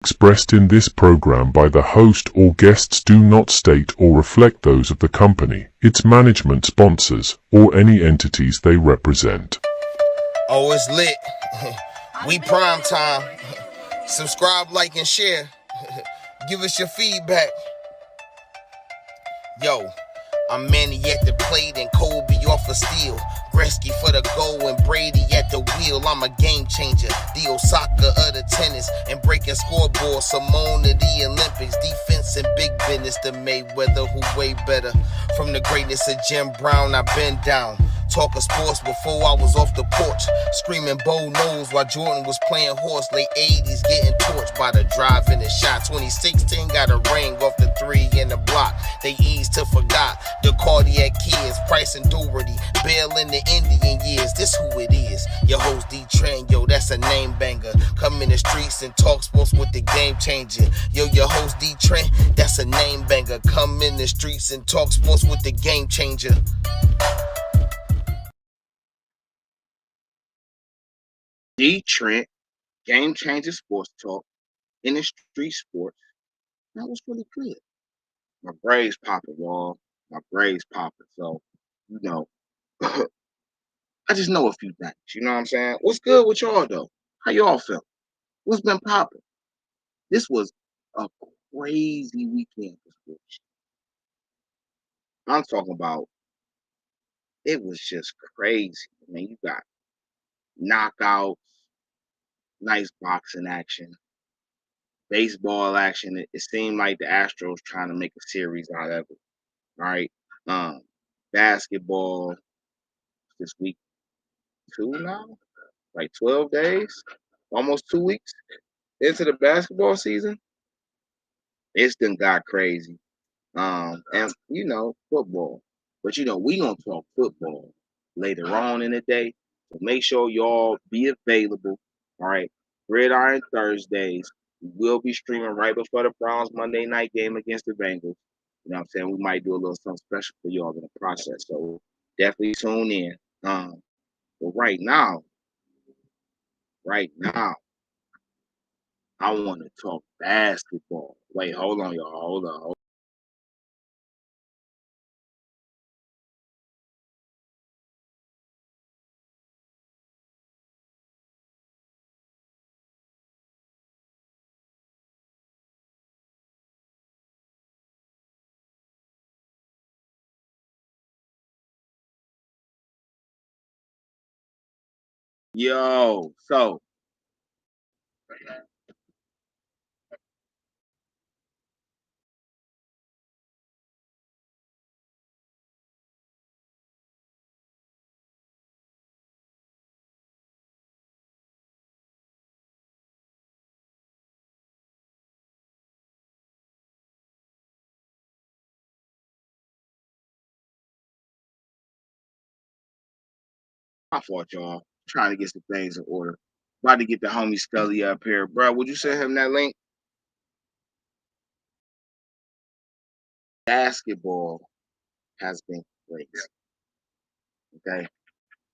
Expressed in this program by the host or guests do not state or reflect those of the company, its management, sponsors, or any entities they represent. Oh, it's lit. We prime time. Subscribe, like, and share. Give us your feedback. Yo, I'm Manny at the plate and Kobe off a steal. Gretzky for the goal and Brady at the wheel. I'm a game changer, the Osaka of the tennis, and breaking scoreboard. Simone of the Olympics, defense and big business. The Mayweather who way better. From the greatness of Jim Brown, I've been down. Talking sports before I was off the porch. Screaming Bo knows while Jordan was playing horse. Late 80s getting torched by the drive and the shot. 2016 got a ring off the 3 in the block. They eased to forgot the cardiac kids. Price and Doherty, Bell in the Indian years. This who it is. Your host DeeTrynt, yo, that's a name banger. Come in the streets and talk sports with the game changer. Yo, your host DeeTrynt, that's a name banger. Come in the streets and talk sports with the game changer. DeeTrynt, GameChanga Sports Talk, InDaStreetzSportz. That was really good. My brain's popping, y'all. My brain's popping. So, you know, I just know a few things. You know what I'm saying? What's good with y'all, though? How y'all feel? What's been popping? This was a crazy weekend for sports. I'm talking about, it was just crazy. I mean, you got knockouts, nice boxing action, baseball action. It seemed like the Astros trying to make a series out of it. Right? Basketball this week 2 now, like 12 days, almost 2 weeks into the basketball season. It's done got crazy. And football. But we gonna talk football later on in the day. So make sure y'all be available. All right. Gridiron Thursdays. We will be streaming right before the Browns Monday night game against the Bengals. You know what I'm saying? We might do a little something special for y'all in the process. So definitely tune in. But right now, I want to talk basketball. Wait, hold on, y'all. Hold on. Yo, so my fault, y'all. Trying to get some things in order. About to get the homie Scully up here. Bro, would you send him that link? Basketball has been crazy. Okay?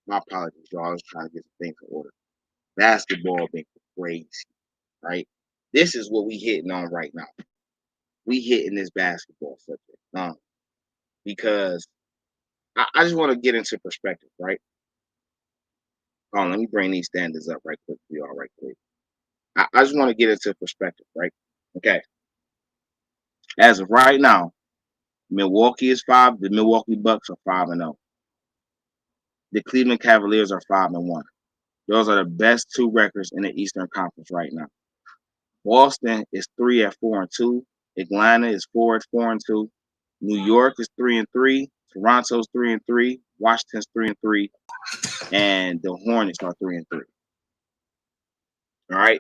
My apologies, y'all. I was trying to get some things in order. Basketball been crazy, right? This is what we hitting on right now. We hitting this basketball subject. Because I just want to get into perspective, right? Let me bring these standards up right quick for y'all, right quick. I just want to get into perspective, right? Okay. As of right now, Milwaukee is 5. The Milwaukee Bucks are 5-0. The Cleveland Cavaliers are 5-1. Those are the best 2 records in the Eastern Conference right now. Boston is 3 at 4-2. Atlanta is 4 at 4-2. New York is 3-3. Toronto's 3-3. Washington's 3-3. And the Hornets are 3-3. All right.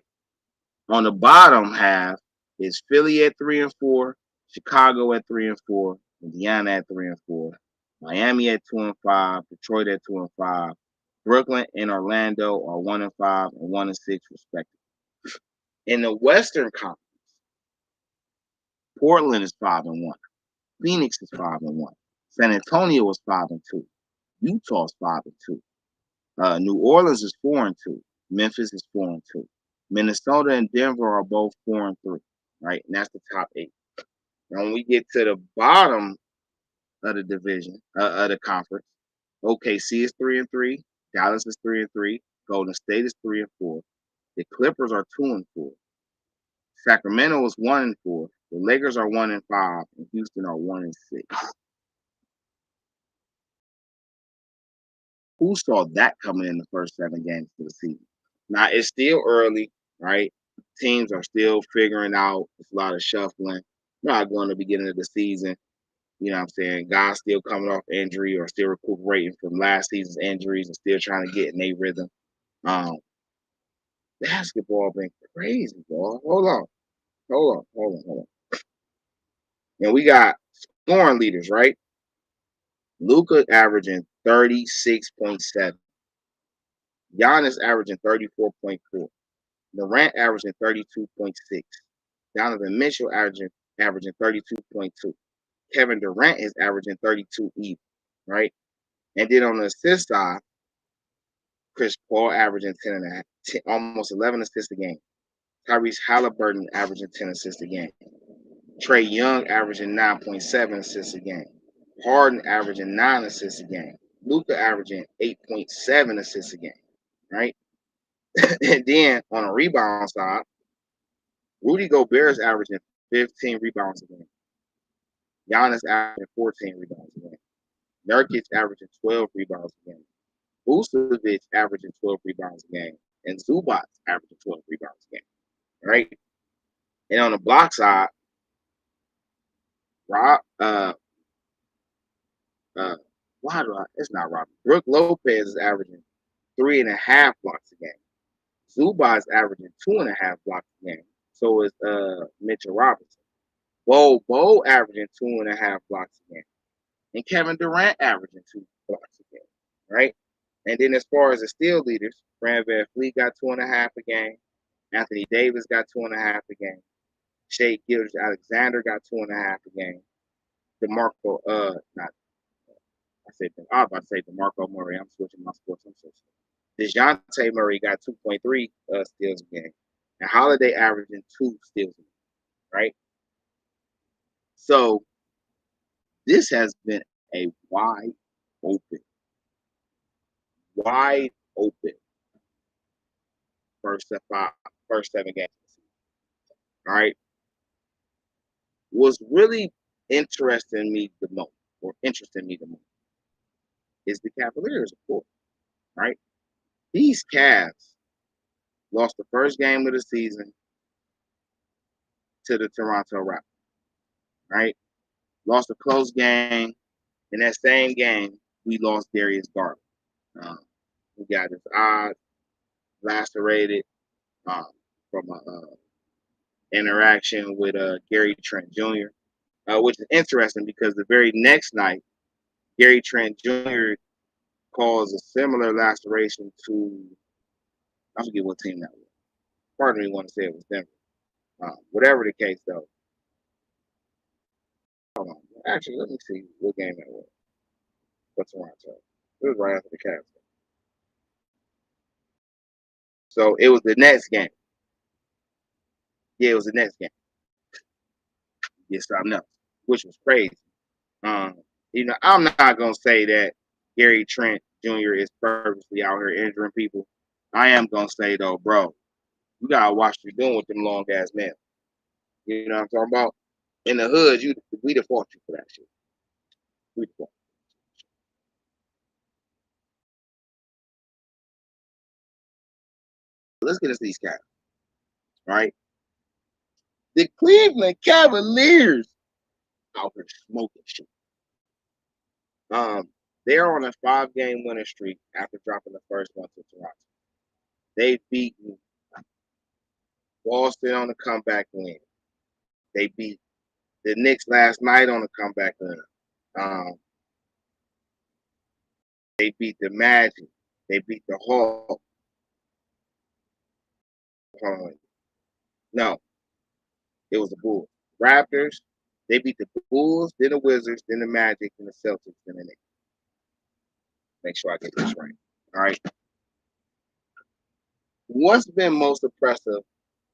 On the bottom half is Philly at 3-4, Chicago at 3-4, Indiana at 3-4, Miami at 2-5, Detroit at 2-5, Brooklyn and Orlando are 1-5 and 1-6 respectively. In the Western Conference, Portland is 5-1, Phoenix is 5-1, San Antonio is 5-2, Utah is 5-2, New Orleans is 4-2, Memphis is 4-2. Minnesota and Denver are both 4-3, right? And that's the top 8. Now, when we get to the bottom of the division, of the conference, OKC is 3-3, Dallas is 3-3, Golden State is 3-4, the Clippers are 2-4, Sacramento is 1-4, the Lakers are 1-5, and Houston are 1-6. Who saw that coming in the first 7 games of the season? Now, it's still early, right? Teams are still figuring out. It's a lot of shuffling. Not going to the beginning of the season. You know what I'm saying? Guys still coming off injury or still recuperating from last season's injuries and still trying to get in their rhythm. Basketball been crazy, bro. Hold on. And we got scoring leaders, right? Luka averaging 36.7. Giannis averaging 34.4. Durant averaging 32.6. Donovan Mitchell averaging 32.2. Kevin Durant is averaging 32 even, right? And then on the assist side, Chris Paul averaging 10.5, almost 11 assists a game. Tyrese Halliburton averaging 10 assists a game. Trae Young averaging 9.7 assists a game. Harden averaging 9 assists a game. Luka averaging 8.7 assists a game, right? And then on a rebound side, Rudy Gobert is averaging 15 rebounds a game. Giannis averaging 14 rebounds a game. Nurkic averaging 12 rebounds a game. Vucevic averaging 12 rebounds a game. And Zubac averaging 12 rebounds a game, right? And on the block side, it's not Rob. Brook Lopez is averaging 3.5 blocks a game. Zubac is averaging 2.5 blocks a game. So is Mitchell Robinson. Bo averaging 2.5 blocks a game. And Kevin Durant averaging 2 blocks a game, right? And then as far as the steal leaders, Fran VanVleet got 2.5 a game. Anthony Davis got 2.5 a game. Shea Gilgeous-Alexander got 2.5 a game. I was about to say DeMarco Murray. I'm switching my sports. I'm so sorry. DeJounte Murray got 2.3 steals a game. And Holiday averaging 2 steals a game, right? So this has been a wide open first 7 games. All right. What's really interesting me the most is the Cavaliers, of course. Right? These Cavs lost the first game of the season to the Toronto Raptors. Right? Lost a close game. In that same game, we lost Darius Garland. We got his eye lacerated from an interaction with Gary Trent Jr., which is interesting because the very next night, Gary Trent Jr. caused a similar laceration to, I forget what team that was. Part of me want to say it was Denver. Whatever the case, though. Hold on. Actually, let me see what game that was. For Toronto. It was right after the Cavs. So it was the next game. Yeah, it was the next game. Get something else, which was crazy. I'm not gonna say that Gary Trent Jr. is purposely out here injuring people. I am gonna say though, bro, you gotta watch what you're doing with them long ass nails. You know what I'm talking about? In the hood, we'd have fought you for that shit. We'd fought. Let's get into these guys, right? The Cleveland Cavaliers out here smoking shit. They're on a 5-game winning streak after dropping the first one to Toronto. They've beaten Boston on the comeback win. They beat the Knicks last night on the comeback win. They beat the Magic. They beat the Hawks. No, it was the Bulls. Raptors. They beat the Bulls, then the Wizards, then the Magic, then the Celtics, then the Knicks. Make sure I get this right. All right. What's been most impressive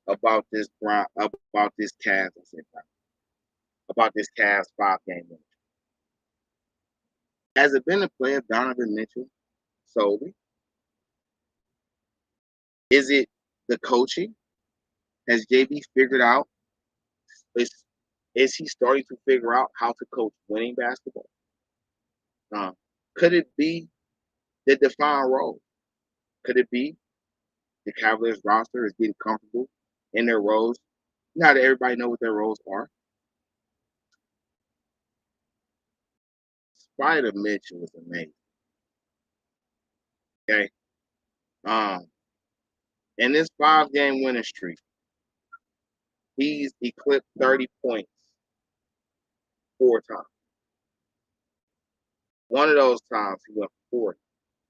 about this about this Cavs, about this Cavs 5-game win? Has it been the play of Donovan Mitchell solely? Is it the coaching? Has JB figured out? Is is he starting to figure out how to coach winning basketball? Could it be the defined role? Could it be the Cavaliers roster is getting comfortable in their roles? Not everybody know what their roles are. Spider Mitchell is amazing. Okay. In this 5-game winning streak, he's eclipsed 30 points 4 times. One of those times he went for 40,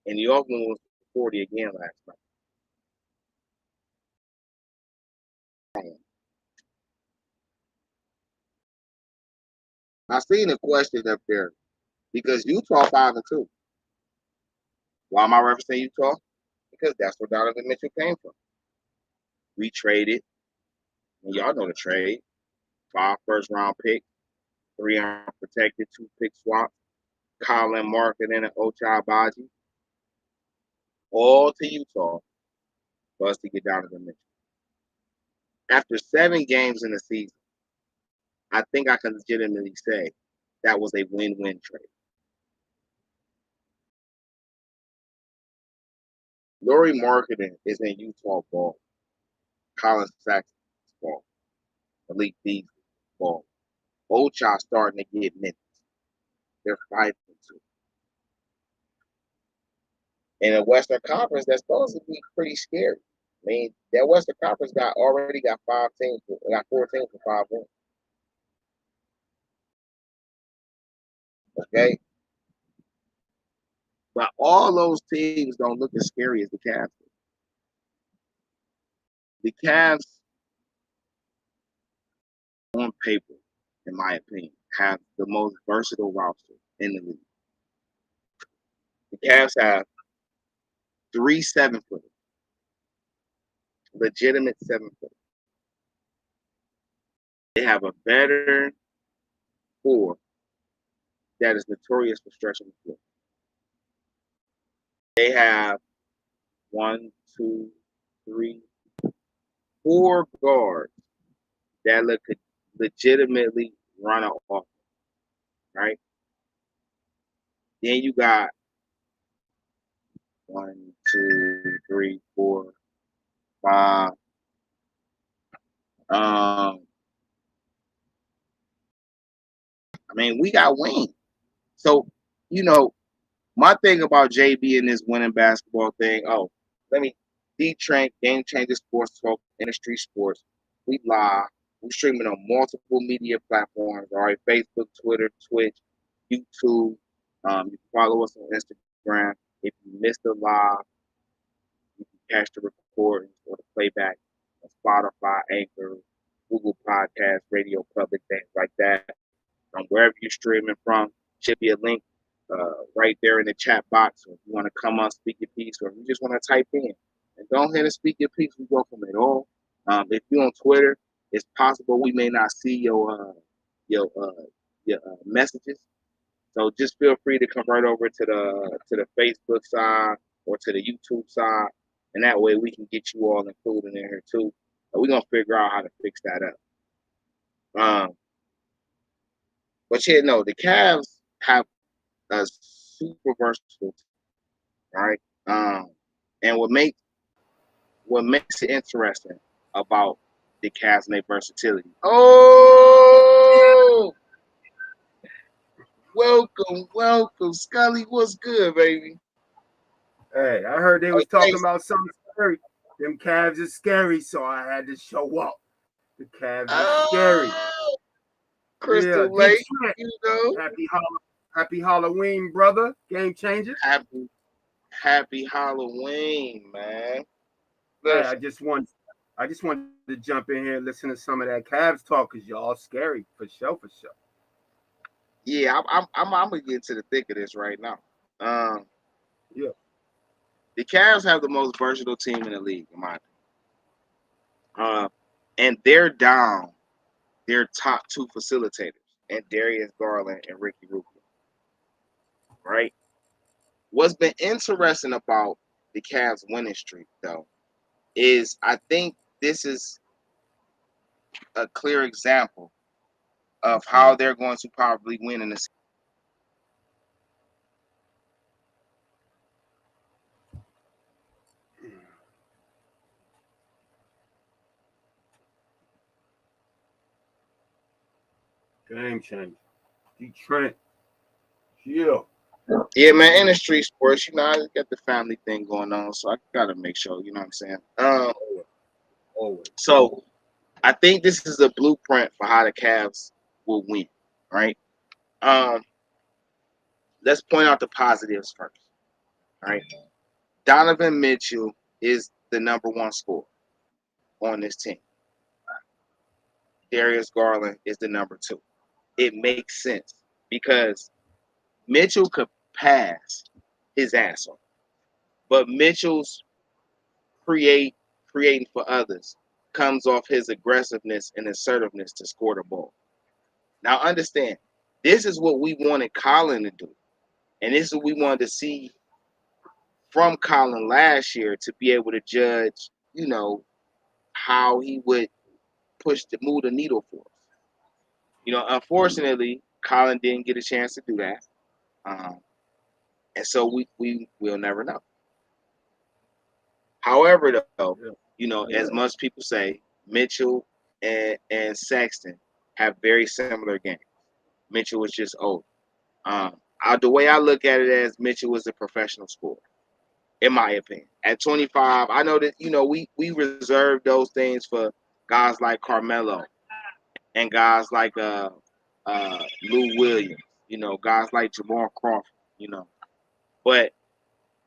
and the other one was 40 again last night. I seen a question up there because Utah 5-2. Why am I referencing Utah? Because that's where Donovan Mitchell came from. We traded, and y'all know the trade: 5 first-round picks, 3 unprotected, 2 pick swaps, Colin Market and an Ochai Baji, all to Utah for us to get Donovan Mitchell. After 7 games in the season, I think I can legitimately say that was a win-win trade. Lauri Markkanen is in Utah ball. Colin Sexton ball. Malik Beasley ball. Ochai starting to get minutes. They're 5-2. In a Western Conference, that's supposed to be pretty scary. I mean, that Western Conference already got 5 teams, got 4 teams for 5 wins. Okay? But all those teams don't look as scary as the Cavs. The Cavs, on paper, in my opinion, have the most versatile roster in the league. The Cavs have 3 7-footers, legitimate 7-footers. They have a veteran 4 that is notorious for stretching the floor. They have 1, 2, 3, 4 guards that could legitimately run an offense, right? Then you got 1, 2, 3, 4, 5. I mean, we got wings. So, my thing about JB and this winning basketball thing, DeeTrynt, GameChanga Sports Talk, InDaStreetzSportz. We live. We're streaming on multiple media platforms, all right? Facebook, Twitter, Twitch, YouTube. You can follow us on Instagram. If you missed the live, you can catch the recordings or the playback on Spotify, Anchor, Google Podcasts, Radio Public, things like that. Wherever you're streaming from, should be a link right there in the chat box. So if you want to come on, speak your piece, or if you just want to type in, and go ahead and speak your piece, we welcome it all. If you're on Twitter, it's possible we may not see your messages. So just feel free to come right over to the Facebook side or to the YouTube side, and that way we can get you all included in here too. We're gonna figure out how to fix that up. But yeah, no, the Cavs have a super versatile, right? And what makes it interesting about the Cavs and their versatility. Oh, welcome, Scully. What's good, baby? Hey, I heard they was talking about something scary. Them Cavs is scary, so I had to show up. The Cavs is scary. Crystal Lake, Happy Halloween, brother. Game changer. Happy Halloween, man. Hey, I just want to jump in here and listen to some of that Cavs talk, because y'all scary for sure. Yeah, I'm gonna get to the thick of this right now. Yeah. The Cavs have the most versatile team in the league, in my opinion. And they're down their top two facilitators, and Darius Garland and Ricky Rubio. Right? What's been interesting about the Cavs winning streak, though, is I think this is a clear example of how they're going to probably win in the season. GameChanga. DeeTrynt. Yeah. Yeah, man, in the street sports, I got the family thing going on, so I gotta make sure, you know what I'm saying? Always. So I think this is a blueprint for how the Cavs will win, right? Let's point out the positives first, right? Donovan Mitchell is the number one scorer on this team. Darius Garland is the number two. It makes sense because Mitchell could pass his ass off, but Mitchell's creating for others comes off his aggressiveness and assertiveness to score the ball. Now understand, this is what we wanted Colin to do, and this is what we wanted to see from Colin last year to be able to judge, how he would move the needle for us. Unfortunately, Colin didn't get a chance to do that, and so we will never know. However, though, as much people say, Mitchell and Sexton have very similar games. Mitchell was just old. The way I look at it as Mitchell was a professional scorer, in my opinion. At 25, I know that we reserve those things for guys like Carmelo and guys like Lou Williams, guys like Jamal Crawford, But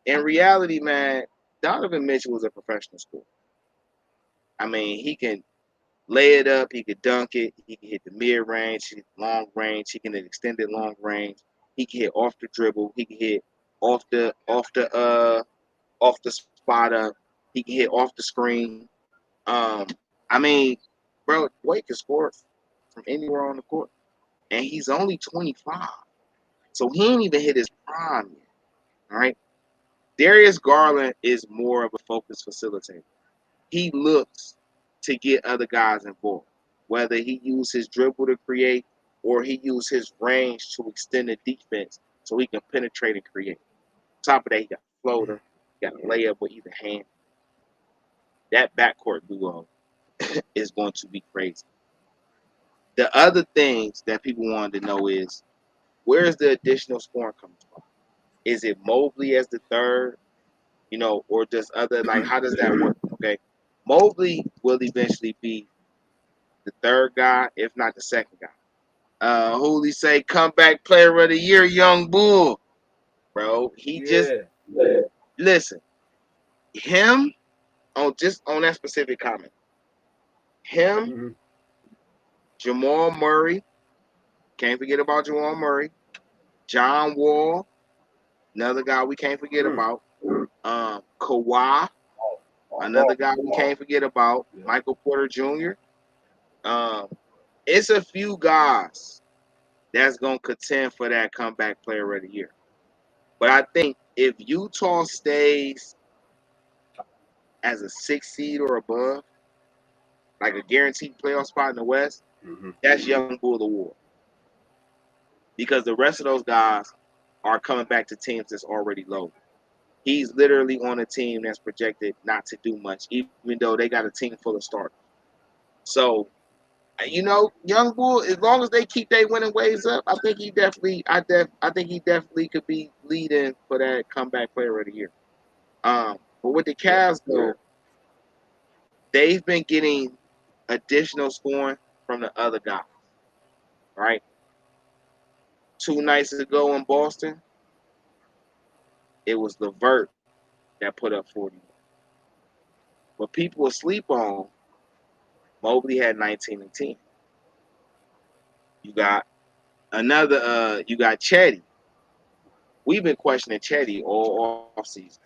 in reality, man, Donovan Mitchell was a professional scorer. I mean, he can lay it up, he could dunk it, he can hit the mid range, long range, he can hit extended long range, he can hit off the dribble, he can hit off the spot up, he can hit off the screen. I mean, bro, Wade can score from anywhere on the court, and he's only 25, so he ain't even hit his prime yet. All right, Darius Garland is more of a focused facilitator. He looks to get other guys involved, whether he use his dribble to create or he use his range to extend the defense so he can penetrate and create. On top of that, he got a floater, he got a layup with either hand. That backcourt duo is going to be crazy. The other things that people wanted to know is, where is the additional scoring coming from? Is it Mobley as the third, or does how does that work? Okay. Mobley will eventually be the third guy, if not the second guy. Hooley say comeback player of the year, young bull. Bro, listen, him on that specific comment. Him, Jamal Murray, can't forget about Jamal Murray. John Wall, another guy we can't forget about. Kawhi, another guy we can't forget about. Michael Porter Jr. It's a few guys that's going to contend for that comeback player of the year. But I think if Utah stays as a 6 seed or above, like a guaranteed playoff spot in the West, that's Young Bull Award. Because the rest of those guys are coming back to teams that's already low. He's literally on a team that's projected not to do much, even though they got a team full of starters. So, Young Bull, as long as they keep their winning ways up, I think he definitely could be leading for that comeback player of the year. But with the Cavs, though, they've been getting additional scoring from the other guys, right? 2 nights ago in Boston, it was LeVert that put up 40. But people asleep on, Mobley had 19 and 10. You got you got Chetty. We've been questioning Chetty all offseason.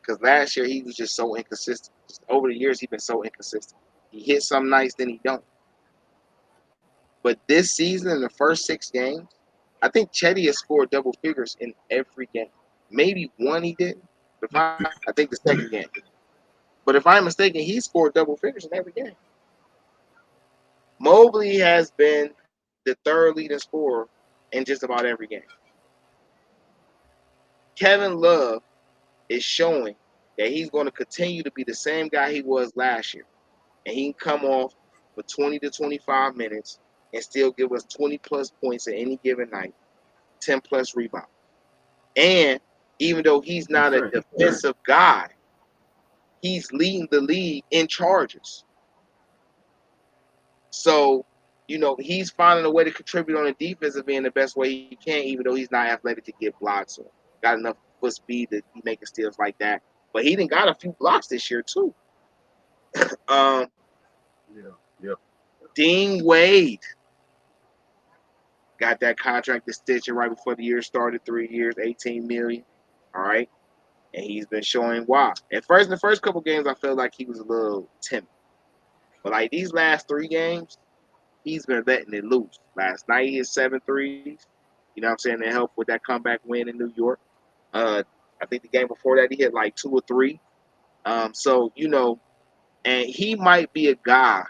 Because last year he was just so inconsistent. Just over the years, he's been so inconsistent. He hit some nights, then he don't. But this season, in the first 6 games, I think Chetty has scored double figures in every game. Maybe one he didn't. I think the second game. But if I'm mistaken, he scored double figures in every game. Mobley has been the third leading scorer in just about every game. Kevin Love is showing that he's going to continue to be the same guy he was last year. And he can come off for 20 to 25 minutes and still give us 20-plus points at any given night, 10-plus rebounds. And even though he's not a defensive guy, he's leading the league in charges. So, he's finding a way to contribute on the defensive end the best way he can, even though he's not athletic to get blocks or got enough foot speed to be making steals like that. But he done got a few blocks this year, too. Dean Wade got that contract extension right before the year started, 3 years, $18 million. All right. And he's been showing why. In the first couple games, I felt like he was a little timid. But like these last 3 games, he's been letting it loose. Last night, he hit 7 threes. You know what I'm saying? To help with that comeback win in New York. I think the game before that, he hit like 2 or 3. So, and he might be a guy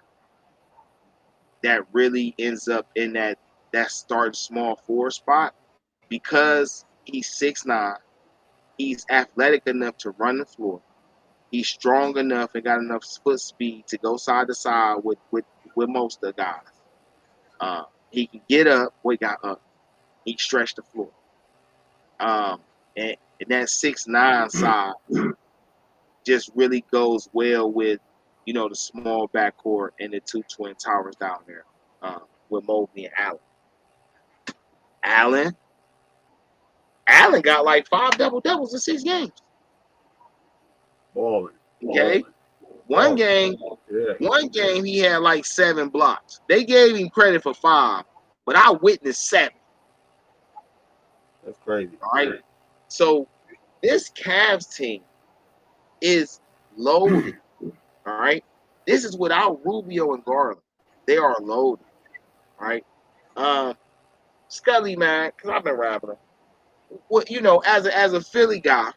that really ends up in that starting small forward spot because he's 6'9". He's athletic enough to run the floor. He's strong enough and got enough foot speed to go side to side with most of the guys. He can get up. He got up. He stretched the floor. And that 6'9" side just really goes well with, the small backcourt and the 2 twin towers down there with Mobley and Allen. Allen got like 5 double-doubles in 6 games. Balling. Okay? One game he had like 7 blocks. They gave him credit for 5, but I witnessed 7. That's crazy. All right? So this Cavs team is loaded. All right? This is without Rubio and Garland. They are loaded. All right? Scully, man, because I've been rapping him. Well, as a Philly guy,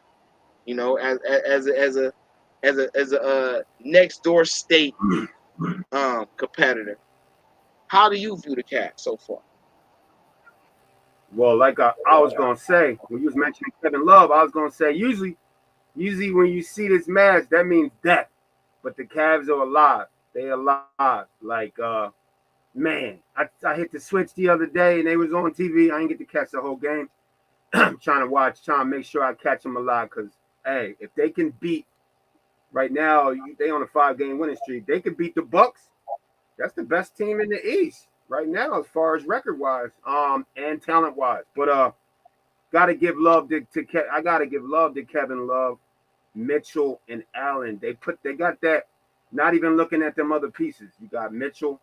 as a next door state competitor, how do you view the Cavs so far? Well, like I was gonna say, when you was mentioning Kevin Love, I was gonna say usually when you see this match, that means death. But the Cavs are alive. They alive. Like man, I hit the switch the other day and they was on TV. I didn't get to catch the whole game. trying to make sure I catch them alive because, hey, if they can beat right now, they on a 5-game winning streak. They can beat the Bucks. That's the best team in the East right now as far as record-wise and talent-wise. But gotta give love to Kevin Love, Mitchell, and Allen. They got that. Not even looking at them other pieces. You got Mitchell,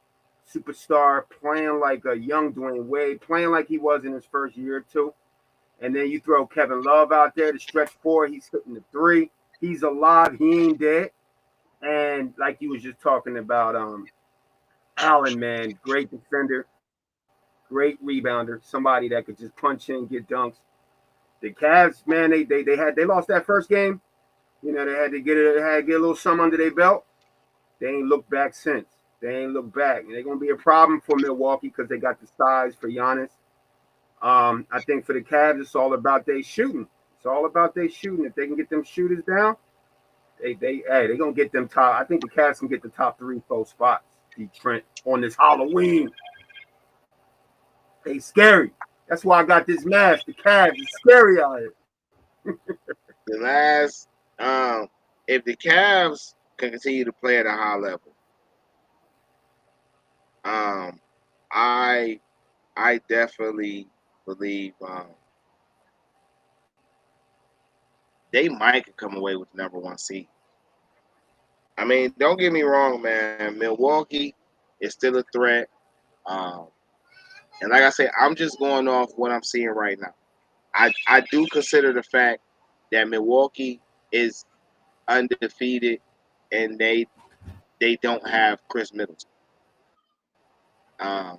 superstar, playing like a young Dwayne Wade, playing like he was in his first year or two. And then you throw Kevin Love out there to stretch 4. He's hitting the 3. He's alive. He ain't dead. And like you was just talking about, Allen, man, great defender, great rebounder, somebody that could just punch in, get dunks. The Cavs, man, they lost that first game. They had to get a little something under their belt. They ain't looked back since. They ain't looked back. And they're gonna be a problem for Milwaukee because they got the size for Giannis. I think for the Cavs, it's all about their shooting. It's all about their shooting. If they can get them shooters down, they're gonna get them top. I think the Cavs can get the top 3-4 spots. DeeTrynt on this Halloween. They scary. That's why I got this mask. The Cavs is scary out here. If the Cavs can continue to play at a high level, I definitely believe they might come away with the number 1 seed. I mean, don't get me wrong, man. Milwaukee is still a threat. And like I said, I'm just going off what I'm seeing right now. I do consider the fact that Milwaukee is undefeated, and they don't have Chris Middleton. Right.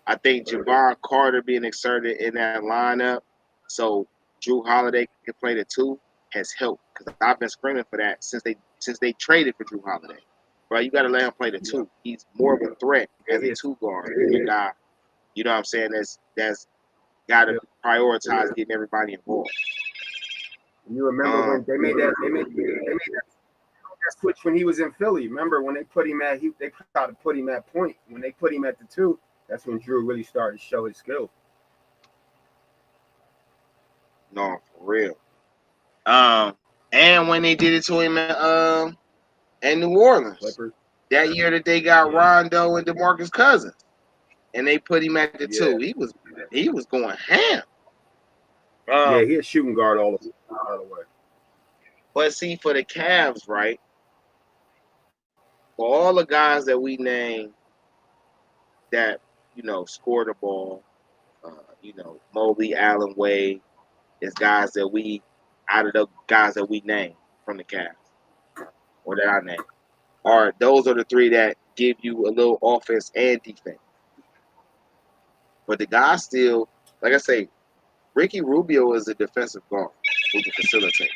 I think Javon Carter being inserted in that lineup, so Drew Holiday can play the 2, has helped because I've been screaming for that since they traded for Drew Holiday. Bro, you got to let him play the 2. He's more of a threat as a 2 guard. A guy, you know what I'm saying? That's got to prioritize getting everybody involved. You remember when they made that switch when he was in Philly? Remember when they put him at they tried to put him at point. When they put him at the 2, that's when Drew really started to show his skill. No, for real. And when they did it to him in New Orleans, Clippers. that year that they got Rondo and DeMarcus Cousins, and they put him at the 2, he was going ham. He's a shooting guard all the way. But see, for the Cavs, right? For all the guys that we named that, score the ball, Mobley, Allen, Wade, is guys that out of the guys that we named from the Cavs, or that I named, those are the 3 that give you a little offense and defense. But the guys still, like I say, Ricky Rubio is a defensive guard who can facilitate.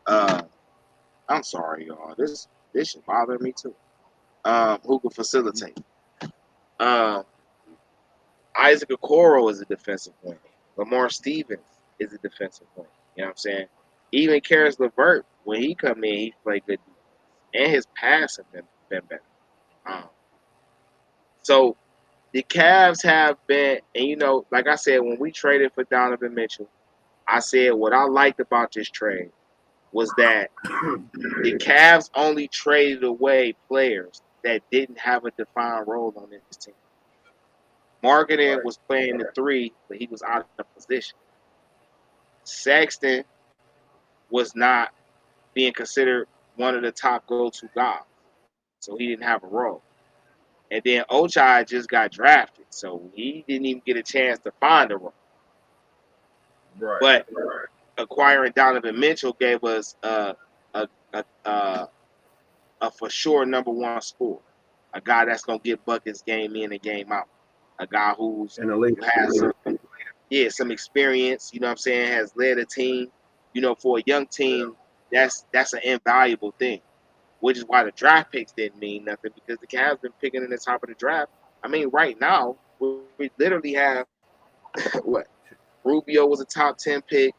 I'm sorry, y'all. This should bother me too. Who can facilitate? Isaac Okoro is a defensive point. Lamar Stevens is a defensive point. You know what I'm saying? Even Karis LeVert, when he come in, he played good defense. And his pass have been better. So the Cavs have been, and like I said, when we traded for Donovan Mitchell, I said what I liked about this trade was that the Cavs only traded away players that didn't have a defined role on this team. Marketing was playing the 3, but he was out of position. Sexton was not being considered one of the top go-to guys, so he didn't have a role. And then Ochai just got drafted, so he didn't even get a chance to find a role. Right. But acquiring Donovan Mitchell gave us a for sure number 1 scorer, a guy that's gonna get buckets game in and game out, a guy who has some experience. You know what I'm saying? Has led a team. For a young team, that's an invaluable thing. Which is why the draft picks didn't mean nothing, because the Cavs been picking in the top of the draft. I mean, right now we literally have what? Rubio was a top 10 pick.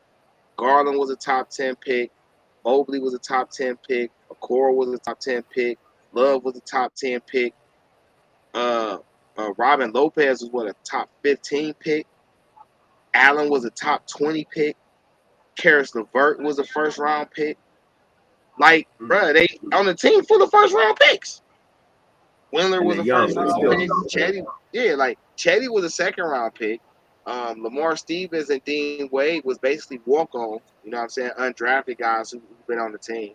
Garland was a top 10 pick. Mobley was a top 10 pick. Okoro was a top 10 pick. Love was a top 10 pick. Robin Lopez was a top 15 pick. Allen was a top 20 pick. Karis LeVert was a first round pick. Like, bro, they on a team full of first round picks. Windler was a first round pick. Chetty was a second round pick. Lamar Stevens and Dean Wade was basically walk-on, you know what I'm saying, undrafted guys who've been on the team.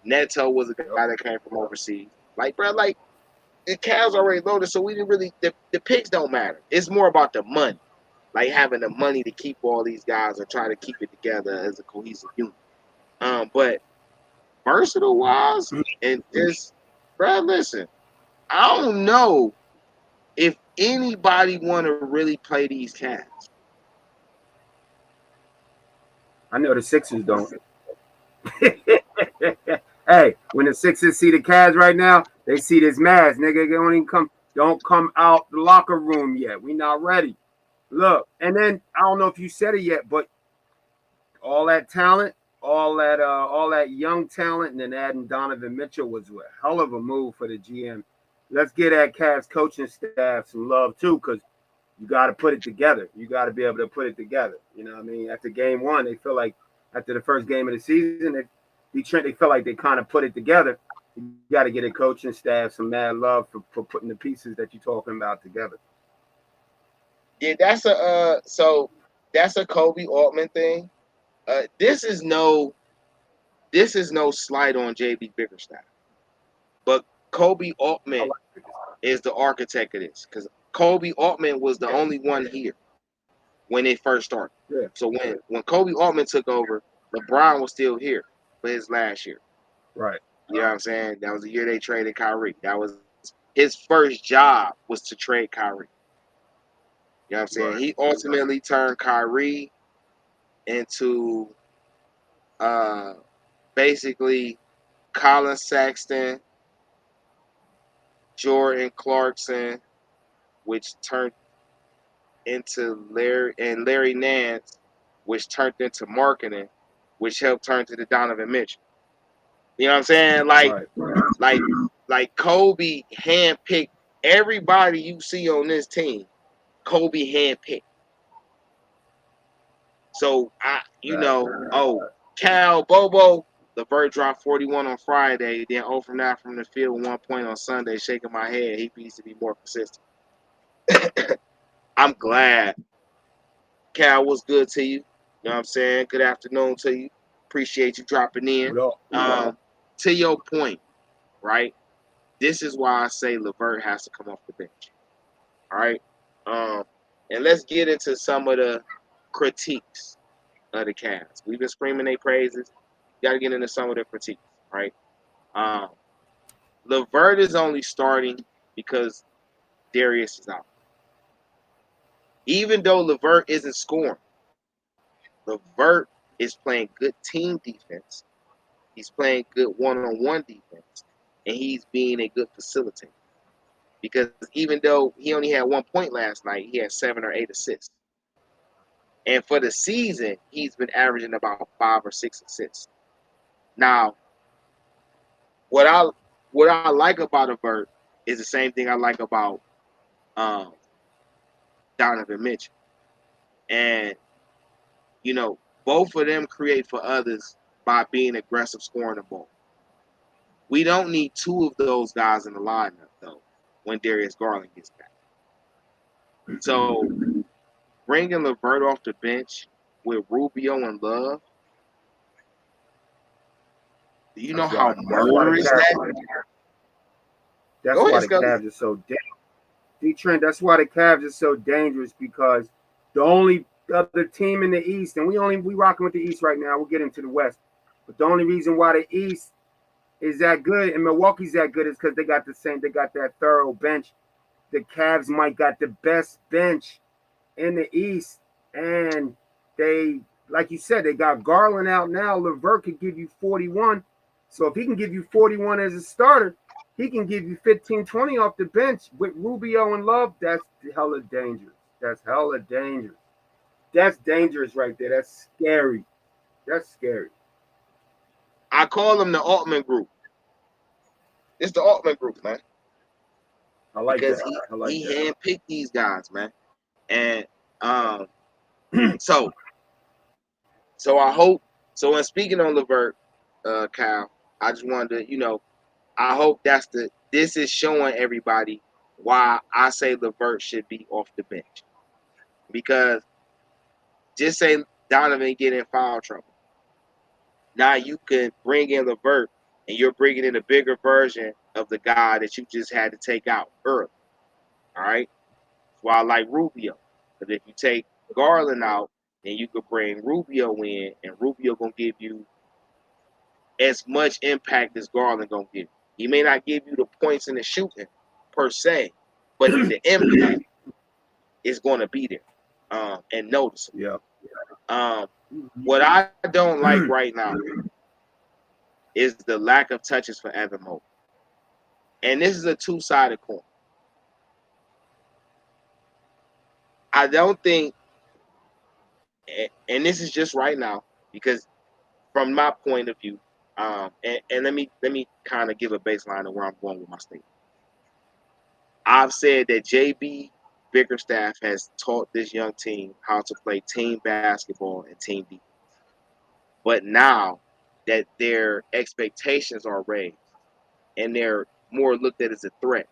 Neto was a guy that came from overseas. Like, bro, like, the Cavs already loaded, so we didn't really – the picks don't matter. It's more about the money, like having the money to keep all these guys and try to keep it together as a cohesive unit. But versatile-wise and just – bro, listen, I don't know if anybody want to really play these Cavs. I know the Sixers don't. Hey, when the Sixers see the Cavs right now, they see this mask, nigga. They don't come out the locker room yet. We not ready. Look, and then I don't know if you said it yet, but all that talent, all that young talent, and then adding Donovan Mitchell was a hell of a move for the GM. Let's get that Cavs coaching staff some love too, because you got to put it together. You got to be able to put it together. You know what I mean? After game 1, they feel like after the first game of the season, DeeTrynt, they feel like they kind of put it together. You got to get a coaching staff some mad love for putting the pieces that you're talking about together. Yeah, that's a Kobe Altman thing. This is no slight on JB Bickerstaff, but Kobe Altman is the architect of this, because Kobe Altman was the only one here when they first started. Yeah. So when Kobe Altman took over, LeBron was still here for his last year. Right. You know what I'm saying? That was the year they traded Kyrie. That was his first job was to trade Kyrie. You know what I'm saying? Right. He ultimately turned Kyrie into basically Colin Sexton, Jordan Clarkson, which turned into Larry Nance, which turned into marketing, which helped turn to the Donovan Mitchell. You know what I'm saying? Right. Like Kobe handpicked everybody you see on this team. Kobe handpicked. So Cal Bobo, LeVert dropped 41 on Friday, then 0 from 9 from the field, 1 point on Sunday, shaking my head. He needs to be more consistent. I'm glad. Cal, was good to you? You know what I'm saying? Good afternoon to you. Appreciate you dropping in. To your point, right? This is why I say LeVert has to come off the bench. All right. And let's get into some of the critiques of the Cavs. We've been screaming their praises. Got to get into some of the critiques, right? LeVert is only starting because Darius is out. Even though LeVert isn't scoring, LeVert is playing good team defense. He's playing good one-on-one defense, and he's being a good facilitator. Because even though he only had 1 point last night, he had 7 or 8 assists. And for the season, he's been averaging about 5 or 6 assists. Now, what I like about LeVert is the same thing I like about Donovan Mitchell. And, both of them create for others by being aggressive scoring the ball. We don't need 2 of those guys in the lineup, though, when Darius Garland gets back. So, bringing LeVert off the bench with Rubio and Love, do you know how murderous that? That's why the Cavs are so dangerous. DeeTrynt, that's why the Cavs are so dangerous, because the only other team in the East, and we rocking with the East right now, we'll get into the West, but the only reason why the East is that good and Milwaukee's that good is because they got that thorough bench. The Cavs might got the best bench in the East, and they, like you said, they got Garland out now. LeVert could give you 41. So if he can give you 41 as a starter, he can give you 15, 20 off the bench with Rubio and Love. That's hella dangerous. That's hella dangerous. That's dangerous right there. That's scary. That's scary. I call them the Altman group. It's the Altman group, man. I like because that. he handpicked these guys, man. And so I hope. So when speaking on LeVert, Kyle, I just wanted to, I hope this is showing everybody why I say LeVert should be off the bench. Because just say Donovan get in foul trouble. Now you can bring in LeVert, and you're bringing in a bigger version of the guy that you just had to take out early. All right? That's why I like Rubio. Because if you take Garland out, then you could bring Rubio in, and Rubio going to give you as much impact as Garland going to give you. He may not give you the points in the shooting per se, but the impact is going to be there and noticeable. Yeah. What I don't like right now is the lack of touches for Evan Mobley. And this is a two-sided coin. I don't think, and this is just right now, because from my point of view, and let me kind of give a baseline of where I'm going with my statement. I've said that JB Bickerstaff has taught this young team how to play team basketball and team defense. But now that their expectations are raised and they're more looked at as a threat,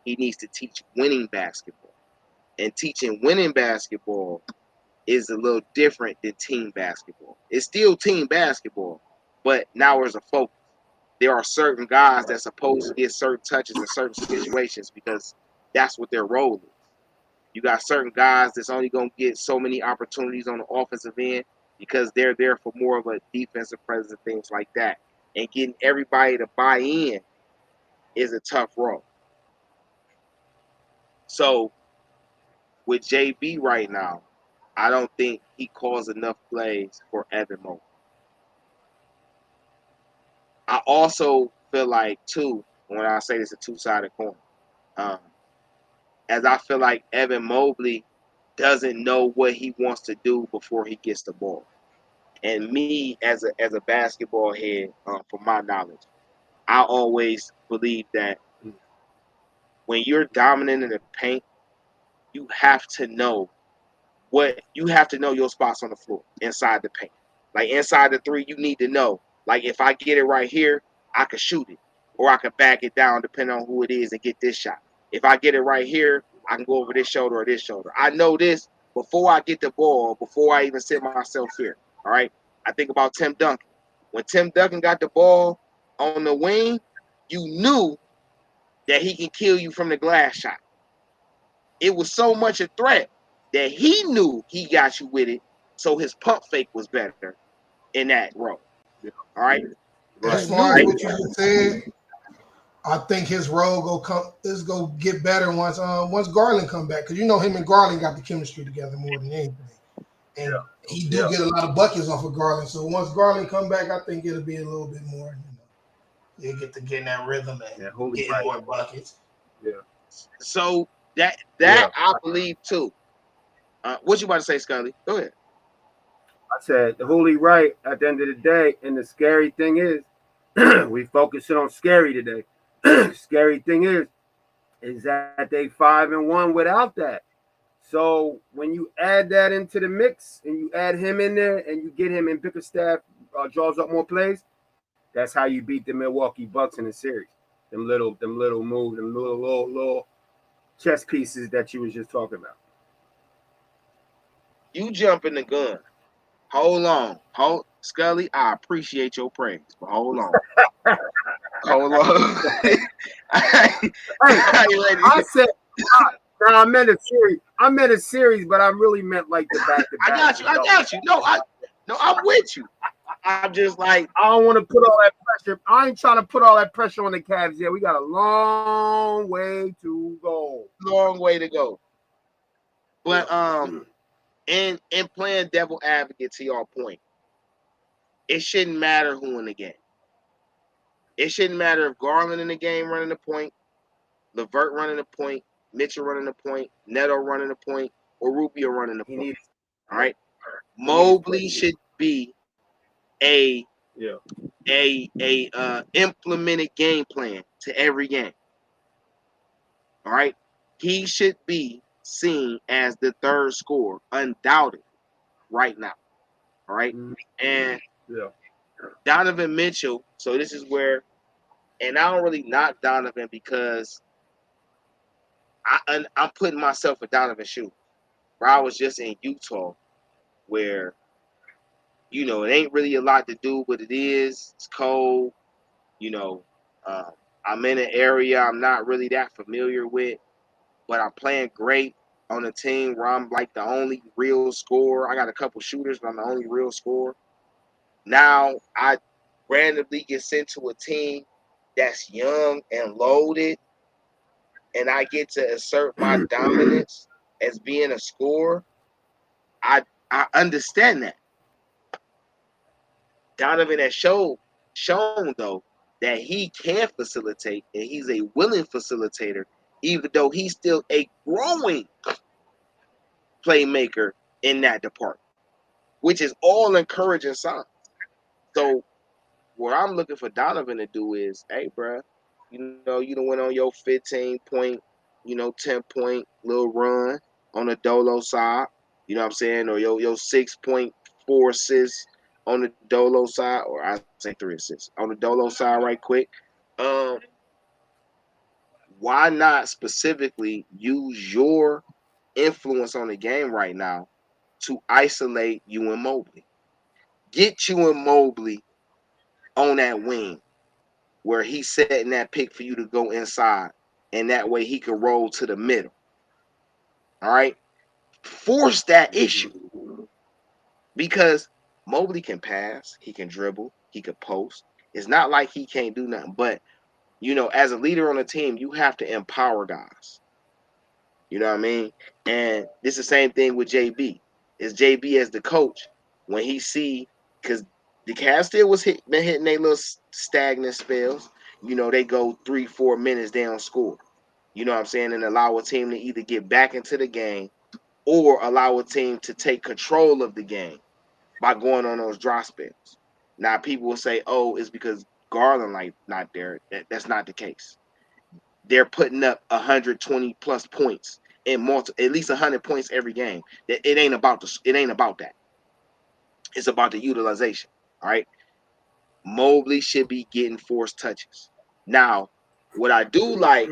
he needs to teach winning basketball. And teaching winning basketball is a little different than team basketball. It's still team basketball, but now there's a focus. There are certain guys that's supposed to get certain touches in certain situations because that's what their role is. You got certain guys that's only going to get so many opportunities on the offensive end because they're there for more of a defensive presence and things like that. and getting everybody to buy in is a tough road. So with JB right now, I don't think he calls enough plays for Evan Mobley. I also feel like, too, when I say this, a two-sided coin, as I feel like Evan Mobley doesn't know what he wants to do before he gets the ball. And me, as a basketball head, from my knowledge, I always believe that when you're dominant in the paint, you have to know your spots on the floor inside the paint. Like inside the three, you need to know. Like if I get it right here, I can shoot it, or I can back it down depending on who it is and get this shot. If I get it right here, I can go over this shoulder or this shoulder. I know this before I get the ball, before I even sit myself here. All right. I think about Tim Duncan. When Tim Duncan got the ball on the wing, you knew that he can kill you from the glass shot. It was so much a threat that he knew he got you with it, so his pump fake was better in that role. All right. As far as what you just said, I think his role go get better once Garland come back, because you know him and Garland got the chemistry together more than anything, and he do get a lot of buckets off of Garland. So once Garland come back, I think it'll be a little bit more. You get to get in that rhythm and getting more buckets. Yeah. So that I believe too. What you about to say, Scully? Go ahead. I said wholly right at the end of the day, and the scary thing is, we focusing on scary today. Scary thing is that they 5-1 without that. So when you add that into the mix and you add him in there and you get him in Bickerstaff draws up more plays, that's how you beat the Milwaukee Bucks in the series. Them little moves, them little chess pieces that you was just talking about. You jumping the gun. Hold on. Scully, I appreciate your praise, but hold on. Hold on. I said, I meant a series. I meant a series, but I really meant like the back-to-back. I got you. No, I'm with you. I'm just like, I don't want to put all that pressure. I ain't trying to put all that pressure on the Cavs yet. We got a long way to go. Long way to go. But in playing devil advocate, to your point, it shouldn't matter who in the game. It shouldn't matter if Garland in the game running the point, LeVert running the point, Mitchell running the point, Neto running the point, or Rubio running the point. All right. Mobley should be a implemented game plan to every game. All right. He should be seen as the third scorer, undoubted, right now. All right. And Donovan Mitchell. So this is where, and I don't really knock Donovan because I'm putting myself in Donovan's shoes. Where I was just in Utah, where it ain't really a lot to do, but it is. It's cold. I'm in an area I'm not really that familiar with, but I'm playing great on a team where I'm like the only real scorer. I got a couple shooters, but I'm the only real scorer. Now I randomly get sent to a team that's young and loaded, and I get to assert my dominance as being a scorer. I understand that. Donovan has shown though that he can facilitate, and he's a willing facilitator, even though he's still a growing playmaker in that department, which is all encouraging signs. So what I'm looking for Donovan to do is, hey, bro, you done went on your 15-point, 10-point little run on the Dolo side, you know what I'm saying, or your 6.4 assists on the Dolo side, or I say 3 assists on the Dolo side right quick. Why not specifically use your influence on the game right now to isolate you and Mobley? Get you and Mobley on that wing where he's setting that pick for you to go inside, and that way he can roll to the middle. All right? Force that issue, because Mobley can pass, he can dribble, he can post. It's not like he can't do nothing. But, you know, as a leader on a team, you have to empower guys. You know what I mean? And this is the same thing with JB. Is JB as the coach, when he see, because the Cavs still been hitting their little stagnant spells. You know, they go 3-4 minutes, they don't score. You know what I'm saying? And allow a team to either get back into the game or allow a team to take control of the game by going on those dry spells. Now, people will say, oh, it's because Garland not there. That's not the case. They're putting up 120 plus points in at least 100 points every game. It ain't about that. It's about the utilization. All right. Mobley should be getting forced touches. Now, what I do like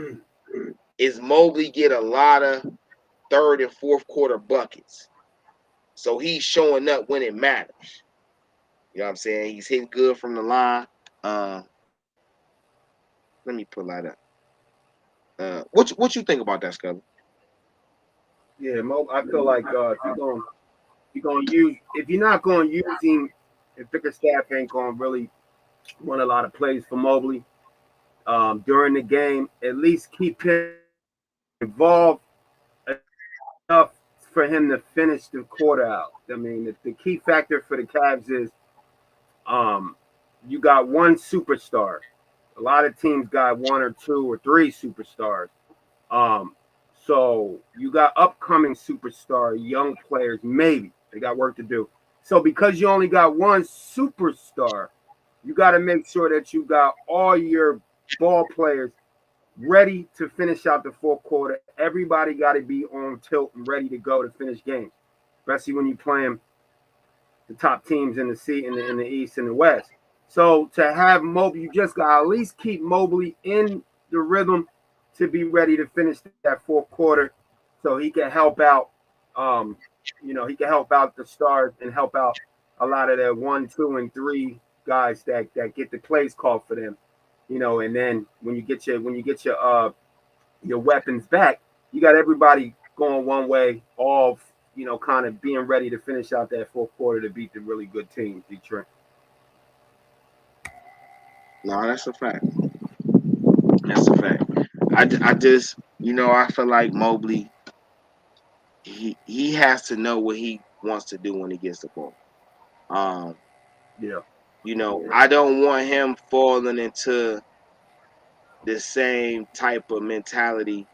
is Mobley get a lot of third and fourth quarter buckets. So he's showing up when it matters. You know what I'm saying? He's hitting good from the line. Let me pull that up. What you think about that, Scully? Yeah, I feel like if you're not going to use him, if Bickerstaff ain't going to really run a lot of plays for Mobley during the game, at least keep him involved enough for him to finish the quarter out. I mean, the key factor for the Cavs is you got one superstar. A lot of teams got one or two or three superstars. So you got upcoming superstar, young players, maybe. They got work to do. So because you only got one superstar, you got to make sure that you got all your ball players ready to finish out the fourth quarter. Everybody got to be on tilt and ready to go to finish games, especially when you're playing the top teams in the East and the West. So to have Mobley, you just got to at least keep Mobley in the rhythm to be ready to finish that fourth quarter, so he can help out. He can help out the stars and help out a lot of the 1, 2, and 3 guys that get the plays called for them. You know, and then when you get your weapons back, you got everybody going one way, all kind of being ready to finish out that fourth quarter to beat the really good team, DeeTrynt. No, that's a fact. That's a fact. I just, I feel like Mobley, he has to know what he wants to do when he gets the ball. Yeah. I don't want him falling into the same type of mentality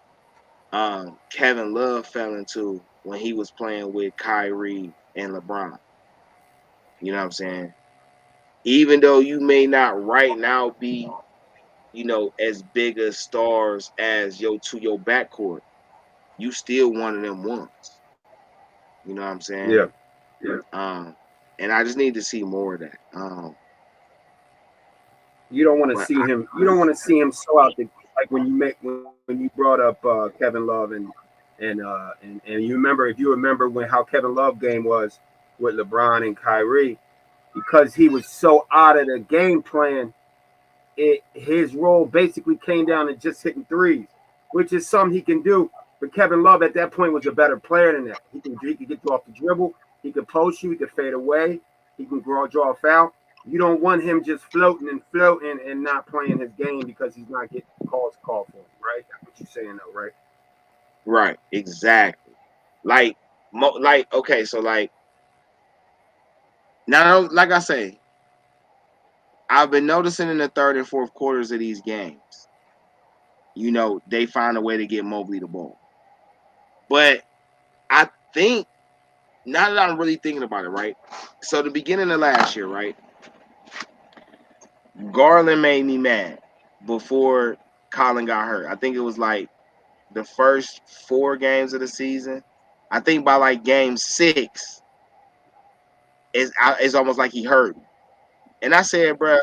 Kevin Love fell into when he was playing with Kyrie and LeBron. You know what I'm saying? Even though you may not right now be, as big as stars as your backcourt, you still one of them ones. You know what I'm saying? Yeah. And I just need to see more of that. You don't want to see him. You don't want to see him so out there. Like when you brought up Kevin Love and you remember when how Kevin Love game was with LeBron and Kyrie, because he was so out of the game plan. His role basically came down to just hitting threes, which is something he can do. But Kevin Love at that point was a better player than that. He could get you off the dribble. He could post you. He could fade away. He can draw a foul. You don't want him just floating and not playing his game because he's not getting calls called for him, right? That's what you're saying, though, right? Right, exactly. Okay, so now, like I say, I've been noticing in the third and fourth quarters of these games, they find a way to get Mobley the ball. But I think, now that I'm really thinking about it, right? So the beginning of last year, right? Garland made me mad before Colin got hurt. I think it was like the first 4 games of the season. I think by like game 6, it's almost like he hurt me. And I said, bruh,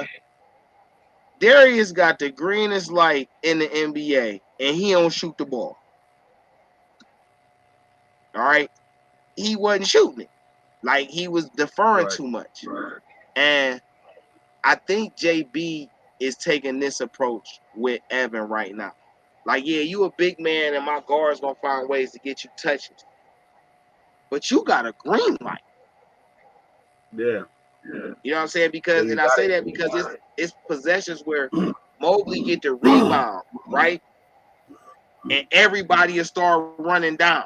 Darius got the greenest light in the NBA, and he don't shoot the ball. All right? He wasn't shooting it. Like, he was deferring too much. Right. And I think JB is taking this approach with Evan right now. Like, yeah, you a big man, and my guard's going to find ways to get you touches. But you got a green light. Yeah. You know what I'm saying? Because, you and I got say it. that because it's possessions where Mobley get the rebound, right? And everybody will start running down.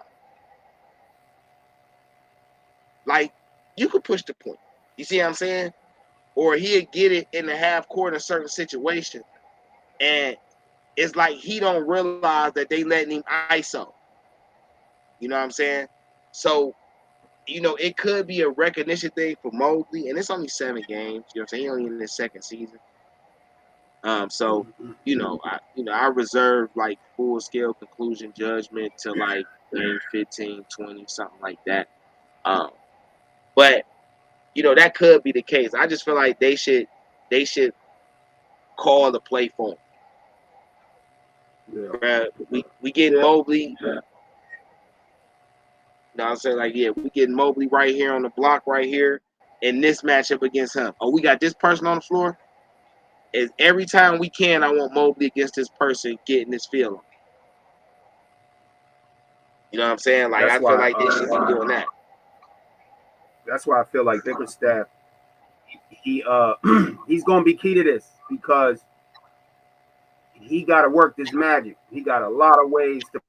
Like, you could push the point. You see what I'm saying? Or he'll get it in the half court in a certain situation, and it's like he don't realize that they letting him ISO. You know what I'm saying? So, it could be a recognition thing for Mobley, and it's only 7 games. You know what I'm saying? He only in his second season. So, I reserve like full scale conclusion judgment to like game 15, 20, something like that. But that could be the case. I just feel like they should call the play for him. Yeah. We getting Mobley. I'm saying, like, yeah, we getting Mobley right here on the block right here in this matchup against him. Oh, we got this person on the floor. Is every time we can, I want Mobley against this person getting this feeling. You know what I'm saying? Like, I feel like they should be doing that. That's why I feel like Bickerstaff, he's gonna be key to this because he got to work this magic. He got a lot of ways to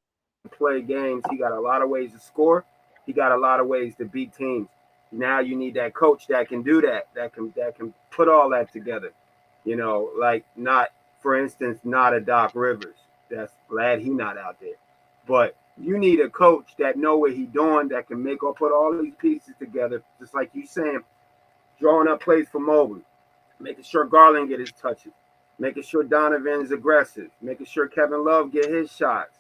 play games. He got a lot of ways to score. He got a lot of ways to beat teams. Now you need that coach that can do that. That can put all that together. Like not, for instance, not a Doc Rivers. That's glad he not out there. But you need a coach that know what he doing, that can make or put all these pieces together, just like you saying, drawing up plays for Mobley, making sure Garland get his touches, making sure Donovan's aggressive, making sure Kevin Love get his shots.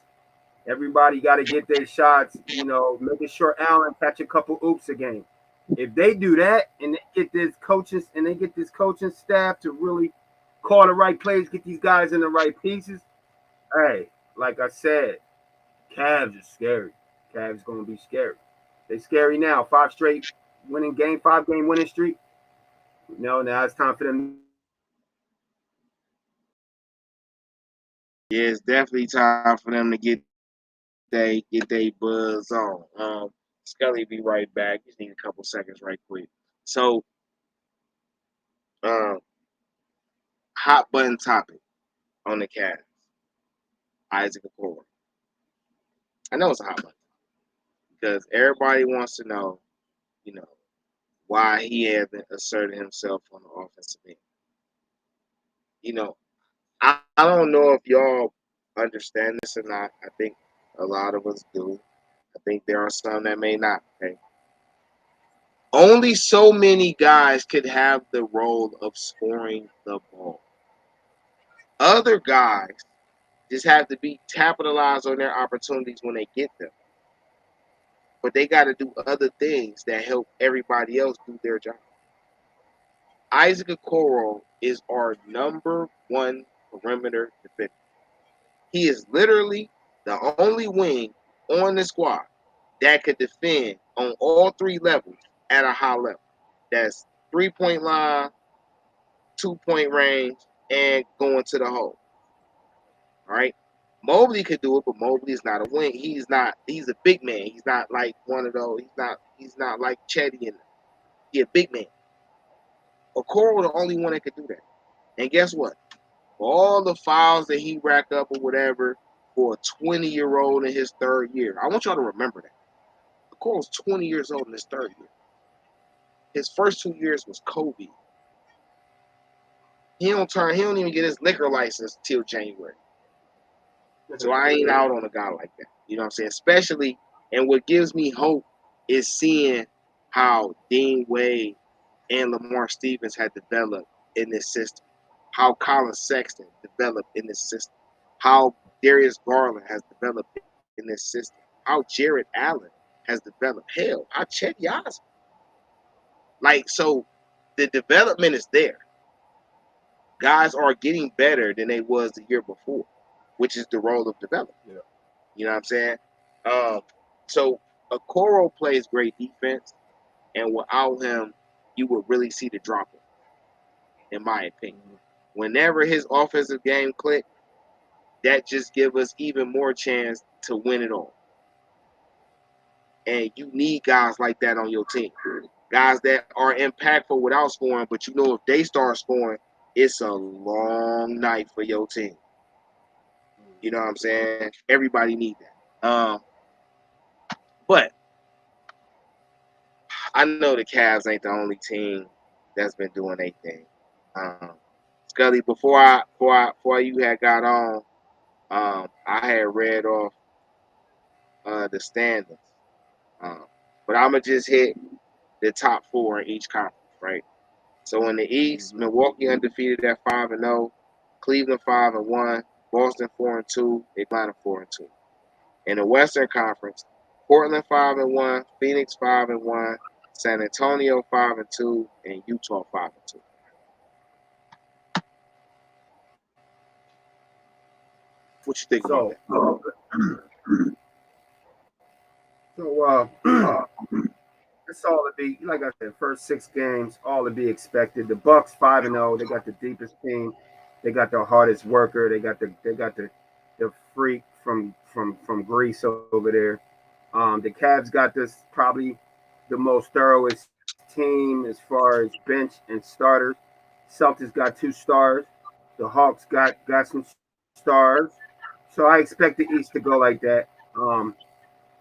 Everybody got to get their shots, making sure Allen catch a couple oops a game. If they do that and they get this coaching staff to really call the right plays, get these guys in the right pieces, hey, like I said, Cavs are scary. Cavs going to be scary. They're scary now. 5 straight winning game, 5-game winning streak. Now it's time for them. Yeah, it's definitely time for them to get they buzz on. Scully be right back. Just need a couple seconds right quick. So, hot button topic on the Cavs. Isaac Okoro. I know it's a hot button because everybody wants to know, why he hasn't asserted himself on the offensive end. I don't know if y'all understand this or not. I think a lot of us do. I think there are some that may not. Okay. Only so many guys could have the role of scoring the ball. Other guys just have to be capitalized on their opportunities when they get them. But they got to do other things that help everybody else do their job. Isaac Okoro is our number 1 perimeter defender. He is literally the only wing on the squad that could defend on all 3 levels at a high level. That's 3-point line, 2-point range, and going to the hole. All right. Mobley could do it, but Mobley is not a wing. He's a big man. He's not like one of those. He's not like Chetty and he's a big man. Okoro the only one that could do that. And guess what? For all the fouls that he racked up or whatever for a 20-year-old in his 3rd year, I want y'all to remember that. Okoro's 20 years old in his 3rd year. His first 2 years was COVID. He don't even get his liquor license till January. So I ain't out on a guy like that. You know what I'm saying? Especially, and what gives me hope is seeing how Dean Wade and Lamar Stevens had developed in this system. How Colin Sexton developed in this system. How Darius Garland has developed in this system. How Jared Allen has developed. Hell, how Chet Osman. Like, so the development is there. Guys are getting better than they was the year before, which is the role of development. Yeah. You know what I'm saying? So Okoro plays great defense, and without him, you would really see the drop-off, in my opinion. Whenever his offensive game click, that just gives us even more chance to win it all. And you need guys like that on your team. guys that are impactful without scoring, but you know if they start scoring, it's a long night for your team. You know what I'm saying? Everybody need that. But I know the Cavs ain't the only team that's been doing anything. Scully, before you had got on, I had read off the standings. But I'm gonna just hit the top 4 in each conference, right? So in the East, Milwaukee undefeated at 5-0, Cleveland 5-1, Boston 4-2, Atlanta 4-2. In the Western Conference, Portland 5-1, Phoenix 5-1, San Antonio 5-2, and Utah 5-2. What you think about that? It's all to be, like I said, first 6 games, all to be expected. The Bucks 5-0, they got the deepest team, they got the hardest worker, they got the freak from Greece over there. The Cavs got this probably the most thoroughest team as far as bench and starters. Celtics got 2 stars. The Hawks got some stars. So I expect the East to go like that.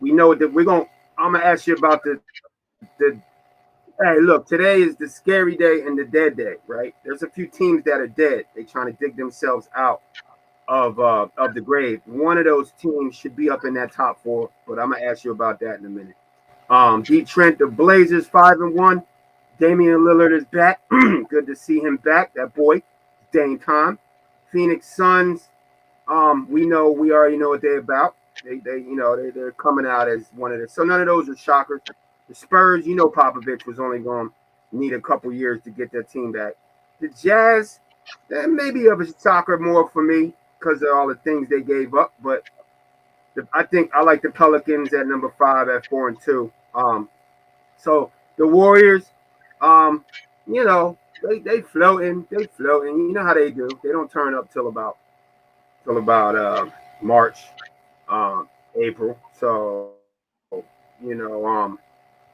We know that I'm gonna ask you about the hey, look, today is the scary day and the dead day, right? There's a few teams that are dead. They're trying to dig themselves out of the grave. One of those teams should be up in that top 4, but I'm gonna ask you about that in a minute. DeeTrynt, the Blazers 5-1. Damian Lillard is back. Good to see him back. That boy, Dame time. Phoenix Suns. We already know what they're about. They're coming out as one of the. So none of those are shockers. The Spurs, Popovich was only going to need a couple years to get their team back. The Jazz, that may be of a shocker more for me because of all the things they gave up. But I think I like the Pelicans at number 5 at 4-2. So the Warriors, they floating. You know how they do. They don't turn up till about March, April. So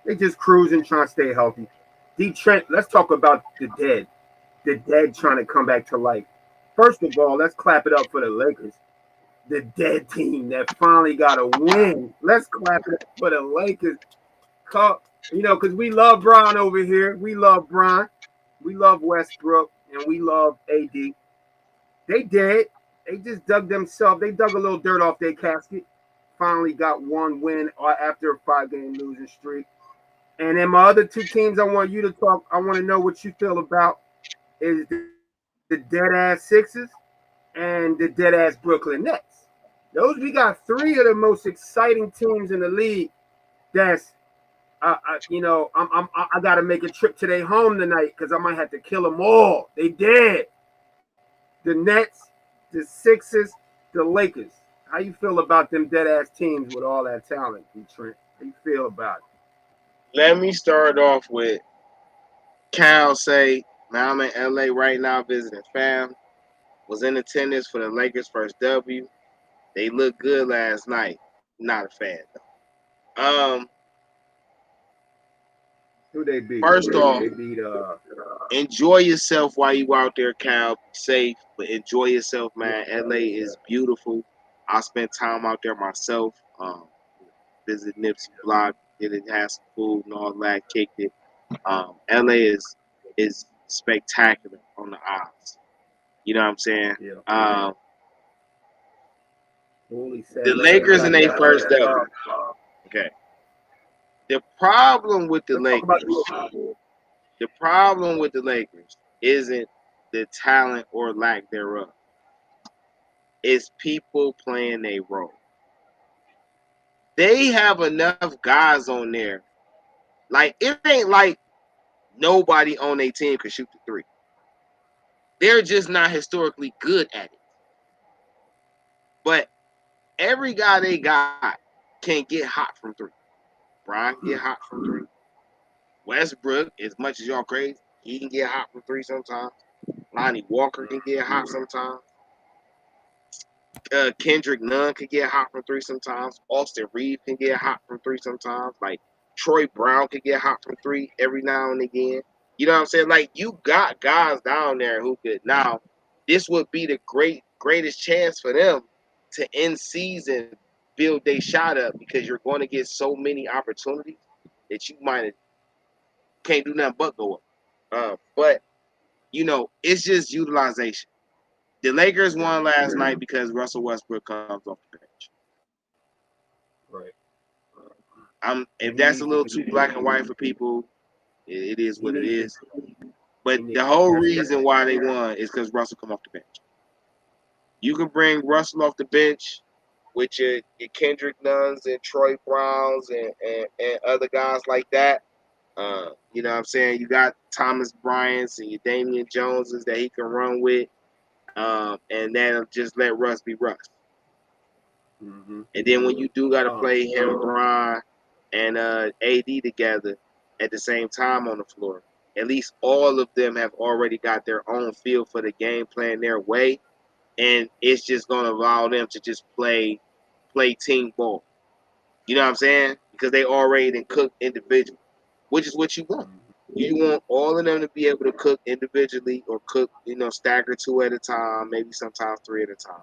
they just cruising, trying to stay healthy. DeeTrynt, let's talk about the dead. The dead trying to come back to life. First of all, let's clap it up for the Lakers. The dead team that finally got a win. Let's clap it up for the Lakers. Because we love Bron over here. We love Bron. We love Westbrook. And we love AD. They dead. They just dug themselves. They dug a little dirt off their casket. Finally got one win after a 5-game losing streak. And then my other 2 teams I want you to talk, I want to know what you feel about is the dead-ass Sixers and the dead-ass Brooklyn Nets. We got 3 of the most exciting teams in the league that's, I got to make a trip to their home tonight because I might have to kill them all. They dead. The Nets, the Sixers, the Lakers. How you feel about them dead-ass teams with all that talent, Trent? How you feel about it? Let me start off with Cal say, man, I'm in LA right now visiting fam. Was in attendance for the Lakers' first W. They looked good last night. Not a fan though. Who they beat? First off, they beat enjoy yourself while you out there, Cal. Be safe, but enjoy yourself, man. LA is beautiful. I spent time out there myself. Visit Nipsey block, did it, had some food and all that, kicked it. LA is spectacular on the eyes. You know what I'm saying? Yeah. The Lakers in their first W. Okay. The problem with the Lakers isn't the talent or lack thereof. It's people playing a role. They have enough guys on there. Like, it ain't like nobody on their team can shoot the 3. They're just not historically good at it. But every guy they got can get hot from 3. Brian get hot from 3. Westbrook, as much as y'all crazy, he can get hot from 3 sometimes. Lonnie Walker can get hot sometimes. Kendrick Nunn can get hot from 3 sometimes. Austin Reeves can get hot from 3 sometimes. Like, Troy Brown could get hot from three every now and again. You know what I'm saying? Like, you got guys down there who could. Now, this would be the greatest chance for them to end season build their shot up, because you're going to get so many opportunities that you might can't do nothing but go up. But it's just utilization. The Lakers won last night because Russell Westbrook comes off the bench. Right. If that's a little too black and white for people, it is what it is. But the whole reason why they won is because Russell come off the bench. You can bring Russell off the bench with your Kendrick Nuns and Troy Browns and other guys like that. You know what I'm saying? You got Thomas Bryant's and your Damian Joneses that he can run with. And then just let Russ be Russ. Mm-hmm. And then when you do got to play him, Bron, and AD together at the same time on the floor, at least all of them have already got their own feel for the game plan their way, and it's just going to allow them to just play team ball. You know what I'm saying? Because they already done cooked individually, which is what you want. You want all of them to be able to cook individually or cook, stagger two at a time, maybe sometimes three at a time.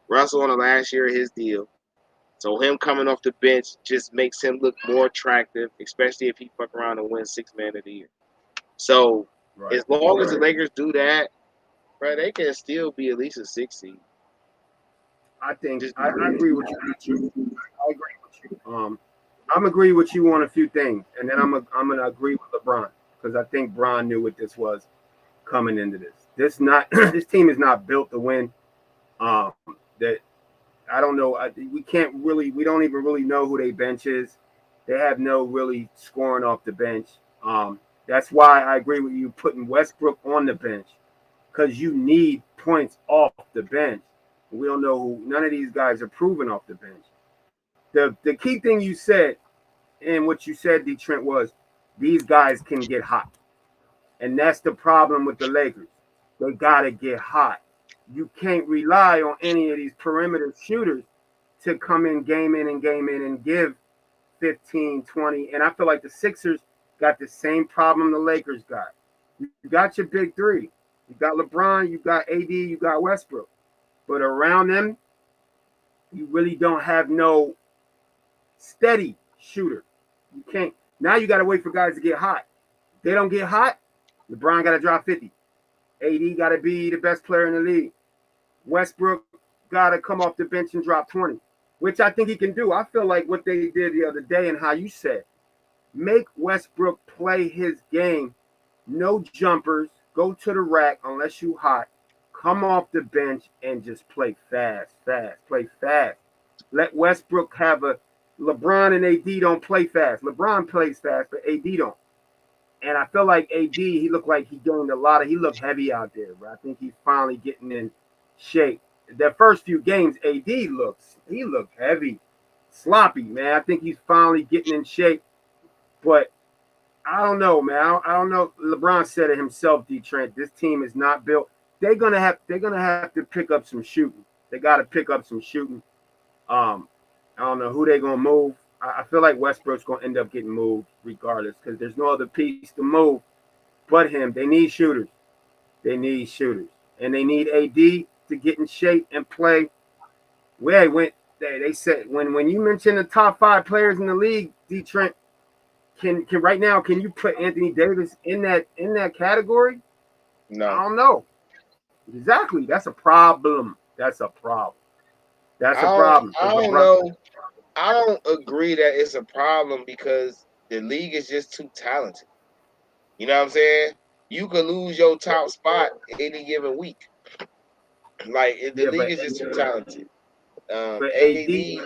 Russell on the last year of his deal. So him coming off the bench just makes him look more attractive, especially if he fuck around and win Sixth Man of the Year. So as long as the Lakers do that, bro, they can still be at least a 6 seed. I think I agree with you. I agree with you. I'm agree with you on a few things, and then I'm gonna agree with LeBron, because I think Bron knew what this was coming into this. This team is not built to win. That I don't know. We don't even really know who they bench is. They have no really scoring off the bench. That's why I agree with you putting Westbrook on the bench, because you need points off the bench. We don't know who. None of these guys are proven off the bench. The key thing you said, and what you said, DeeTrynt, was these guys can get hot. And that's the problem with the Lakers. They got to get hot. You can't rely on any of these perimeter shooters to come in and give 15, 20. And I feel like the Sixers got the same problem the Lakers got. You got your big three. You got LeBron, you got AD, you got Westbrook. But around them, you really don't have no steady shooter. You can't. Now you got to wait for guys to get hot. If they don't get hot, LeBron got to drop 50. AD got to be the best player in the league. Westbrook got to come off the bench and drop 20, which I think he can do. I feel like what they did the other day and how you said, make Westbrook play his game. No jumpers. Go to the rack unless you hot. Come off the bench and just play fast. Play fast. Let Westbrook have a LeBron and AD don't play fast. LeBron plays fast, but AD don't. And I feel like AD, he looked like he gained a lot of, he looked heavy out there, bro. I think he's finally getting in shape. The first few games, AD he looked heavy, sloppy, man. I think he's finally getting in shape. But I don't know, man. I don't know. LeBron said it himself, DeeTrynt. This team is not built. They're gonna have to pick up some shooting. They got to pick up some shooting. I don't know who they're gonna move. I feel like Westbrook's gonna end up getting moved regardless, because there's no other piece to move but him. They need shooters. And they need AD to get in shape and play. They said when you mention the top 5 players in the league, DeeTrynt, can right now, can you put Anthony Davis in that category? No. I don't know. Exactly. That's a problem. I don't know. I don't agree that it's a problem, because the league is just too talented. You know what I'm saying? You could lose your top spot any given week. Like, the league is just too talented. But AD's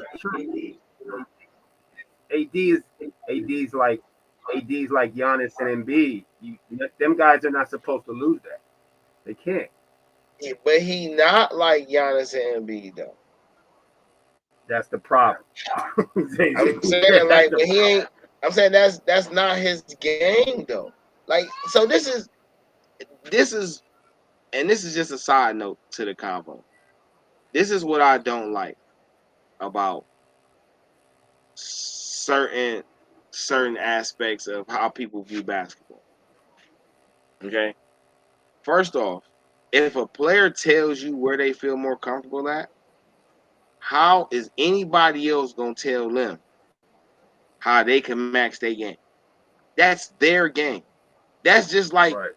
like Giannis and Embiid. Them guys are not supposed to lose that. They can't. Yeah, but he not like Giannis and Embiid though. That's the problem. I'm saying like, but he ain't. I'm saying that's not his game though. Like, so this is, and this is just a side note to the convo. This is what I don't like about certain certain aspects of how people view basketball. Okay? First off, if a player tells you where they feel more comfortable at, how is anybody else going to tell them how they can max their game? That's their game. That's just like, Right.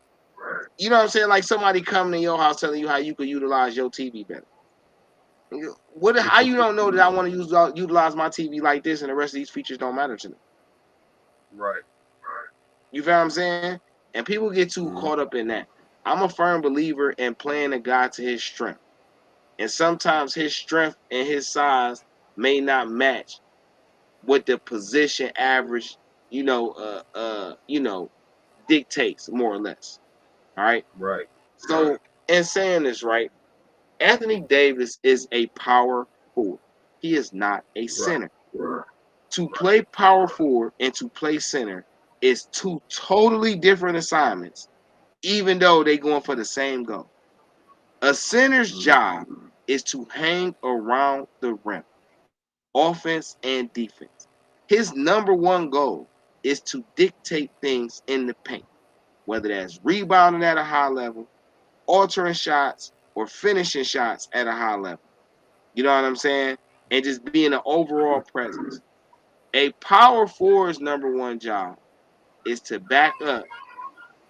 you know what I'm saying? Like somebody coming to your house telling you how you could utilize your TV better. How you don't know that I want to utilize my TV like this and the rest of these features don't matter to me? Right. You feel what I'm saying? And people get too caught up in that. I'm a firm believer in playing a guy to his strength. And sometimes his strength and his size may not match what the position average, dictates more or less. All right. Right. So in saying this, right, Anthony Davis is a power forward. He is not a center. Right. To play power forward and to play center is two totally different assignments, even though they're going for the same goal. A center's job is to hang around the rim, offense and defense. His number one goal is to dictate things in the paint, whether that's rebounding at a high level, altering shots, or finishing shots at a high level. You know what I'm saying? And just being an overall presence. A power forward's number one job is to back up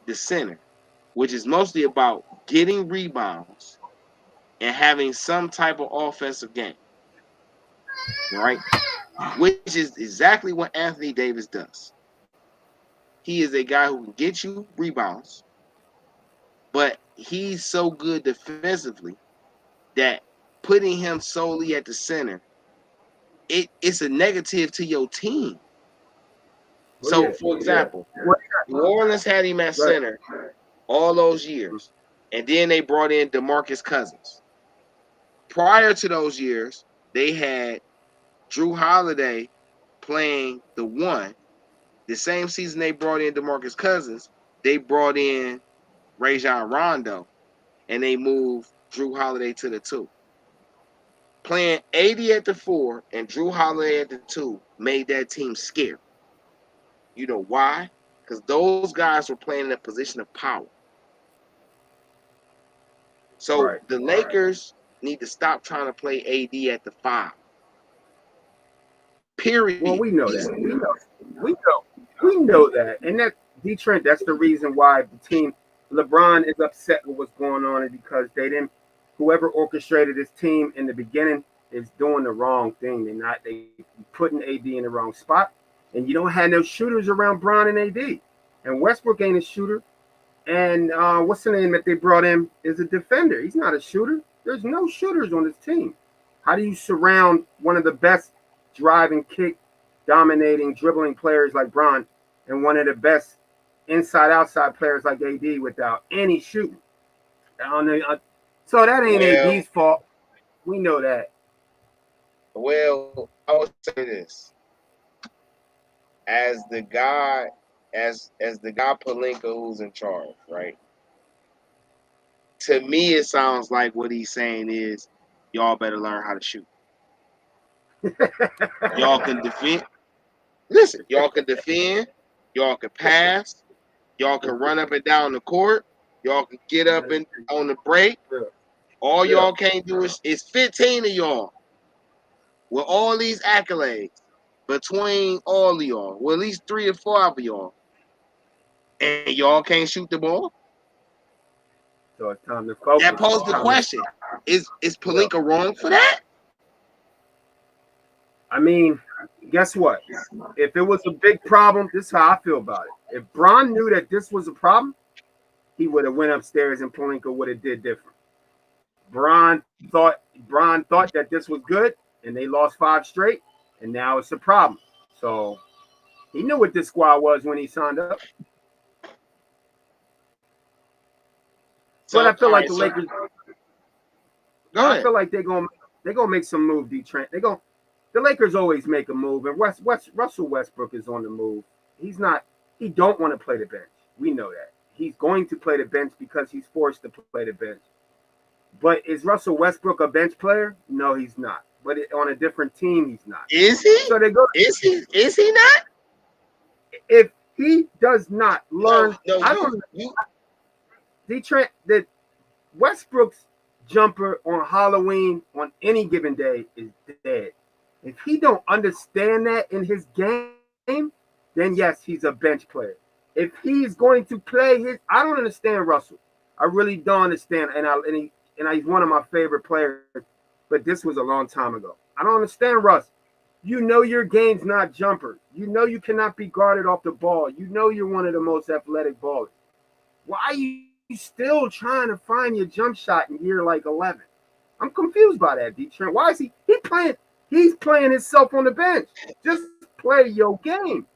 the center, which is mostly about getting rebounds and having some type of offensive game, right? Which is exactly what Anthony Davis does. He is a guy who can get you rebounds, but he's so good defensively that putting him solely at the center, it's a negative to your team. So, for example, New Orleans had him at center all those years, and then they brought in DeMarcus Cousins. Prior to those years, they had Drew Holiday playing the one. The same season they brought in DeMarcus Cousins, they brought in Rajon Rondo, and they moved Drew Holiday to the 2. Playing 80 at the 4 and Drew Holiday at the 2 made that team scary. You know why? Because those guys were playing in a position of power. So the Lakers need to stop trying to play AD at the 5. Period. Well, we know that. We know that. And that DeeTrynt, that's the reason why the team, LeBron is upset with what's going on, is because whoever orchestrated this team in the beginning is doing the wrong thing. They putting AD in the wrong spot. And you don't have no shooters around Bron and AD. And Westbrook ain't a shooter. And what's the name that they brought in is a defender. He's not a shooter. There's no shooters on this team. How do you surround one of the best driving, kick, dominating, dribbling players like Bron and one of the best inside-outside players like AD without any shooting? So that ain't AD's fault. We know that. Well, I would say this. As the guy Pelinka who's in charge, right? To me, it sounds like what he's saying is, y'all better learn how to shoot. Y'all can defend. Listen, y'all can defend. Y'all can pass. Y'all can run up and down the court. Y'all can get up and on the break. All y'all can't do is 15 of y'all with all these accolades between all of y'all, well, at least 3 or 4 of y'all, and y'all can't shoot the ball. So it's time to focus. That posed the question: Is Pelinka wrong for that? I mean, guess what? If it was a big problem, this is how I feel about it. If Bron knew that this was a problem, he would have went upstairs and Pelinka would have did different. Bron thought that this was good, and they lost 5 straight, and now it's a problem. So he knew what this squad was when he signed up. But I feel like the Lakers. I feel like they're gonna make some move, DeeTrynt. The Lakers always make a move, and Russell Westbrook is on the move. He don't want to play the bench. We know that. He's going to play the bench because he's forced to play the bench. But is Russell Westbrook a bench player? No, he's not. But on a different team, he's not. Is he? So they go. Is he not? if he does not learn, I don't. You DeeTrynt, that Westbrook's jumper on Halloween on any given day is dead. If he don't understand that in his game, then yes, he's a bench player. If he's going to play his, I don't understand Russell. I really don't understand, and he's one of my favorite players. But this was a long time ago. I don't understand Russ. You know your game's not jumper. You know you cannot be guarded off the ball. You know you're one of the most athletic ballers. Why are you still trying to find your jump shot in year like 11? I'm confused by that, DeeTrynt. Why is he playing? He's playing himself on the bench. Just play your game.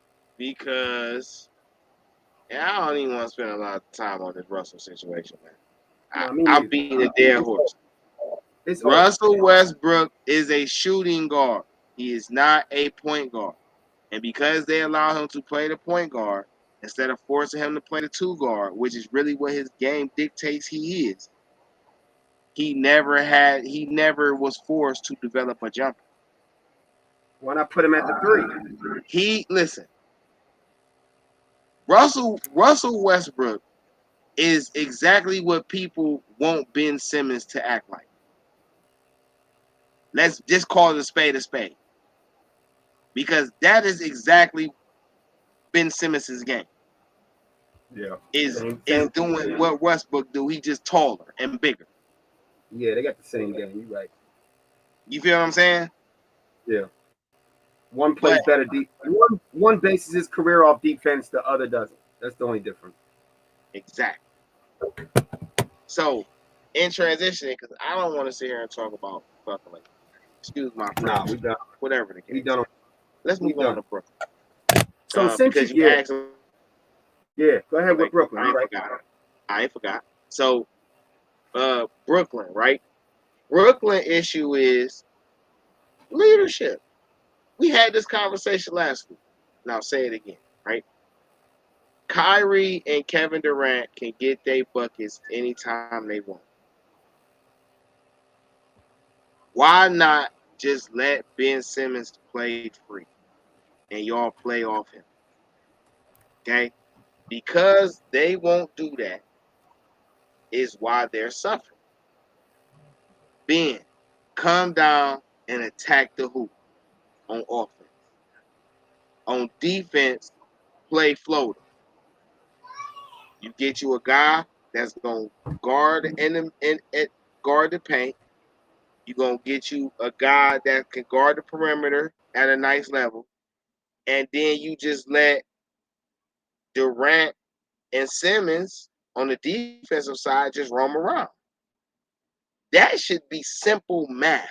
because I don't even want to spend a lot of time on this Russell situation, man. No, I'm beating a dead horse. It's Russell Westbrook is a shooting guard. He is not a point guard. And because they allow him to play the point guard instead of forcing him to play the two guard, which is really what his game dictates he is, he never was forced to develop a jumper. Why not put him at the 3? Listen, Russell Westbrook is exactly what people want Ben Simmons to act like. Let's just call it a spade, because that is exactly Ben Simmons' game. Yeah, is doing what Westbrook do. He just taller and bigger. Yeah, they got the same game. You right. You feel what I'm saying? Yeah. One plays better deep. One bases his career off defense. The other doesn't. That's the only difference. Exactly. So, in transitioning, because I don't want to sit here and talk about fucking like, excuse my French. Nah, we done. Whatever the case. We done. Let's move on to Brooklyn. So since you asked, yeah, go ahead with Brooklyn. I ain't forgot. So, Brooklyn, right? Brooklyn issue is leadership. We had this conversation last week, and I'll say it again, right? Kyrie and Kevin Durant can get their buckets anytime they want. Why not just let Ben Simmons play free and y'all play off him? Okay? Because they won't do that is why they're suffering. Ben, come down and attack the hoop on offense. On defense, play floater. You get you a guy that's gonna guard guard the paint. You're gonna get you a guy that can guard the perimeter at a nice level, and then you just let Durant and Simmons on the defensive side just roam around. That should be simple math.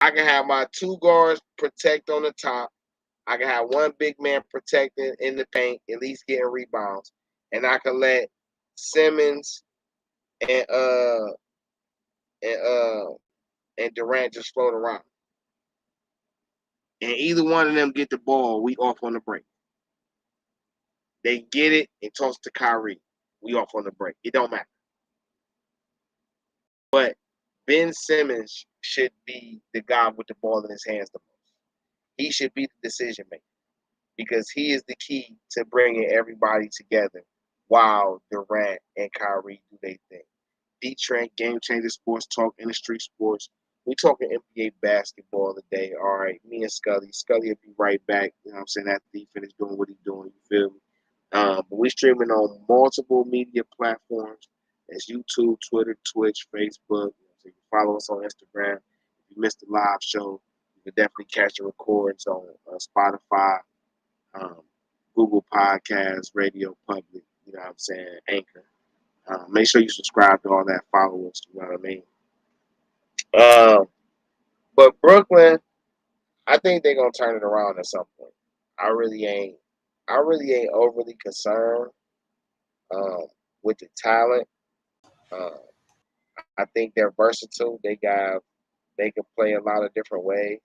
I can have my two guards protect on the top. I can have one big man protecting in the paint, at least getting rebounds, and I can let Simmons and Durant just float around. And either one of them get the ball, we off on the break. They get it and toss to Kyrie. We off on the break. It don't matter. But Ben Simmons should be the guy with the ball in his hands the most. He should be the decision maker because he is the key to bringing everybody together while Durant and Kyrie do their thing. DeeTrynt, GameChanga Sports Talk, InDaStreetzSportz. We talking NBA basketball today. All right, me and Scully. Scully will be right back. You know what I'm saying? After he finished doing what he's doing, you feel me? But we're streaming on multiple media platforms. That's YouTube, Twitter, Twitch, Facebook. So you can follow us on Instagram. If you missed the live show, you can definitely catch the recordings on Spotify, Google Podcasts, Radio Public, you know what I'm saying, Anchor. Make sure you subscribe to all that, follow us, you know what I mean? But Brooklyn, I think they're gonna turn it around at some point. I really ain't overly concerned with the talent. I think they're versatile. They can play a lot of different ways.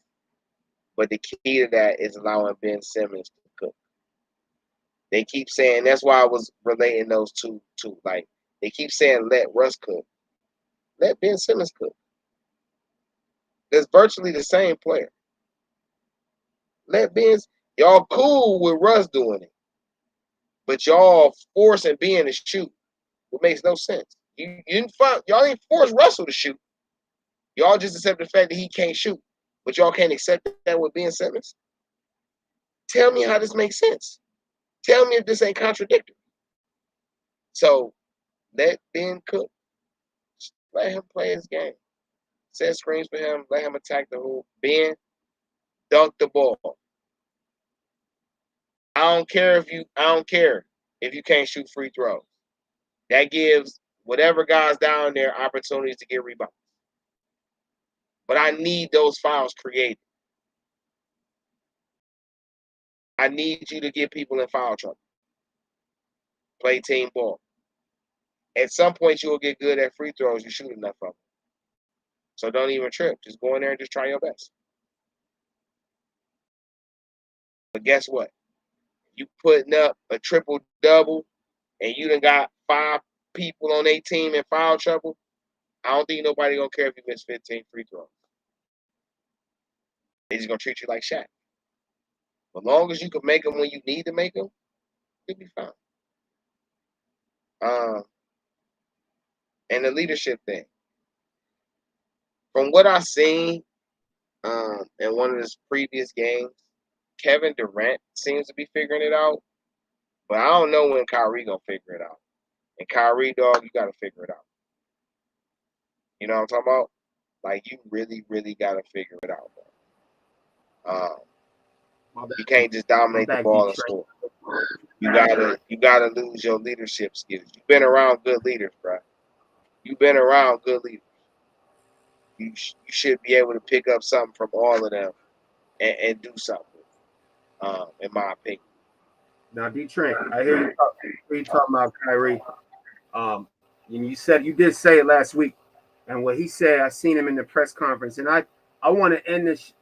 But the key to that is allowing Ben Simmons to cook. They keep saying, that's why I was relating those two. Like, they keep saying let Russ cook. Let Ben Simmons cook. That's virtually the same player. Let Ben, Y'all cool with Russ doing it, but y'all forcing Ben to shoot. It makes no sense. Y'all ain't force Russell to shoot. Y'all just accept the fact that he can't shoot, but y'all can't accept that with Ben Simmons. Tell me how this makes sense. Tell me if this ain't contradictory. So let Ben cook. Let him play his game. Set screens for him. Let him attack the hoop. Ben, dunk the ball. I don't care if you can't shoot free throws. That gives whatever guys down there opportunities to get rebounds. But I need those fouls created. I need you to get people in foul trouble. Play team ball. At some point, you will get good at free throws. You shoot enough of them. So don't even trip. Just go in there and just try your best. But guess what? You putting up a triple-double and you done got 5 people on a team in foul trouble, I don't think nobody gonna care if you miss 15 free throws. They just gonna treat you like Shaq. As long as you can make them when you need to make them, you'll be fine. And the leadership thing. From what I've seen in one of his previous games, Kevin Durant seems to be figuring it out. But I don't know when Kyrie gonna figure it out. And Kyrie, dog, you gotta figure it out. You know what I'm talking about? Like, you really, really gotta figure it out, bro. You can't just dominate the ball and score. You gotta lose your leadership skills. You've been around good leaders, bro. You've been around good leaders. You should be able to pick up something from all of them and do something. In my opinion. Now, DeeTrynt, I hear you talking about Kyrie. And you did say it last week, and what he said, I seen him in the press conference, and I want to end this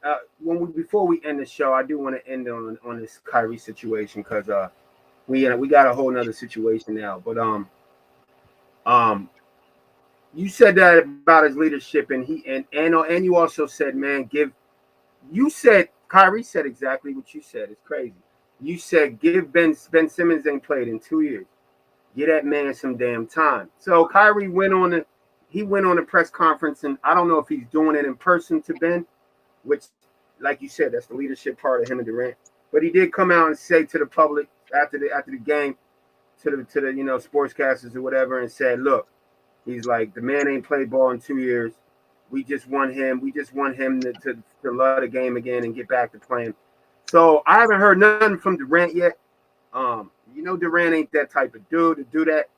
before we end the show. I do want to end on this Kyrie situation because we got a whole nother situation now. But you said that about his leadership, and you also said, man, Kyrie said exactly what you said. It's crazy. You said give Ben Simmons ain't played in 2 years. Get that man some damn time. So Kyrie went on a press conference, and I don't know if he's doing it in person to Ben, which, like you said, that's the leadership part of him and Durant. But he did come out and say to the public after the game, to the sportscasters or whatever, and said, look, he's like, the man ain't played ball in 2 years. We just want him to love the game again and get back to playing. So I haven't heard nothing from Durant yet. Durant ain't that type of dude to do that.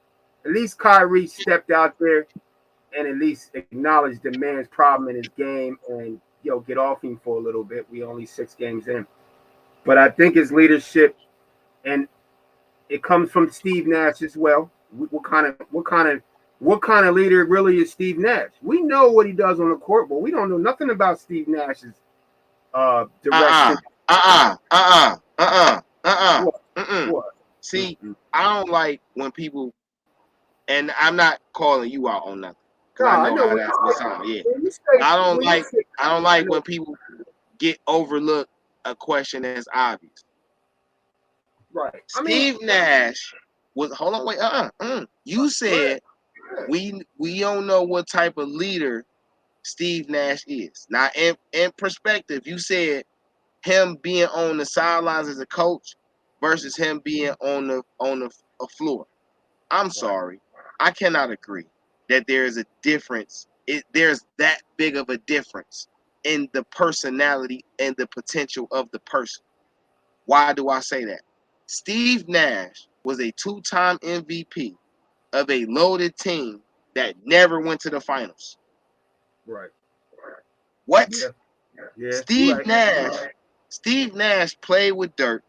At least Kyrie stepped out there and at least acknowledged the man's problem in his game and get off him for a little bit. We only 6 games in, but I think his leadership, and it comes from Steve Nash as well. What kind of leader really is Steve Nash? We know what he does on the court, but we don't know nothing about Steve Nash's direction. What? See, I don't like when people, and I'm not calling you out on nothing. No, I know how that's sound. Yeah, I don't like when people get overlooked a question that's obvious. Right. Steve Nash was. Hold on, wait. You said we don't know what type of leader Steve Nash is. Now, in perspective, you said him being on the sidelines as a coach versus him being on the floor. I'm sorry, I cannot agree that there is a difference. There's that big of a difference in the personality and the potential of the person. Why do I say that? Steve Nash was a 2-time MVP of a loaded team that never went to the finals. Right. What? Yeah. Steve Nash played with Dirk,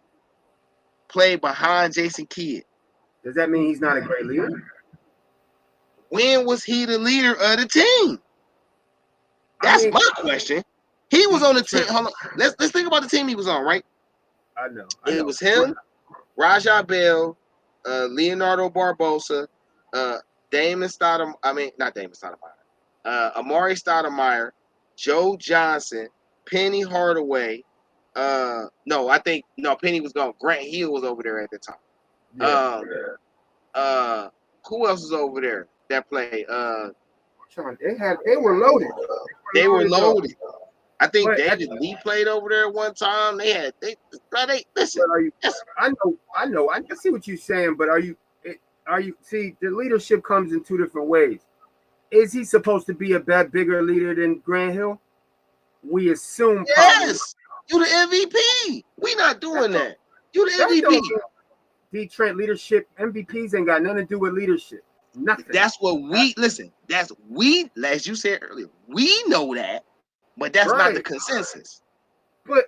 played behind Jason Kidd. Does that mean he's not a great leader? When was he the leader of the team? That's my question. He was on the team. Hold on. Let's think about the team he was on, right? I know. It was him, Raja Bell, Leonardo Barbosa, Amari Stoudemire, Joe Johnson, Penny Hardaway, No, I think Penny was gone. Grant Hill was over there at the time. Who else was over there that played? They were loaded. They were loaded. I think But David Lee played over there one time. They listen. But are you? I know. I see what you're saying, but are you? See, the leadership comes in two different ways. Is he supposed to be a bigger leader than Grant Hill? We assume. Yes, you the MVP. We not doing that. You the MVP. DeeTrynt leadership MVPs ain't got nothing to do with leadership. Nothing. That's what we listen. That's we, as you said earlier, we know that, but that's not the consensus. But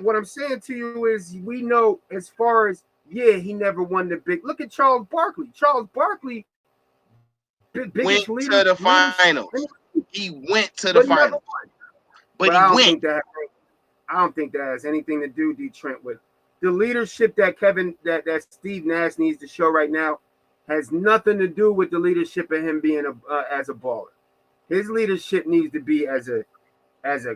what I'm saying to you is we know as far as he never won the big. Look at Charles Barkley. Charles Barkley went to the finals. He went to the finals. But I don't think that has anything to do, DeeTrynt, with the leadership that that Steve Nash needs to show right now. Has nothing to do with the leadership of him being as a baller. His leadership needs to be as a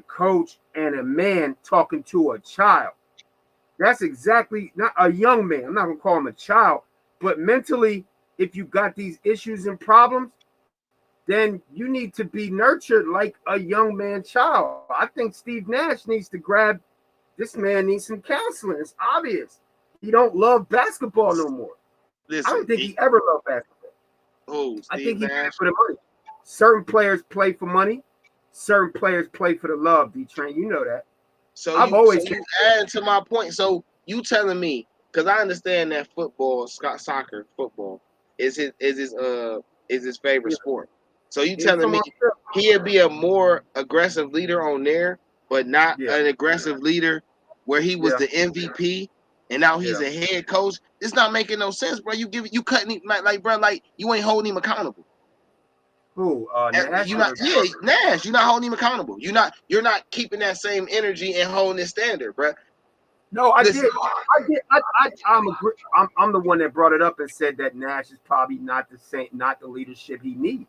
coach and a man talking to a child. That's exactly not a young man. I'm not gonna call him a child, but mentally, if you got these issues and problems, then you need to be nurtured like a young man child. I think Steve Nash needs to grab this man needs some counseling. It's obvious. He don't love basketball no more. Listen, I don't think he ever loved basketball. I think he did it for the money. Certain players play for money. Certain players play for the love, DeeTrynt. You know that. So you add to my point. So you telling me, because I understand that soccer football is his favorite sport. So you telling me he'd be a more aggressive leader on there, but not an aggressive leader where he was the MVP and now he's a head coach. It's not making no sense, bro. You cutting him like you ain't holding him accountable. Who? Nash? Nash. You're not holding him accountable. You're not keeping that same energy and holding his standard, bro. No, I did. I'm the one that brought it up and said that Nash is probably not the leadership he needs.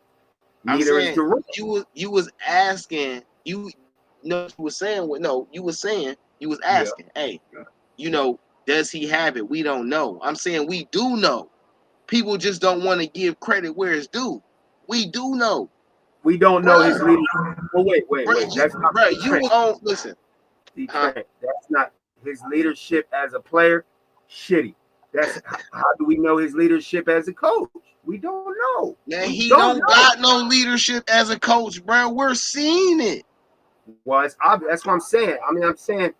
Neither is Durant. You was asking. You was asking. Hey, does he have it? We don't know. I'm saying we do know. People just don't want to give credit where it's due. We do know. We don't know his leadership. Well, wait. That's not listen. That's not his leadership as a player. Shitty. That's how do we know his leadership as a coach? We don't know. Man, he don't got no leadership as a coach, bro. We're seeing it. Well, it's obvious. That's what I'm saying. I mean, I'm saying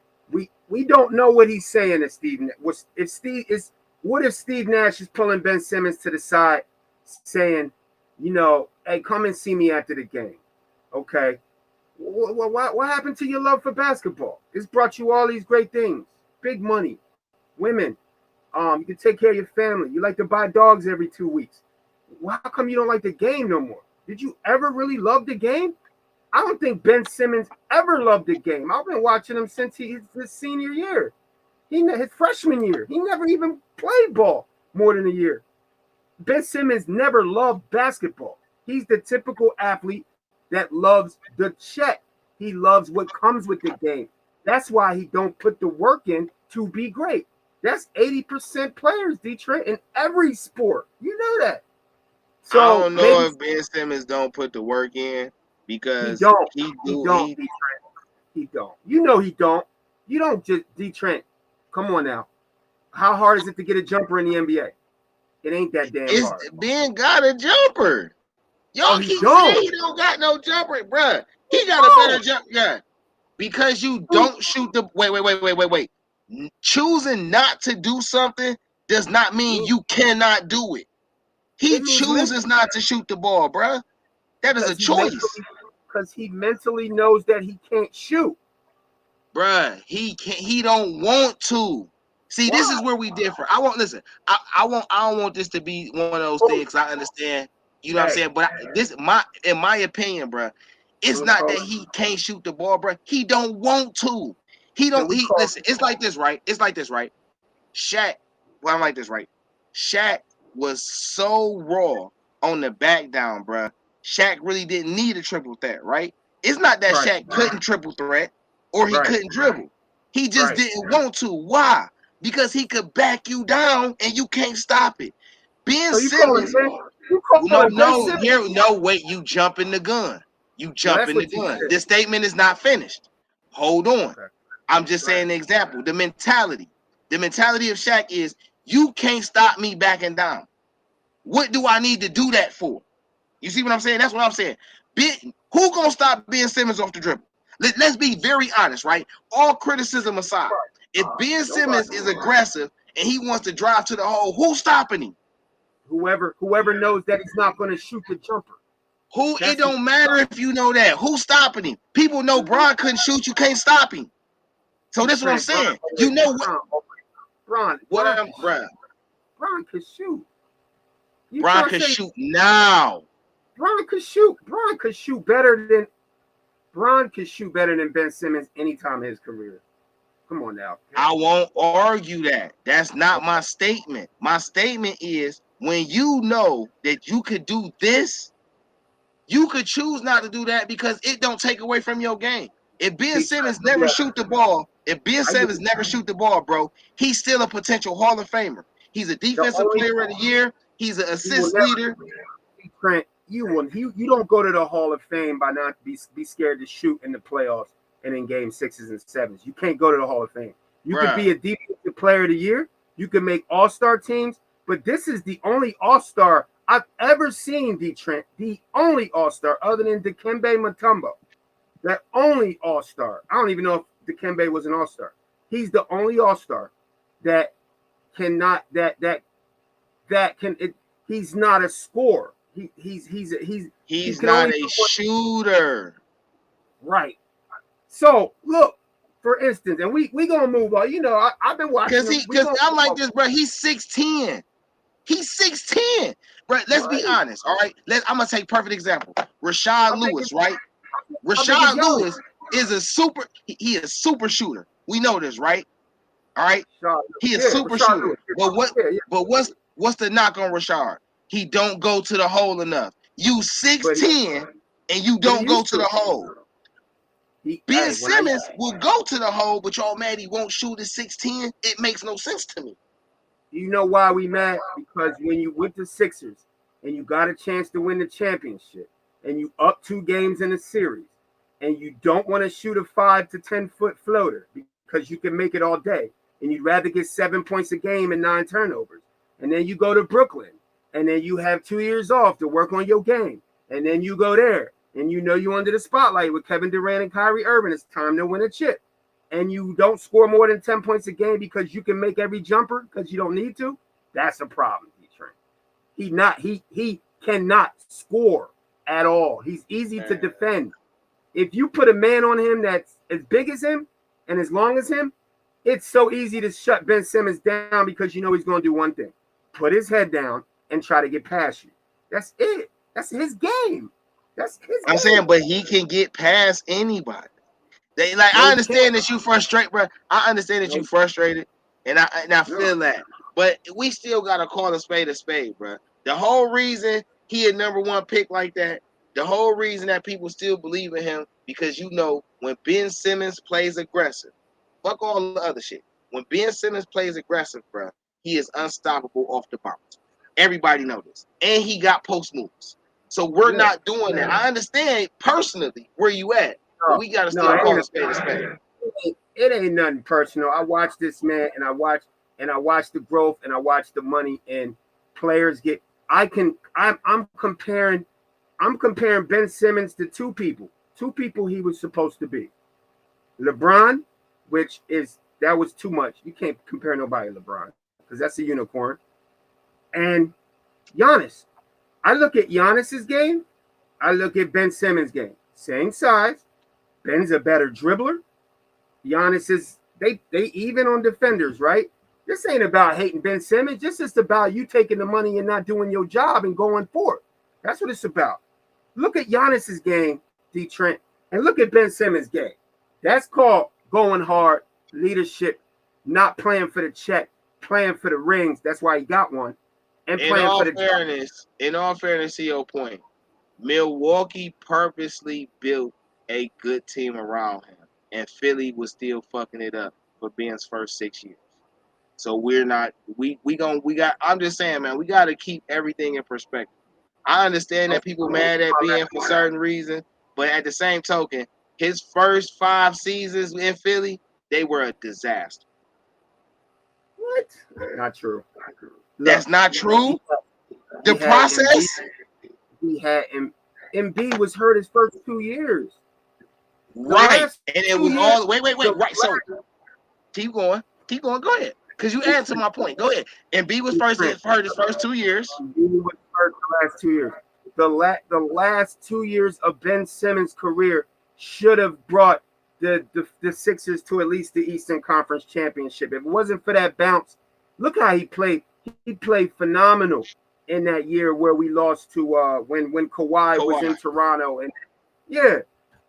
we don't know what he's saying to Steve. What if Steve Nash is pulling Ben Simmons to the side, saying, hey, come and see me after the game. Okay. What happened to your love for basketball? It's brought you all these great things. Big money, women. You can take care of your family. You like to buy dogs every 2 weeks. How come you don't like the game no more? Did you ever really love the game? I don't think Ben Simmons ever loved the game. I've been watching him since his senior year. His freshman year. He never even played ball more than a year. Ben Simmons never loved basketball. He's the typical athlete that loves the check. He loves what comes with the game. That's why he don't put the work in to be great. That's 80% players, DeeTrynt, in every sport. You know that. So I don't know if Ben Simmons don't put the work in because he don't. He don't. You know he don't. You don't just DeeTrynt. Come on now. How hard is it to get a jumper in the NBA? It ain't that damn hard. Ben got a jumper. Y'all keep saying he don't got no jumper, bruh. He got a better jump gun. Because you don't shoot the wait. Choosing not to do something does not mean you cannot do it. He chooses not to shoot the ball, bruh. That is a choice. Because he mentally knows that he can't shoot. Bruh, he don't want to. See, this is where we differ. I don't want this to be one of those things. I understand. You know what I'm saying? But in my opinion, bruh, it's not that he can't shoot the ball, bruh. He don't want to. Listen, it's like this, right? Shaq was so raw on the back down, bruh. Shaq really didn't need a triple threat, right? It's not that Shaq couldn't triple threat or he couldn't dribble. He just didn't want to. Why? Because he could back you down and you can't stop it. Ben So Simmons. Wait, you jumping the gun. You jumping the gun. This statement is not finished. Hold on. Okay. I'm just saying the example. The mentality of Shaq is you can't stop me backing down. What do I need to do that for? You see what I'm saying? That's what I'm saying. Who gonna stop Ben Simmons off the dribble? Let's be very honest, right? All criticism aside, if Ben Simmons is aggressive and he wants to drive to the hole, who's stopping him? Whoever knows that he's not going to shoot the jumper. It don't matter if you know that. Who's stopping him? People know Bron couldn't shoot. You can't stop him. So that's what I'm saying. You know what? Bron could shoot. Bron could shoot now. Bron could shoot better than Ben Simmons anytime in his career. Come on now. I won't argue that. That's not my statement. My statement is when you know that you could do this, you could choose not to do that because it don't take away from your game. If Ben Simmons never shoot the ball, bro, he's still a potential Hall of Famer. He's a defensive player of the year. He's an assist leader. Trent, you don't go to the Hall of Fame by not be scared to shoot in the playoffs and in game 6s and 7s. You can't go to the Hall of Fame. You could be a defensive player of the year. You can make all-star teams, but this is the only all-star I've ever seen, DeeTrynt, the only all-star other than Dikembe Mutombo. That only all-star. I don't even know if Dikembe was an all-star. He's the only all-star that cannot he's not a scorer. He's not a shooter. Right. So look, for instance, and we gonna move on. You know, I've been watching because I'm like this, bro. He's 6'10". He's 6'10". Bro, let's be honest. All right. I'm gonna take perfect example. Rashad Lewis, right? Rashad Lewis is a super. He is a super shooter. We know this, right? All right. He is super shooter. But what's the knock on Rashad? He don't go to the hole enough. You 6'10" and you don't go to the hole. Ben Simmons will go to the hole, but y'all mad he won't shoot at 6'10". It makes no sense to me. You know why we mad? Because when you went to Sixers and you got a chance to win the championship and you up 2 games in a series and you don't want to shoot a 5 to 10 foot floater because you can make it all day and you'd rather get 7 points a game and 9 turnovers. And then you go to Brooklyn and then you have 2 years off to work on your game. And then you go there and you know you're under the spotlight with Kevin Durant and Kyrie Irving. It's time to win a chip. And you don't score more than 10 points a game because you can make every jumper because you don't need to. That's a problem, DeeTrynt. He cannot score at all. He's easy to defend. If you put a man on him that's as big as him and as long as him, it's so easy to shut Ben Simmons down because you know he's going to do one thing. Put his head down and try to get past you. That's it. That's his game. I'm saying, but he can get past anybody. I understand that you frustrated, bro. I understand that you frustrated, and I feel that. But we still gotta call a spade, bro. The whole reason he a #1 pick like that, the whole reason that people still believe in him, because you know when Ben Simmons plays aggressive, fuck all the other shit. When Ben Simmons plays aggressive, bro, he is unstoppable off the bounce. Everybody know this, and he got post moves. So we're not doing that. I understand personally where you at. But we gotta still call a spade. It ain't nothing personal. I watch this man, and I watch the growth, and I watch the money, and players get. I'm comparing Ben Simmons to two people he was supposed to be. LeBron, that was too much. You can't compare nobody to LeBron because that's a unicorn. And Giannis. I look at Giannis's game. I look at Ben Simmons' game. Same size. Ben's a better dribbler. Giannis is they even on defenders, right? This ain't about hating Ben Simmons. This is about you taking the money and not doing your job and going for it. That's what it's about. Look at Giannis's game, DeeTrynt, and look at Ben Simmons' game. That's called going hard, leadership, not playing for the check, playing for the rings. That's why he got one. And playing for the fairness, in all fairness to your point, Milwaukee purposely built a good team around him, and Philly was still fucking it up. for Ben's first 6 years. So we're not I'm just saying, man, we got to keep everything in perspective. I understand that people mad at Ben for certain reasons, but at the same token, his first 5 seasons in Philly, they were a disaster. What? Not true. That's not true. The process. He had Embiid was hurt his first 2 years. Right, and it was all wait. Right, so keep going. Go ahead, because you answered my point. Go ahead. Embiid was hurt his first 2 years. Embiid was hurt the last 2 years. The last 2 years of Ben Simmons' career should have brought the Sixers to at least the Eastern Conference Championship. If it wasn't for that bounce, look how he played. He played phenomenal in that year where we lost to when Kawhi was in Toronto. And yeah,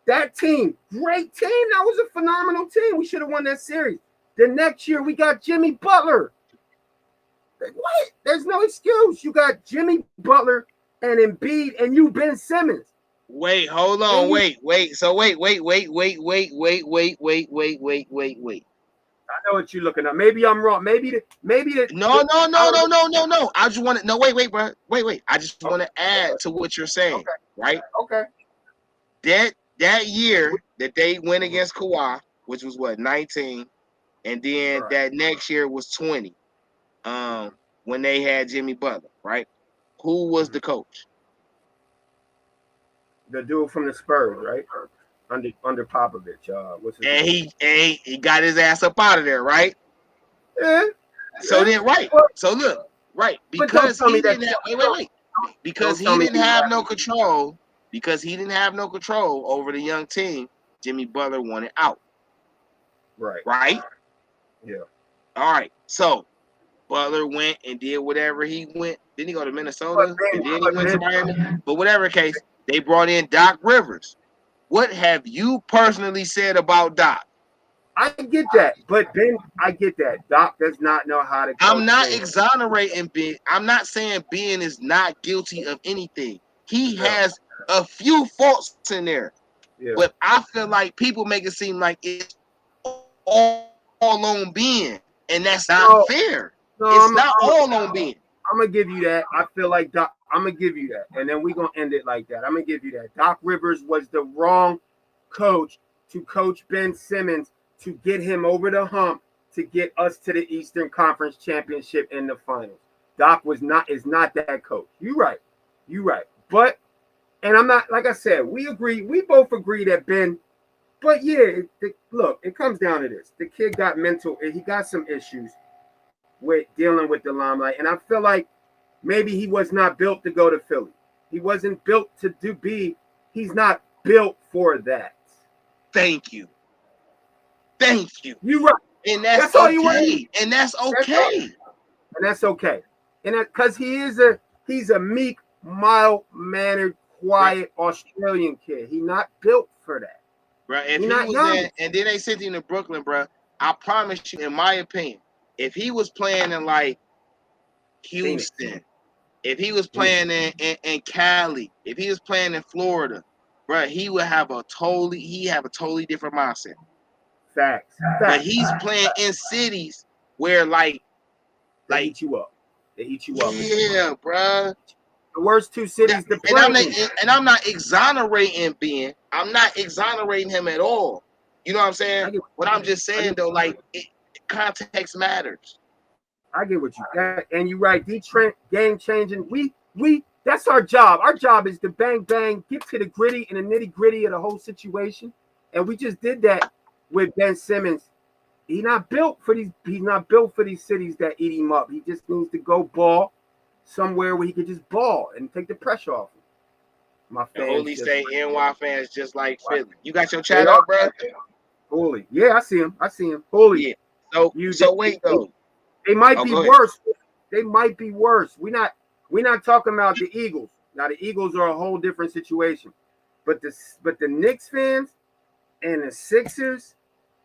that team, great team. That was a phenomenal team. We should have won that series. The next year we got Jimmy Butler. What? There's no excuse. You got Jimmy Butler and Embiid and you Ben Simmons. Wait, hold on. Wait. So wait. I know what you're looking at. Maybe I'm wrong. Maybe No. I just want to wait, bro. Wait. I just want to add to what you're saying, right? Okay. That year that they went against Kawhi, which was what, 19, and then that next year was 20. When they had Jimmy Butler, right? Who was the coach? The dude from the Spurs, right? Under Popovich. What's his name? And he got his ass up out of there, right? Yeah. So then, right. So look, right, because he didn't have because he didn't have no control. Because he didn't have no control over the young team, Jimmy Butler wanted out. Right? Yeah. All right. So Butler went and did whatever he went. Didn't he go to Minnesota? And then he went to Miami. But whatever case, they brought in Doc Rivers. What have you personally said about Doc? I get that, but Ben, I get that. Doc does not know how to coach. I'm not exonerating Ben. I'm not saying Ben is not guilty of anything. He has a few faults in there. Yeah. But I feel like people make it seem like it's all on Ben, and that's not fair. No, it's not all on Ben. I'm gonna give you that. I feel like Doc. I'm gonna give you that, and then we're gonna end it like that. I'm gonna give you that. Doc Rivers was the wrong coach to coach Ben Simmons to get him over the hump to get us to the Eastern Conference Championship in the finals. Doc is not that coach. You're right. But, and I'm not, like I said, we both agree that Ben, but yeah, look, it comes down to this. The kid got he got some issues with dealing with the limelight. And I feel like maybe he was not built to go to Philly. He wasn't built he's not built for that. Thank you. You're right. And that's okay. And that's okay. And because he's a meek, mild-mannered, quiet Australian kid. He's not built for that. Bro, if he was and then they sent him to Brooklyn, bro, I promise you, in my opinion, if he was playing in like Houston, if he was playing in Cali, if he was playing in Florida, bro, he would have a totally different mindset. Facts. But he's playing in cities where they eat you up. Yeah, bro. The worst two cities to play. And I'm not exonerating Ben. I'm not exonerating him at all. You know what I'm saying? What I'm just saying though, like context matters. I get what you got, and you're right. DeeTrynt, game changing. We that's our job. Our job is to bang, get to the gritty and the nitty gritty of the whole situation, and we just did that with Ben Simmons. He's not built for these cities that eat him up. He just needs to go ball somewhere where he could just ball and take the pressure off him. My fans only say NY fans just like Philly. You got your chat up, bro? Holy. Yeah, I see him. Holy. Yeah. So wait though. They might be worse. They might be worse. We're not talking about the Eagles. Now the Eagles are a whole different situation. But the Knicks fans and the Sixers,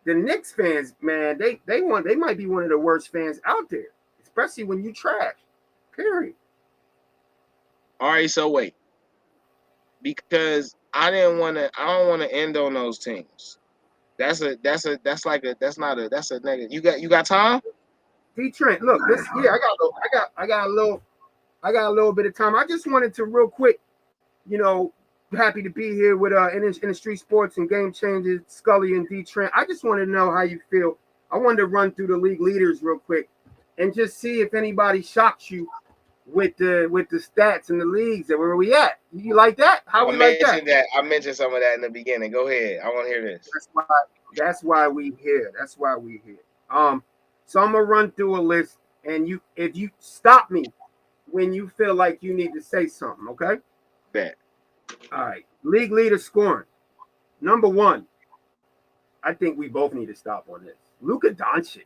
the Knicks fans, man, they might be one of the worst fans out there, especially when you trash. Period. All right, so wait. Because I don't want to end on those teams. That's a negative. You got time? DeeTrynt, look, I got a little bit of time. I just wanted to real quick, happy to be here with InDaStreetzSportz and GameChanga, Scully and DeeTrynt. I just want to know how you feel. I wanted to run through the league leaders real quick and just see if anybody shocks you with the stats and the leagues and where we at. You like that? How we like that? I mentioned some of that in the beginning. Go ahead. I want to hear this. That's why we here. So I'm gonna run through a list, and if you stop me when you feel like you need to say something, okay? Bet. All right. League leader scoring. Number 1. I think we both need to stop on this. Luka Doncic.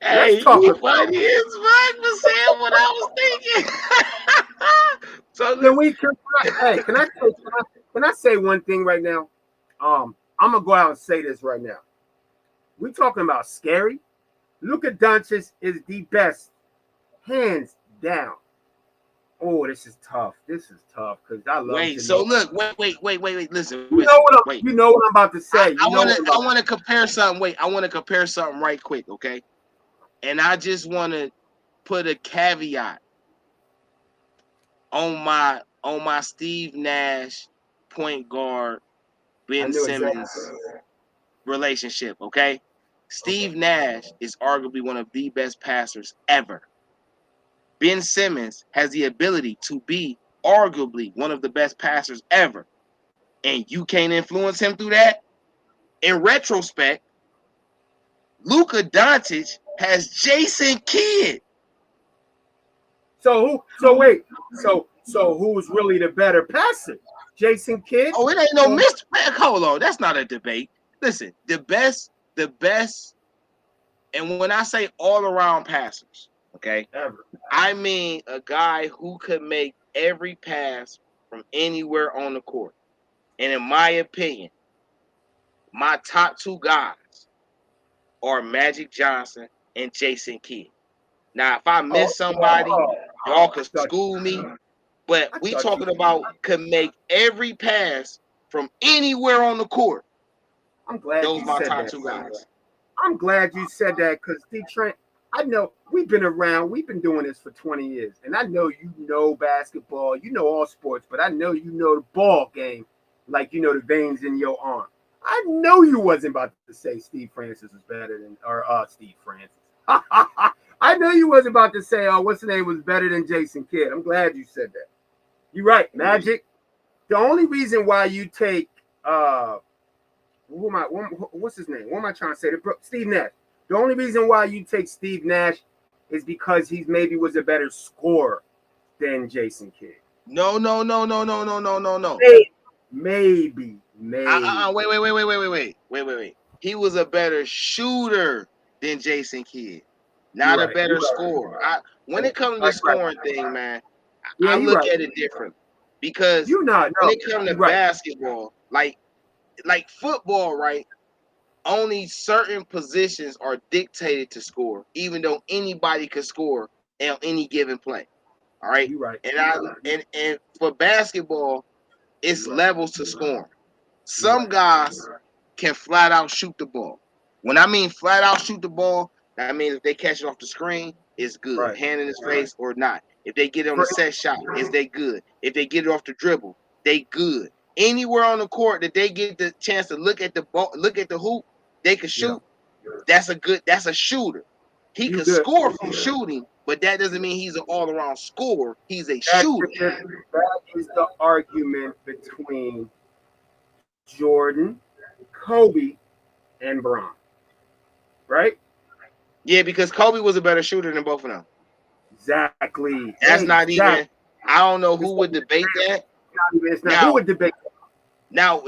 Hey, you funny as fuck for saying what I was thinking. So can I say one thing right now? I'm gonna go out and say this right now. We talking about scary. Luka Doncic is the best, hands down. Oh, this is tough. This is tough because I love. Wait, so look, wait. Listen, you know what I'm about to say. I want to compare something. Wait, I want to compare something right quick, okay? And I just want to put a caveat on my Steve Nash point guard Ben Simmons relationship, okay? Steve Nash is arguably one of the best passers ever. Ben Simmons has the ability to be arguably one of the best passers ever. And you can't influence him through that? In retrospect, Luka Doncic has Jason Kidd. So who's really the better passer? Jason Kidd? Oh, it ain't no Mr. Hold on, that's not a debate. Listen, the best, and when I say all around passers, okay, ever. I mean a guy who could make every pass from anywhere on the court. And in my opinion, my top 2 guys are Magic Johnson and Jason Kidd. Now, if I miss somebody, y'all can school me. But we talking about could make every pass from anywhere on the court. I'm glad those you my said top that. 2 guys. I'm glad you said that because DeeTrynt, I know we've been around. We've been doing this for 20 years. And I know you know basketball. You know all sports. But I know you know the ball game like you know the veins in your arm. I know you wasn't about to say Steve Francis is better than Steve Francis. I know you wasn't about to say what's the name was better than Jason Kidd. I'm glad you said that. You're right, Magic. The only reason why you take what's his name? What am I trying to say? Steve Nash. The only reason why you take Steve Nash is because he maybe was a better scorer than Jason Kidd. No. Maybe. Wait. He was a better shooter than Jason Kidd, not a better scorer. When it comes to the scoring thing, man, I look at it different because when it comes to basketball, like football, right? Only certain positions are dictated to score, even though anybody could score on any given play. All right. You're right. And for basketball, it's levels to scoring. Some guys can flat out shoot the ball. When I mean flat out shoot the ball, that means if they catch it off the screen, it's good. Right. Hand in his face or not. If they get it on the set shot, is they good. If they get it off the dribble, they good. Anywhere on the court that they get the chance to look at the ball, look at the hoop, they can shoot. Yeah. That's a shooter. He can score from shooting, but that doesn't mean he's an all-around scorer. He's a shooter. That is the argument between Jordan, Kobe, and Bron. Right? Yeah, because Kobe was a better shooter than both of them. Exactly. That's not even. I don't know who would debate that. Who would debate that?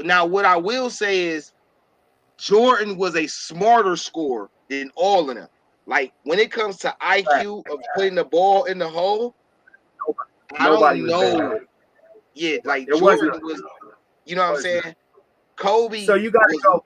Now, what I will say is, Jordan was a smarter scorer than all of them. Like when it comes to IQ of putting the ball in the hole, I don't know. Yeah, like Jordan was. You know what I'm saying? Kobe. So you got to go.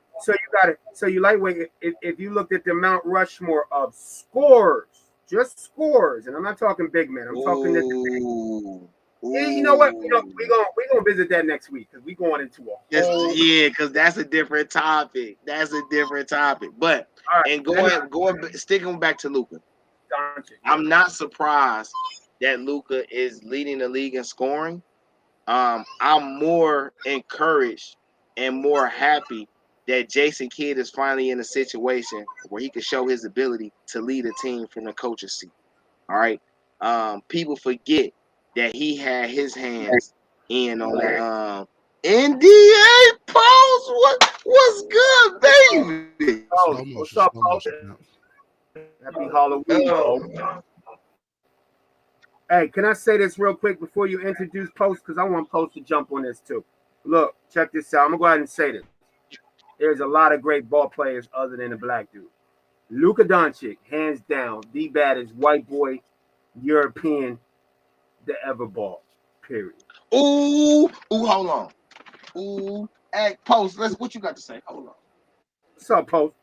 So you lightweight. If you looked at the Mount Rushmore of scores, just scores, and I'm not talking big men. I'm talking. Yeah, you know what? We're gonna visit that next week because we're going into a whole. Yeah, because that's a different topic. That's a different topic. But Right, sticking back to Luka, I'm not surprised that Luka is leading the league in scoring. I'm more encouraged and more happy that Jason Kidd is finally in a situation where he can show his ability to lead a team from the coach's seat. All right. People forget that he had his hands in on the NDA post. What's good, baby? Oh, what's up, folks? Happy Halloween, folks. Hey, can I say this real quick before you introduce Post? Because I want Post to jump on this too. Look, check this out. I'm going to go ahead and say this. There's a lot of great ball players other than the black dude. Luka Doncic, hands down, the baddest white boy European to ever ball, period. Ooh, hold on. Ooh, hey, Post, what you got to say? Hold on. What's up, Post?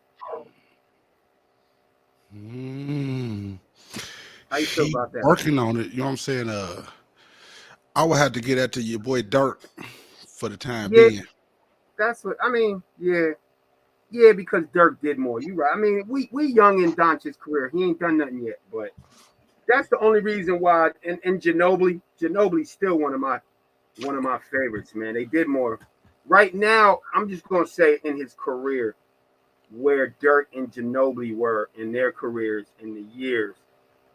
How you feel about that? Working on it, you know what I'm saying? I would have to get that to your boy Dirk for the time being. That's what I mean. Yeah, because Dirk did more. You right. I mean, we young in Doncic's career. He ain't done nothing yet, but that's the only reason why. And Ginobili's still one of my favorites, man. They did more. Right now, I'm just gonna say in his career, where Dirk and Ginobili were in their careers in the years.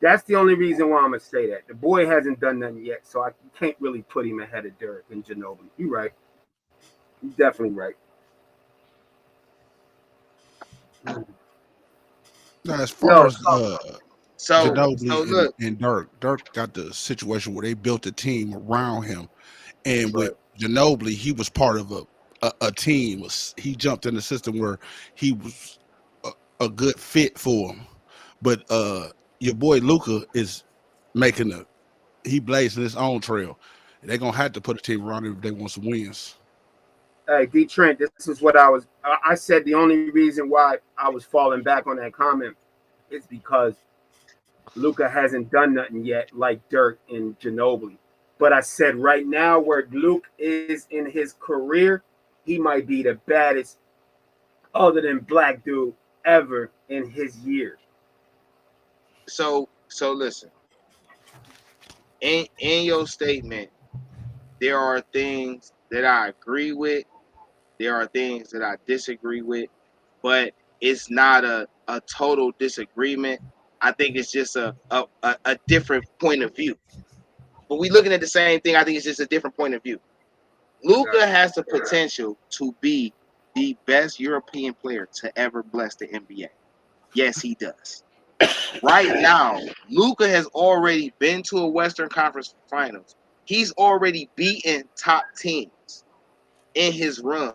That's the only reason why I'm gonna say that. The boy hasn't done nothing yet, so I can't really put him ahead of Dirk and Ginobili. You're right. You're definitely right. Now, as far as Ginobili and Dirk got the situation where they built a team around him, and with Ginobili, he was part of a team. He jumped in the system where he was a good fit for him. But your boy Luka is he blazing his own trail. They're gonna have to put a team around him if they want some wins. Hey, DeeTrynt, this is what I said. The only reason why I was falling back on that comment is because Luka hasn't done nothing yet like Dirk and Ginobili. But I said right now where Luke is in his career, he might be the baddest other than black dude ever in his years. So listen. In your statement, there are things that I agree with. There are things that I disagree with, but it's not a total disagreement. I think it's just a different point of view. But we looking at the same thing. I think it's just a different point of view. Luka has the potential to be the best European player to ever bless the NBA. Yes, he does. Right now, Luka has already been to a Western Conference Finals. He's already beaten top teams in his run,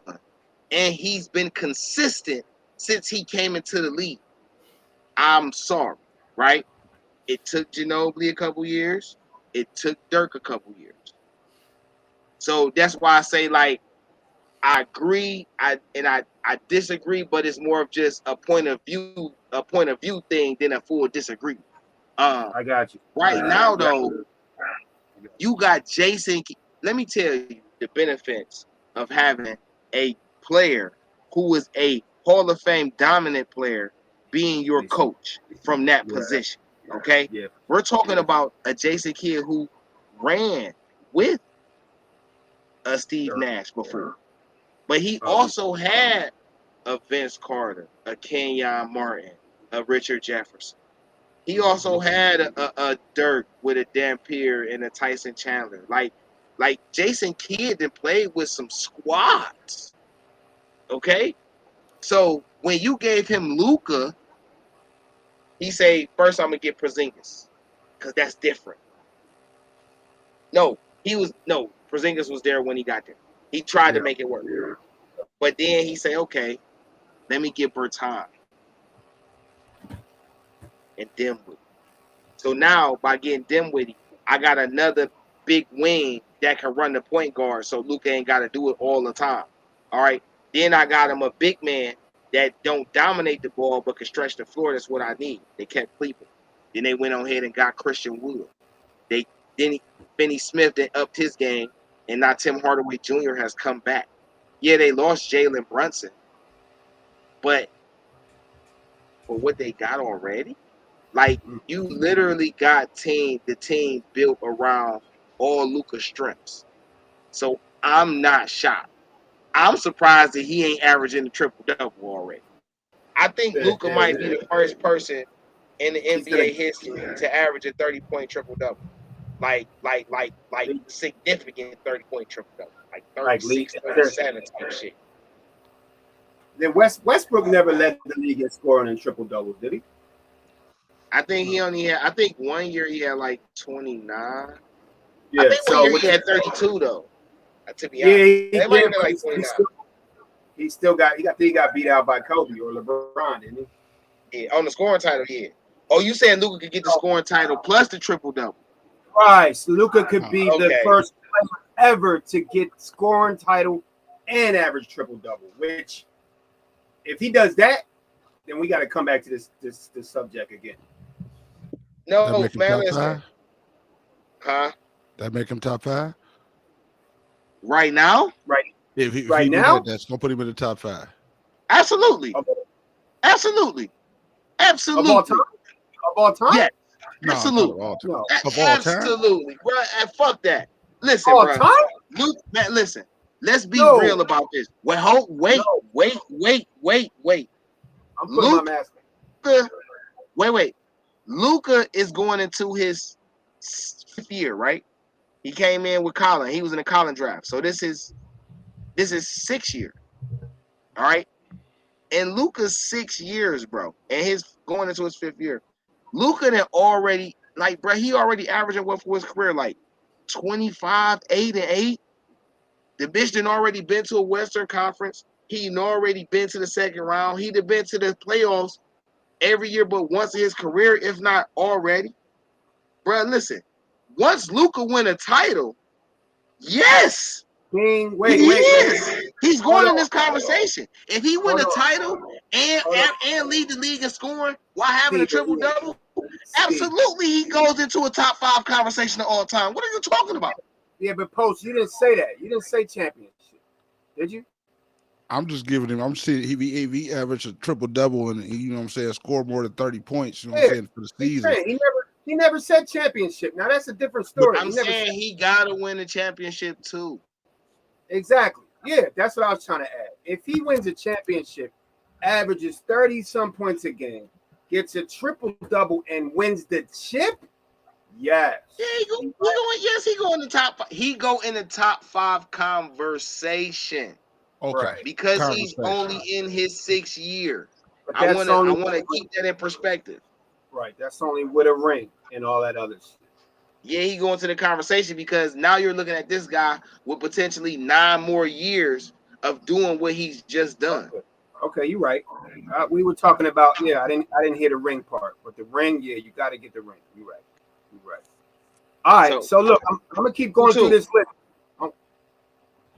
and he's been consistent since he came into the league. I'm sorry, right? It took Ginobili a couple years. It took Dirk a couple years. So that's why I say, like, I agree, I disagree, but it's more of just a point of view thing than a full disagreement. I got you. Right now, though, you got Jason. Let me tell you the benefits of having a player who is a Hall of Fame dominant player being your coach from that position. Okay? Yeah. We're talking about a Jason Kidd who ran with a Steve Nash before. But he also had a Vince Carter, a Kenyon Martin, a Richard Jefferson. He also had a Dirk with a Dampier and a Tyson Chandler. Like Jason Kidd then played with some squads. Okay? So when you gave him Luka, he say, first I'm gonna get Porzingis. Because that's different. Porzingis was there when he got there. He tried to make it work. But then he said, okay, let me get Bertan and Dinwiddie. So now by getting Dinwiddie, I got another big wing that can run the point guard, so Luka ain't got to do it all the time. All right. Then I got him a big man that don't dominate the ball but can stretch the floor. That's what I need. They kept Cleveland. Then they went on ahead and got Christian Wood. Then Finney Smith that upped his game, and now Tim Hardaway Jr. has come back. Yeah, they lost Jalen Brunson, but for what they got already, like you literally got the team built around all Luka's strengths. So I'm not shocked. I'm surprised that he ain't averaging the triple-double already. I think Luka might be the first person in the NBA history to average a 30-point triple-double. Like significant 30-point triple-double. Like 36, 37 type shit. Then Westbrook never led the league in scoring in triple-doubles, did he? I think he only had, I think 1 year he had like 29. Yeah, I think 1 year he had 32 though. To be honest. He got beat out by Kobe or LeBron, didn't he? Yeah, on the scoring title, yeah. Oh, you saying Luka could get the scoring title plus the triple-double? Right. So Luka could be the first player ever to get scoring title and average triple-double, which if he does that, then we got to come back to this subject again. No, man, listen. Huh? That make him top 5? Right now? Right. If he now, that's gonna put him in the top 5. Absolutely. Absolutely. Of all time? Yeah. No, absolutely. Of all time. Absolutely, bro. And fuck that. Listen, all bro. Time? Luke, man, listen. Let's be real about this. Wait. I'm putting my mask on. Wait. Luka is going into his 5th year, right? He came in with Colin. He was in the Colin draft. So this is 6th year. All right. And Luka's 6 years, bro. And he's going into his 5th year. Luka had already, like, bro, he already averaging what for his career, like 25, 8 and 8. The bitch done already been to a Western Conference. He done already been to the 2nd round. He done been to the playoffs every year but once in his career, if not already. Bro, listen. Once Luka win a title, yes. Wait. He's going in this conversation. If he win a title and lead the league in scoring while having a triple-double, absolutely he goes into a top 5 conversation of all time. What are you talking about? Yeah, but Post, you didn't say that. You didn't say championship. Did you? I'm just giving him. I'm seeing if he averaged a triple-double and you know what I'm saying, score more than 30 points. You know what I'm saying for the season. He never said championship. Now that's a different story. I'm saying he gotta win a championship too. Exactly. Yeah, that's what I was trying to add. If he wins a championship, averages 30-some points a game, gets a triple-double, and wins the chip, yes. Yeah, he go in the top 5. He go in the top 5 conversation. Okay. Because he's only in his 6th year. I want to keep that in perspective. Right. That's only with a ring and all that other shit. Yeah, he going to the conversation because now you're looking at this guy with potentially 9 more years of doing what he's just done. Okay, you're right. We were talking about I didn't hear the ring part, but the ring, yeah, you got to get the ring. You're right. All right, so look, I'm gonna keep going through this list.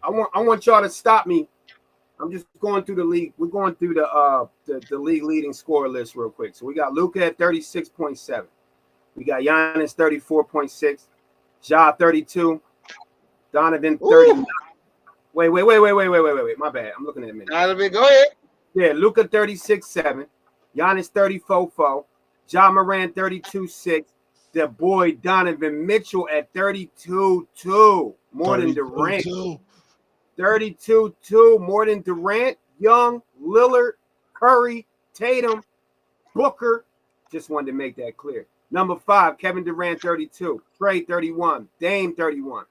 I want y'all to stop me. I'm just going through the league. We're going through the league leading scorer list real quick. So we got Luka at 36.7. We got Giannis 34.6, Ja 32, Donovan 39. Wait. My bad. I'm looking at a minute. Donovan, go ahead. Yeah, Luka 36.7, Giannis 34.4, Ja Morant 32.6, the boy Donovan Mitchell at 32.2, more than Durant. 32.2, more than Durant, Young, Lillard, Curry, Tatum, Booker. Just wanted to make that clear. Number 5, Kevin Durant 32, Trey 31, Dame 31,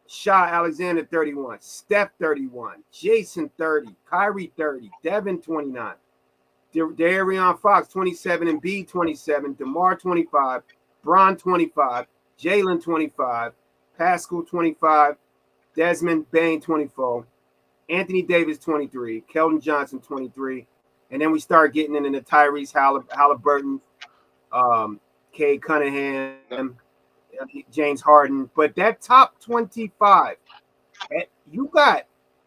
Shai Alexander 31, Steph 31, Jason 30, Kyrie 30, Devin 29, De'Aaron Fox 27, and B 27, DeMar 25, Bron 25, Jalen 25, Pascal 25, Desmond Bain 24, Anthony Davis 23, Keldon Johnson 23, and then we start getting into the Tyrese Halliburton, Cade Cunningham, James Harden. But that top 25, you got,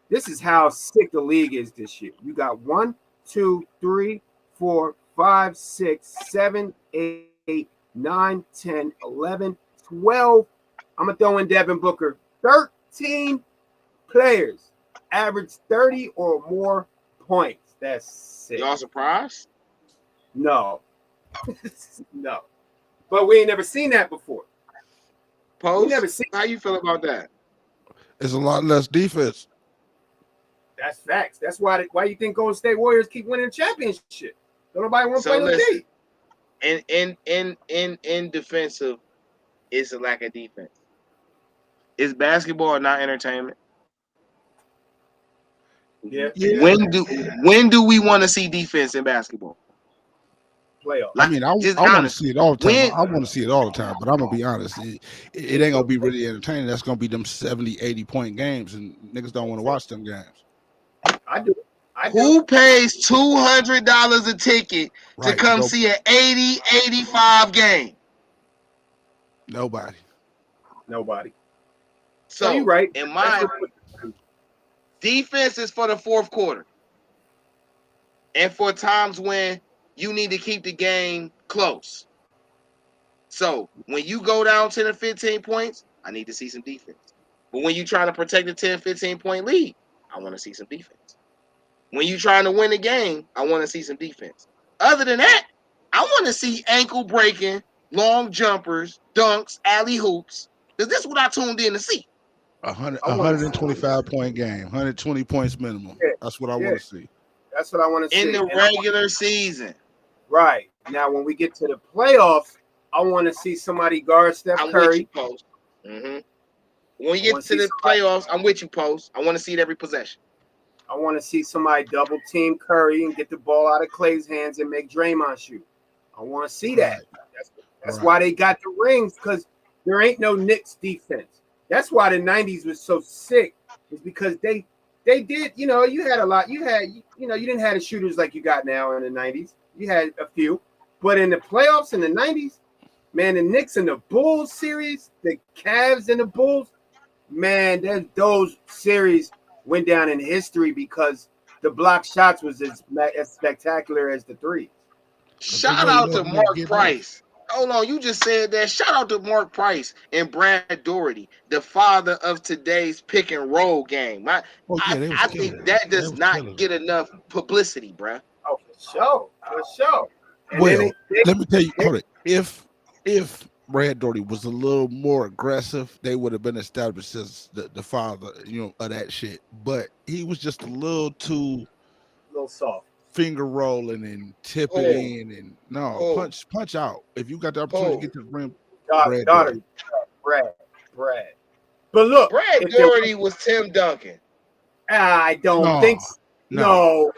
this is how sick the league is this year. You got 1, 2, 3, 4, 5, 6, 7, 8, 9, 10, 11, 12 I'm gonna throw in Devin Booker. 13 players average 30 or more points. That's sick. Y'all surprised? No. No. But we ain't never seen that before. Post, never seen. How you feel about that? It's a lot less defense. That's facts. That's why you think Golden State Warriors keep winning championship. Nobody want to play with D. In defensive, it's a lack of defense. Is basketball not entertainment? Yeah. When do we want to see defense in basketball? Playoff. I mean, I want to see it all the time. I want to see it all the time, but I'm going to be honest. It ain't going to be really entertaining. That's going to be them 70, 80-point games, and niggas don't want to watch them games. I do. Who pays $200 a ticket to come see an 80, 85 game? Nobody. So you're right. In my defense is for the fourth quarter. And for times when you need to keep the game close. So when you go down 10 or 15 points, I need to see some defense. But when you're trying to protect the 10, 15-point lead, I want to see some defense. When you're trying to win the game, I want to see some defense. Other than that, I want to see ankle breaking, long jumpers, dunks, alley hoops. Because this is what I tuned in to see. 125-point game, 120 points minimum. Yeah. That's what I want to see. That's what I want to see. In the regular season. Right. Now, when we get to the playoffs, I want to see somebody guard Steph Curry. I'm with you, Post. When you get to the playoffs, I'm with you, Post. I want to see it every possession. I want to see somebody double team Curry and get the ball out of Clay's hands and make Draymond shoot. I want to see that. That's why they got the rings, because there ain't no Knicks defense. That's why the 90s was so sick, is because they did, you had a lot. You didn't have the shooters like you got now in the 90s. You had a few. But in the playoffs in the 90s, man, the Knicks and the Bulls series, the Cavs and the Bulls, man, those series went down in history because the block shots was as spectacular as the three. Shout out to Mark Price. Hold on, you just said that. Shout out to Mark Price and Brad Doherty, the father of today's pick and roll game. I think that does not get enough publicity, bruh. Oh, for sure. Well, let me tell you, if Brad Doherty was a little more aggressive, they would have been established as the father, of that shit. But he was just a little soft, finger rolling and tipping in, and punch out. If you got the opportunity to get to the rim, Brad. But look, Brad Doherty was Tim Duncan. I don't think so.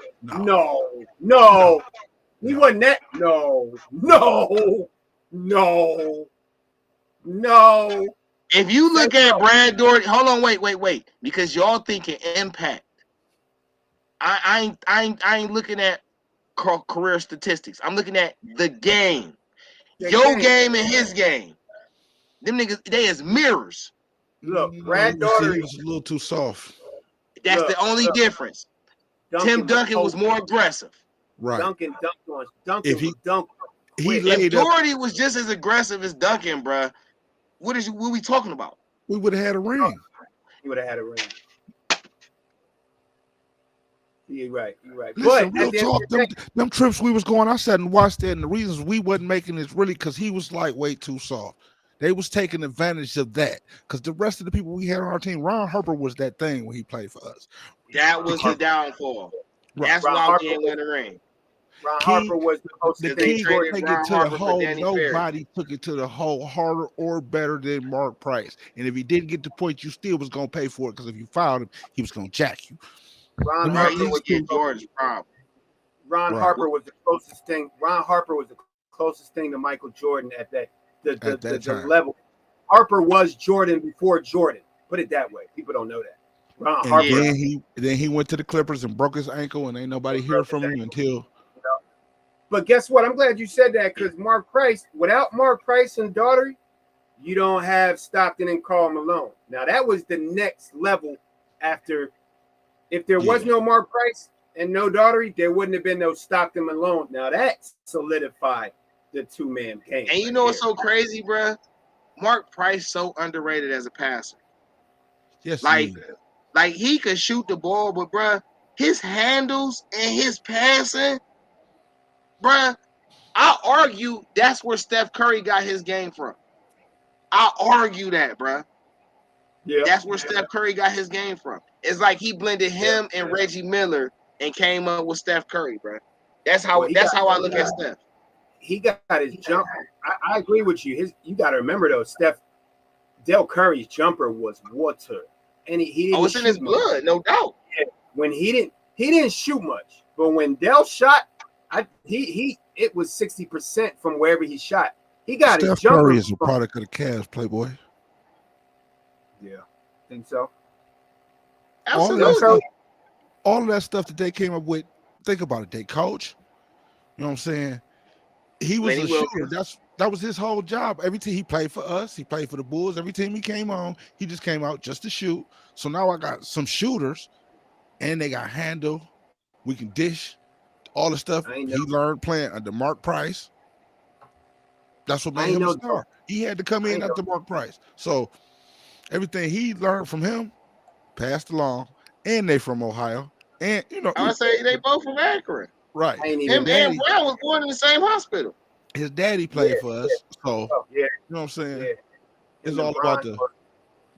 No. He wasn't that. No. If you look at Brad Doherty, hold on, wait, because y'all thinking impact. I ain't looking at career statistics. I'm looking at the game. Game and his game. Them niggas, they is mirrors. Look, Brad Doherty was a little too soft. That's the only difference. Tim Duncan was more aggressive. Right. Duncan dunked. If Doherty was just as aggressive as Duncan, bruh, what we talking about? We would have had a ring. He would have had a ring. You're right. Listen, real talk, them trips we was going, I sat and watched that, and the reasons we wasn't making it really because he was like way too soft. They was taking advantage of that because the rest of the people we had on our team, Ron Harper was that thing when he played for us. That was the downfall. Right. That's why we didn't win the ring. Ron Harper was the most the key to take it to the hole. Nobody took it to the hole harder or better than Mark Price. And if he didn't get the point, you still was gonna pay for it because if you fouled him, he was gonna jack you. Ron Harper was George's problem. Harper was the closest thing. Ron Harper was the closest thing to Michael Jordan at that level. Harper was Jordan before Jordan. Put it that way. People don't know that. Ron Harper. Then he went to the Clippers and broke his ankle, and ain't nobody hear from him until. But guess what? I'm glad you said that because Mark Price, without Mark Price and Daugherty, you don't have Stockton and Karl Malone. Now that was the next level after. If there was no Mark Price and no Daugherty, there wouldn't have been no Stockton Malone. Now that solidified the two-man game. And you know what's so crazy, bro? Mark Price so underrated as a passer. Yes, like he could shoot the ball, but bruh, his handles and his passing, bruh, I argue that's where Steph Curry got his game from. I argue that, bruh. Yeah. That's where Steph Curry got his game from. It's like he blended him and Reggie Miller and came up with Steph Curry, bruh. That's how I look at Steph. He got his jump. I agree with you. You got to remember though, Del Curry's jumper was water, and he didn't. It's in his blood, no doubt. Yeah. When he didn't shoot much, but when Del shot, it was 60% from wherever he shot. He got Steph his jumper. Curry is a product of the Cavs, Playboy. Yeah, think so. Absolutely. All of that stuff that they came up with. Think about it. They coach. You know what I'm saying? He was a shooter. That was his whole job. Every team he played for us, he played for the Bulls. Every team he came on, he just came out just to shoot. So now I got some shooters, and they got handle. We can dish. All the stuff he learned playing under Mark Price. That's what made him a star. He had to come in after Mark Price. So everything he learned from him, passed along, and they from Ohio. And I would say they both from Akron. Right. Him and Brown was born in the same hospital. His daddy played for us, so you know what I'm saying. Yeah. It's all about the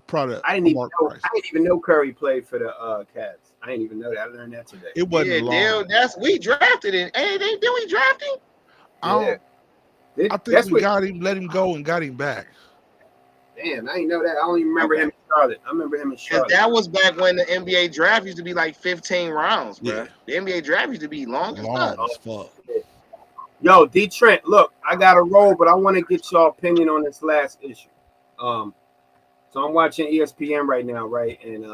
product. I didn't even know Curry played for the Cavs. I didn't even know that. I learned that today. It wasn't long. We drafted him. Hey, did we draft him? I think we got him, let him go, and got him back. Damn, I didn't know that. I don't even remember him in Charlotte. I remember him in Charlotte. That was back when the NBA draft used to be like 15 rounds, bro. The NBA draft used to be long as fuck. Yo, DeeTrynt, look, I got to roll, but I want to get your opinion on this last issue. So I'm watching ESPN right now, right? And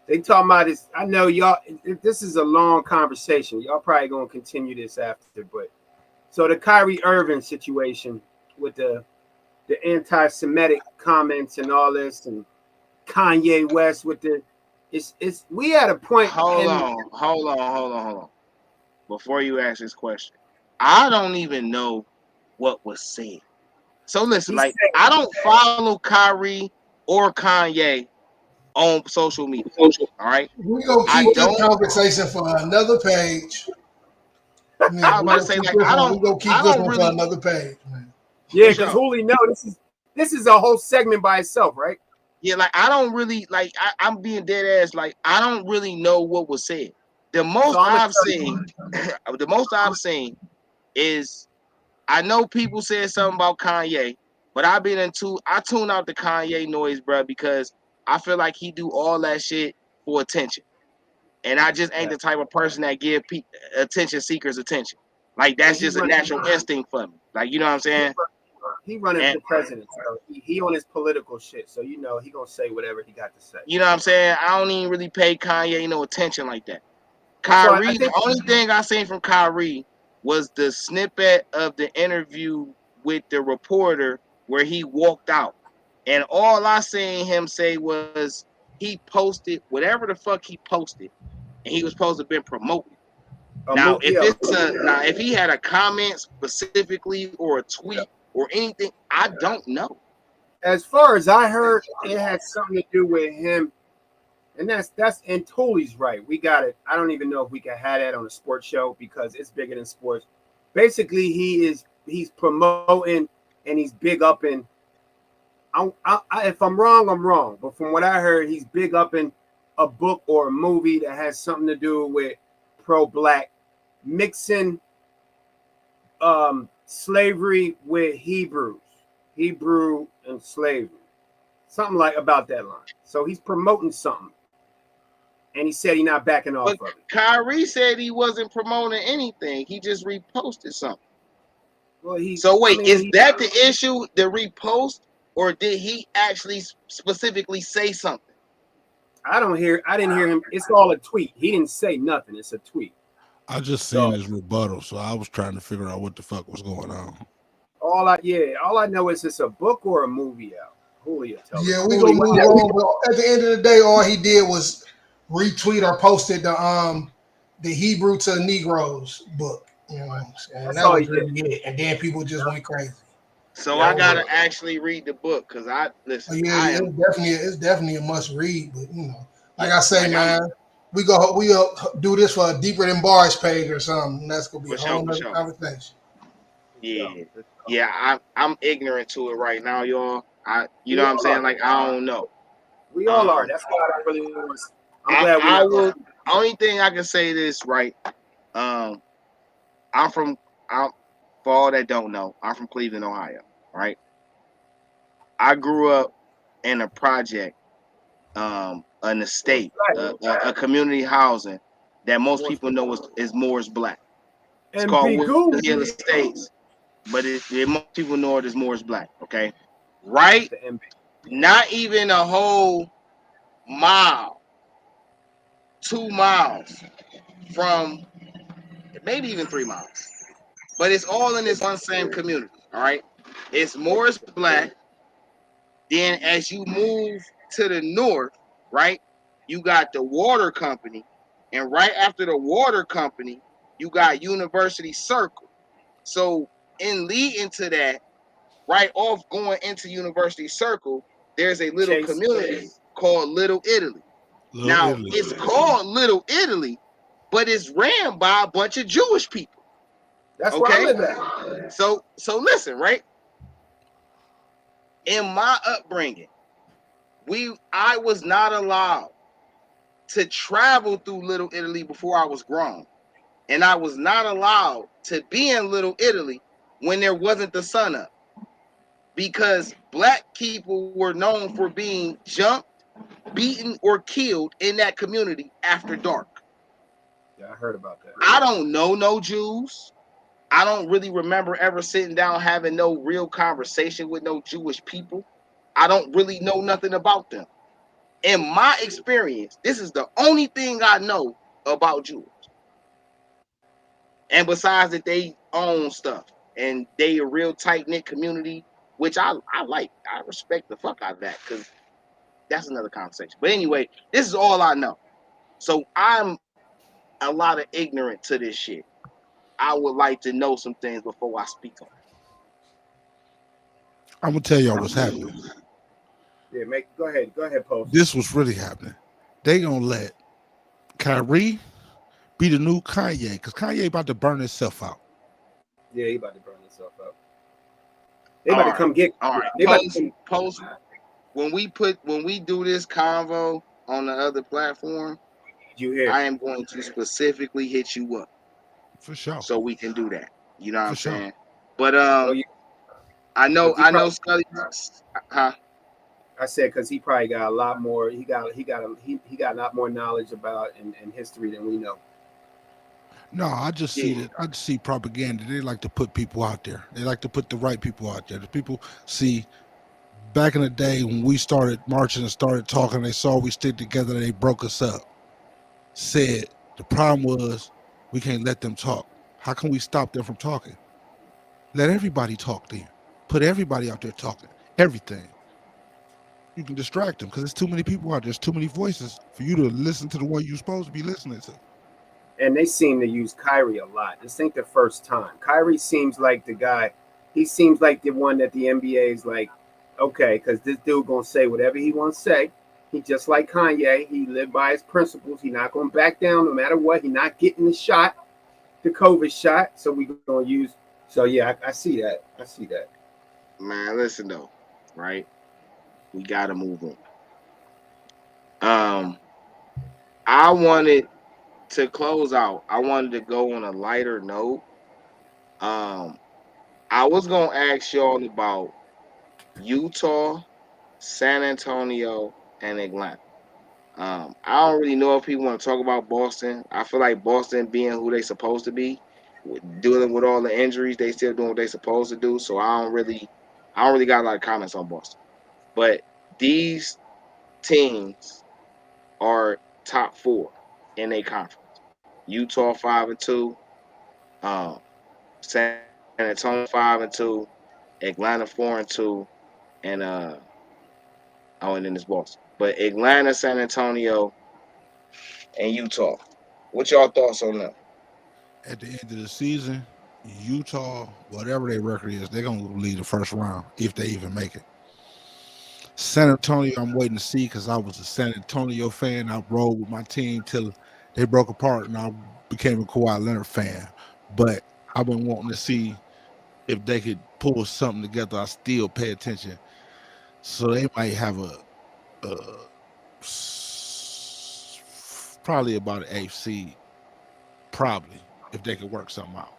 they talking about this. I know y'all, this is a long conversation. Y'all probably going to continue this after, but so the Kyrie Irving situation with the anti-Semitic comments and all this, and Kanye West with it's we at a point. Hold on. Before you ask this question, I don't even know what was said. So listen, I don't follow Kyrie or Kanye on social media. All right, we're gonna keep this conversation for another page. I was about to say, I don't keep this one for another page, man. Yeah, because Hooli, no, this is a whole segment by itself, right? Yeah, I don't really I'm being dead ass. I don't really know what was said. The most I've seen is I know people said something about Kanye, but I tune out the Kanye noise, bro, because I feel like he do all that shit for attention, and I just ain't the type of person that give attention seekers attention. That's just a natural instinct for me. You know what I'm saying? He running for president, so he on his political shit. So he gonna say whatever he got to say. You know what I'm saying? I don't even really pay Kanye no attention like that. Kyrie, the only thing I seen from Kyrie was the snippet of the interview with the reporter where he walked out, and all I seen him say was he posted whatever the fuck he posted, and he was supposed to have been promoted. Now, if he had a comment specifically or a tweet or anything, I don't know. As far as I heard, it had something to do with him, and that's and Tooley's right. We got it. I don't even know if we can have that on a sports show because it's bigger than sports. Basically, he's promoting and he's big up in. If I'm wrong, I'm wrong. But from what I heard, he's big up in a book or a movie that has something to do with pro-black, mixing slavery with Hebrew and slavery, something like about that line. So he's promoting something, and he said he's not backing off of it. Kyrie said he wasn't promoting anything; he just reposted something. Well, is that the issue? The repost, or did he actually specifically say something? I didn't hear him. It's all a tweet. He didn't say nothing. It's a tweet. I just seen his rebuttal, so I was trying to figure out what the fuck was going on. All I know is it's a book or a movie out. Julio, yeah, we gonna move on. But at the end of the day, all he did was retweet or posted the Hebrew to Negroes book. You know what I'm saying? That was really it. And then people just went crazy. So I gotta actually read the book because I listen. It's definitely a must read. But like I say, man, we'll do this for a Deeper Than Bars page or something. And that's gonna be a whole other conversation. Yeah. I'm ignorant to it right now, y'all. You know what I'm saying? Like I don't know. We all are. That's why I really was. I will. Only thing I can say this right. For all that don't know, I'm from Cleveland, Ohio. Right. I grew up in a project, an estate, a community housing that most people know is Moore's Black. It's called Wood Hill Estates, but most people know it as Moore's Black. Okay, right? Not even a whole mile, 2 miles from, maybe even 3 miles, but it's all in this one same community. All right, it's Moore's Black. Then as you move to the north, right, you got the water company. And right after the water company, you got University Circle. So in leading to that, right off going into University Circle, there's a little community called Little Italy. It's called Little Italy, but it's ran by a bunch of Jewish people. That's where I live at. So listen, right? In my upbringing, I was not allowed to travel through Little Italy before I was grown. And I was not allowed to be in Little Italy when there wasn't the sun up. Because black people were known for being jumped, beaten, or killed in that community after dark. Yeah, I heard about that. I don't know no Jews. I don't really remember ever sitting down having no real conversation with no Jewish people. I don't really know nothing about them. In my experience, this is the only thing I know about Jews. And besides that, they own stuff and they a real tight-knit community, which I like. I respect the fuck out of that because that's another conversation. But anyway, this is all I know. So I'm a lot of ignorant to this shit. I would like to know some things before I speak on it. I'm gonna tell y'all what's happening. Yeah, go ahead, Post. This was really happening. They gonna let Kyrie be the new Kanye because Kanye about to burn himself out. Yeah, he about to burn himself out. They about to come get. All right, Post. When we do this convo on the other platform, I am going to specifically hit you up. For sure. So we can do that. You know what I'm saying? But I know Scully. Huh? I said because he probably got a lot more. He got a lot more knowledge about and history than we know. No, I just see that. I just see propaganda. They like to put people out there. They like to put the right people out there. The people see back in the day when we started marching and started talking, they saw we stick together. They broke us up. Said the problem was we can't let them talk. How can we stop them from talking? Let everybody talk then. Put everybody out there talking. Everything. You can distract them because there's too many people out there. There's too many voices for you to listen to the one you're supposed to be listening to. And they seem to use Kyrie a lot. This ain't the first time. Kyrie seems like the guy. He seems like the one that the NBA is like, okay, because this dude gonna say whatever he wants to say. He just like Kanye. He lived by his principles. He not gonna back down no matter what. He not getting the shot, the COVID shot. So we gonna use. So yeah, I see that. I see that. Man, listen though, right? We gotta move on. I wanted to close out. I wanted to go on a lighter note. I was gonna ask y'all about Utah, San Antonio, and Atlanta. I don't really know if people want to talk about Boston. I feel like Boston being who they supposed to be, dealing with all the injuries, they still doing what they supposed to do. So I don't really got a lot of comments on Boston. But these teams are top 4 in their conference. Utah 5-2, San Antonio 5-2, Atlanta 4-2, and and then it's Boston. But Atlanta, San Antonio, and Utah. What y'all thoughts on that? At the end of the season, Utah, whatever their record is, they're gonna lead the first round if they even make it. San Antonio, I'm waiting to see because I was a San Antonio fan. I rolled with my team till they broke apart, and I became a Kawhi Leonard fan. But I've been wanting to see if they could pull something together. I still pay attention, so they might have a probably about an 8th seed, probably if they could work something out.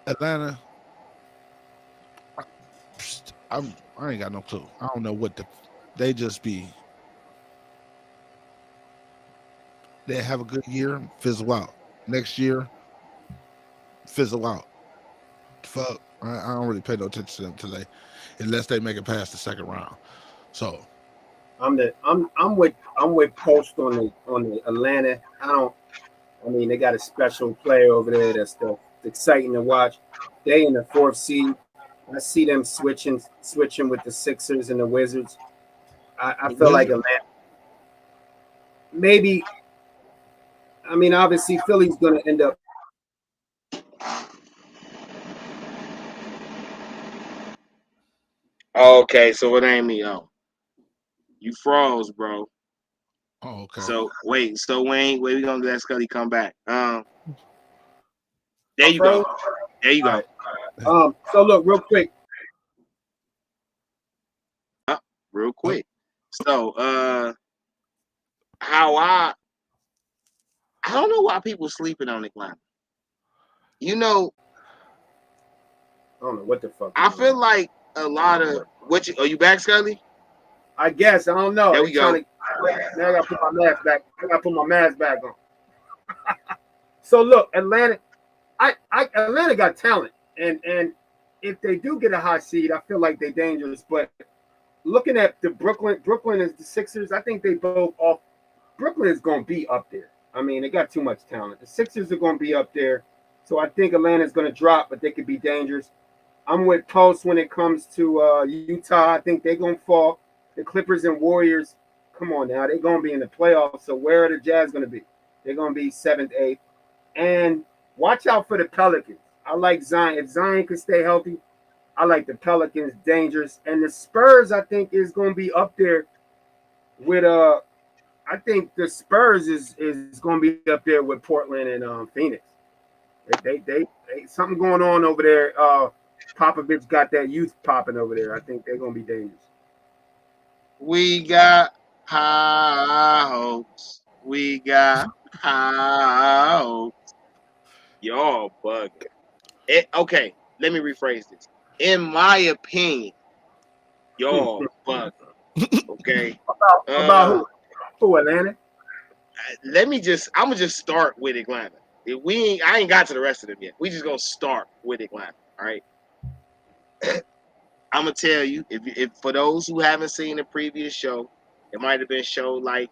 Atlanta, I ain't got no clue. I don't know what they just be. They have a good year, fizzle out. Next year, fizzle out. Fuck, I don't really pay no attention to them today, unless they make it past the second round. So I'm with Post on the Atlanta. I mean, they got a special player over there that's exciting to watch. They in the 4th seed. I see them switching with the Sixers and the Wizards. I feel like Atlanta. Maybe. I mean, obviously, Philly's going to end up. Okay, so it ain't me. Oh, you froze, bro. Oh, okay. So wait, Wayne, we gonna let Scully come back. There you go. There you go. Right. So look, real quick. Real quick. So how I don't know why people sleeping on Atlanta. You know, I don't know what the fuck. I feel like a lot of are you back, Scully? I guess. I don't know. There we go. Now I gotta put my mask back. I gotta put my mask back on. So look, Atlanta, Atlanta got talent, and if they do get a high seed, I feel like they're dangerous. But looking at the Brooklyn is the Sixers. I think they both off. Brooklyn is going to be up there. I mean, they got too much talent. The Sixers are going to be up there, so I think Atlanta is going to drop, but they could be dangerous. I'm with Post when it comes to Utah. I think they're going to fall. The Clippers and Warriors, come on now, they're going to be in the playoffs. So where are the Jazz going to be? They're going to be 7th, 8th. And watch out for the Pelicans. I like Zion. If Zion can stay healthy, I like the Pelicans, dangerous. And the Spurs, I think, is going to be up there with I think the Spurs is going to be up there with Portland and Phoenix. They something going on over there. Popovich got that youth popping over there. I think they're going to be dangerous. We got high hopes. We got high hopes. Y'all bug. Okay, let me rephrase this. In my opinion, y'all bug. Okay. About who? Who, Atlanta? I'm gonna just start with Atlanta. I ain't got to the rest of them yet. We just gonna start with Atlanta. All right. I'm gonna tell you, if for those who haven't seen the previous show, it might have been show like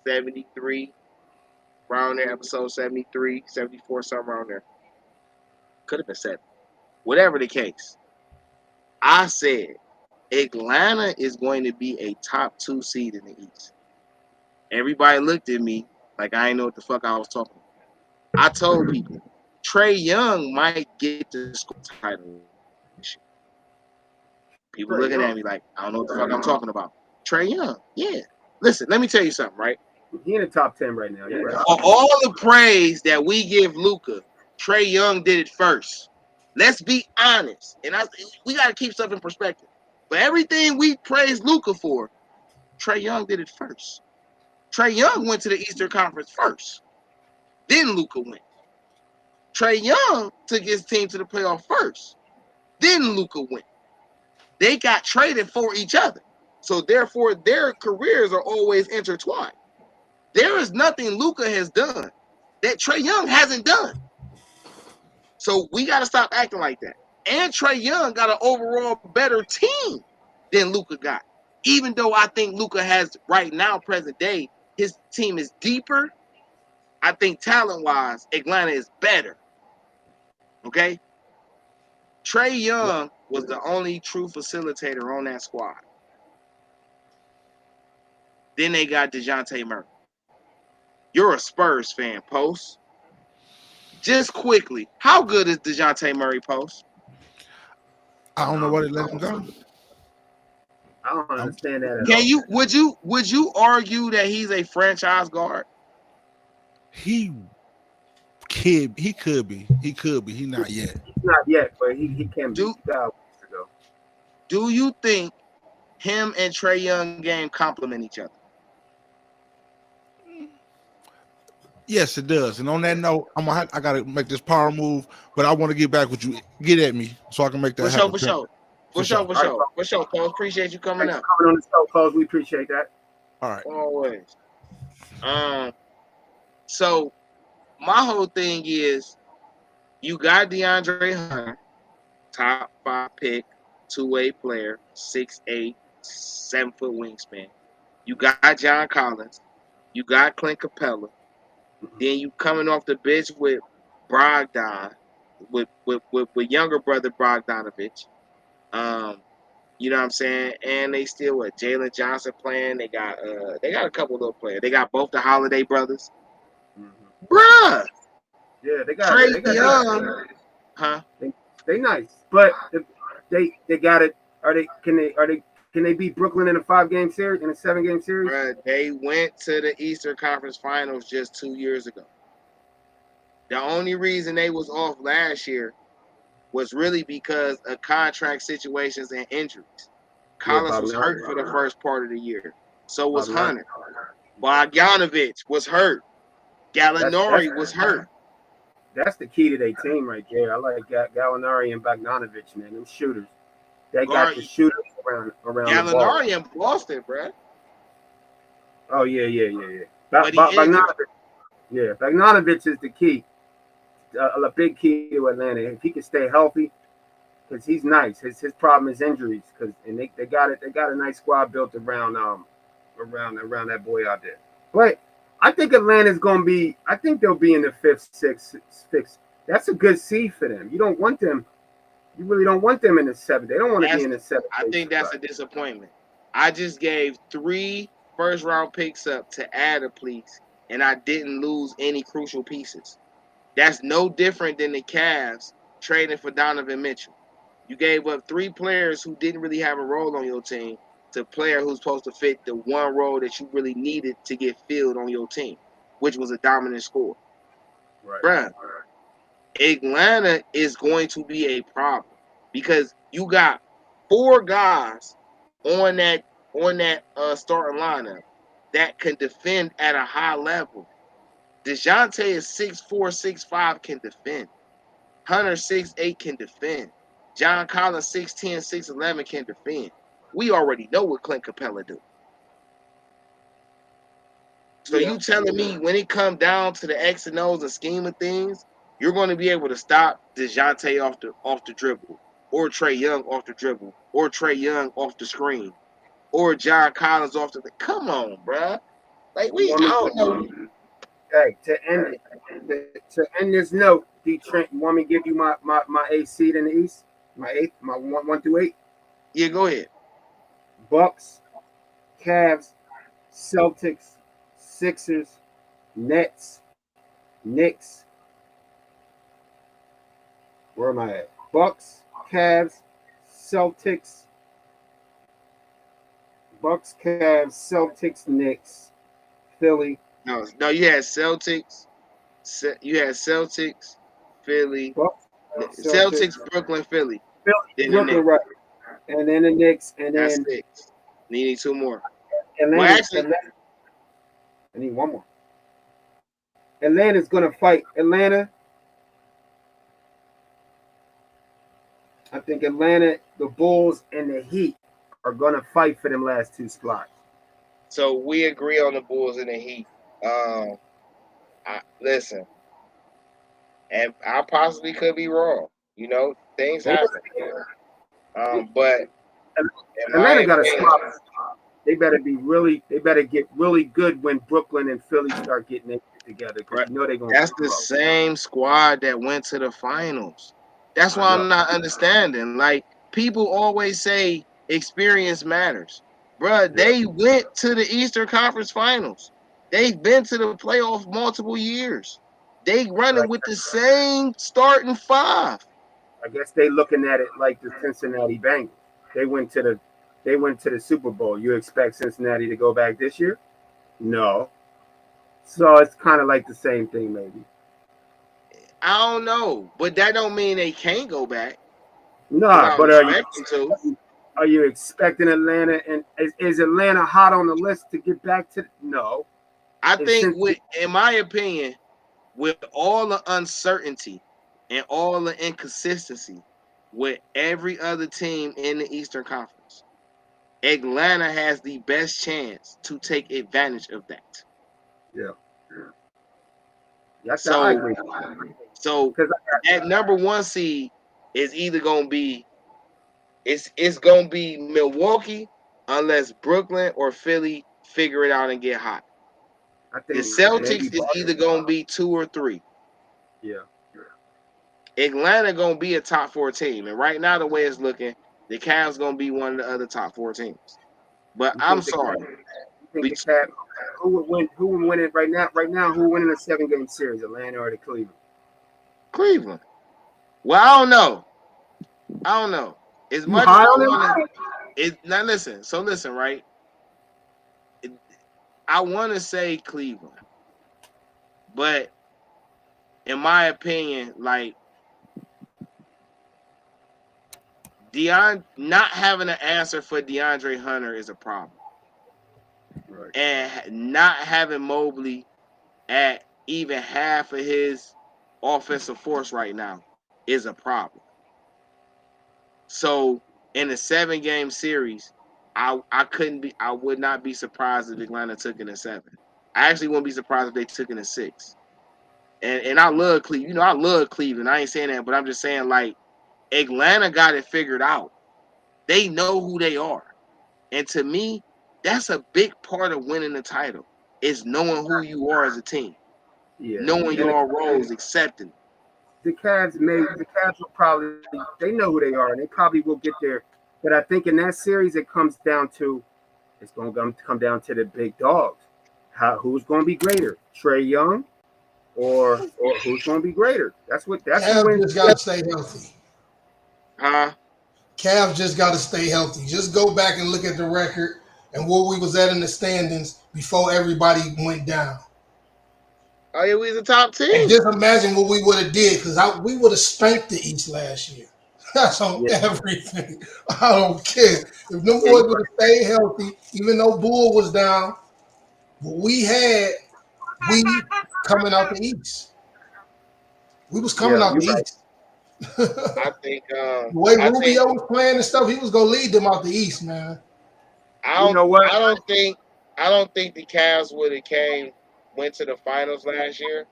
73, around there, episode 73, 74, somewhere around there. Could have been 7. Whatever the case, I said Atlanta is going to be a top 2 seed in the East. Everybody looked at me like I didn't know what the fuck I was talking about. I told people Trae Young might get the score title. People looking at me like I don't know what the fuck I'm talking about. Trae Young, yeah. Listen, let me tell you something, right? He in the top 10 right now. Yeah. For all the praise that we give Luka, Trae Young did it first. Let's be honest, and we got to keep stuff in perspective. For everything we praise Luka for, Trae Young did it first. Trae Young went to the Eastern Conference first. Then Luka went. Trae Young took his team to the playoff first. Then Luka went. They got traded for each other. So therefore, their careers are always intertwined. There is nothing Luka has done that Trae Young hasn't done. So we got to stop acting like that. And Trae Young got an overall better team than Luka got. Even though I think Luka has right now, present day, his team is deeper. I think talent-wise, Atlanta is better. Okay? Trae Young was the only true facilitator on that squad. Then they got DeJounte Murray. You're a Spurs fan, Post. just quickly, how good is DeJounte Murray post? I don't know why they let him go. I don't understand that at Can all. you? Would you argue that he's a franchise guard? He could be. He could be. He's not yet. He's not yet, but he can be. Do you think him and Trae Young game complement each other? Yes, it does. And on that note, I gotta make this power move, but I want to get back with you. Get at me so I can make that happen. For sure. Coach, appreciate you coming up. Coming on the show, Coach. We appreciate that. All right. Always. So my whole thing is, you got DeAndre Hunter, top 5 pick, 2-way player, 6'8", 7-foot wingspan. You got John Collins. You got Clint Capella. Then you coming off the bench with Brogdon, with younger brother Bogdanovich. You know what I'm saying? And they still with Jalen Johnson playing. They got a couple little players. They got both the Holiday brothers. Bruh. Yeah, they got Trae Young. Huh? They nice. But if they got it. Can they beat Brooklyn in a 5-game series, in a 7-game series? Bruh, they went to the Eastern Conference Finals just 2 years ago. The only reason they was off last year was really because of contract situations and injuries. Collins was hurt for the first part of the year. So was Hunter. Bogdanovich was hurt. Gallinari was hurt. That's the key to their team right there. I like Gallinari and Bogdanovich, man. Them shooters. They got the shooters around Gallinari in Boston, bro. Oh, yeah. Bogdanovich is the key. A big key to Atlanta. If he can stay healthy, because he's nice. His problem is injuries. They got a nice squad built around that boy out there. But I think Atlanta's gonna be. I think they'll be in the 5th, 6th. That's a good seed for them. You don't want them. You really don't want them in the 7th. They don't want to be in the 7th. I think that's a disappointment. I just gave 3 first-round picks up to add a piece, and I didn't lose any crucial pieces. That's no different than the Cavs trading for Donovan Mitchell. You gave up 3 players who didn't really have a role on your team to a player who's supposed to fit the one role that you really needed to get filled on your team, which was a dominant scorer. Right. Bruh, Atlanta is going to be a problem because you got 4 guys on that starting lineup that can defend at a high level. DeJounte is 6'4", 6'5", can defend. Hunter 6'8", can defend. John Collins 6'10", 6'11", can defend. We already know what Clint Capella do. So you telling me when it comes down to the X and O's and scheme of things, you're going to be able to stop DeJounte off the dribble, or Trae Young off the dribble, or Trae Young off the screen, or John Collins off the. Come on, bruh. Like I don't know. Hey, to end this note, DeeTrynt, you want me to give you my 8th seed in the East? My 8th, my 1 through 8? Yeah, go ahead. Bucks, Cavs, Celtics, Sixers, Nets, Knicks. Where am I at? Bucks, Cavs, Celtics, Knicks, Philly. No, you had Celtics. Philly. Celtics, Brooklyn, Philly. Brooklyn, right. And then the Knicks, and then that's 6. Needing 2 more. I need 1 more. Atlanta's gonna fight. I think Atlanta, the Bulls, and the Heat are gonna fight for them last 2 spots. So we agree on the Bulls and the Heat. Listen, and I possibly could be wrong. You know, things happen. But Atlanta got a spot. They better get really good when Brooklyn and Philly start getting it together. Right. You know they're gonna. That's the same squad that went to the finals. That's why I'm not understanding. Like, people always say experience matters. Bruh, they went to the Eastern Conference Finals. They've been to the playoffs multiple years. They running with the same starting five. I guess they looking at it like the Cincinnati Bengals. They went to the Super Bowl. You expect Cincinnati to go back this year? No. So it's kind of like the same thing, maybe. I don't know, but that don't mean they can't go back. Nah, but are you expecting Atlanta? And is Atlanta hot on the list to get back to? No. I think, in my opinion, with all the uncertainty and all the inconsistency with every other team in the Eastern Conference, Atlanta has the best chance to take advantage of that. Yeah. So that number one seed is either gonna be it's gonna be Milwaukee unless Brooklyn or Philly figure it out and get hot. I think the Celtics is either gonna be 2 or 3. Yeah. Atlanta gonna be a top 4 team, and right now the way it's looking, the Cavs gonna be one of the other top 4 teams. But I'm sorry. Who would win? Who would win it right now? Right now, who would win in a 7-game series, Atlanta or the Cleveland? Cleveland. Well, I don't know. As much as I want to, now listen. So listen, right? I want to say Cleveland, but in my opinion, like not having an answer for DeAndre Hunter is a problem. Right. And not having Mobley at even half of his offensive force right now is a problem. So in a 7-game series, I would not be surprised if Atlanta took it in 7. I actually wouldn't be surprised if they took it in 6. And I love Cleveland. I love Cleveland. I ain't saying that, but I'm just saying, like, Atlanta got it figured out. They know who they are. And to me, that's a big part of winning the title, is knowing who you are as a team. Yeah. Knowing your roles, accepting. The Cavs will probably, they know who they are, and they probably will get there. But I think in that series, it's going to come down to the big dogs. Who's going to be greater, Trae Young, or who's going to be greater? That's Cavs just got to stay healthy. Cavs just got to stay healthy. Just go back and look at the record and where we was at in the standings before everybody went down. Oh yeah, we was a top 10. And just imagine what we would have did, because we would have spanked the East last year. That's on everything. I don't care. If them boys would have stayed healthy, even though Bull was down, we coming out the East. We was coming out the East. I think the way Rubio was playing and stuff, he was gonna lead them out the East, man. I don't think the Cavs would have went to the finals last year,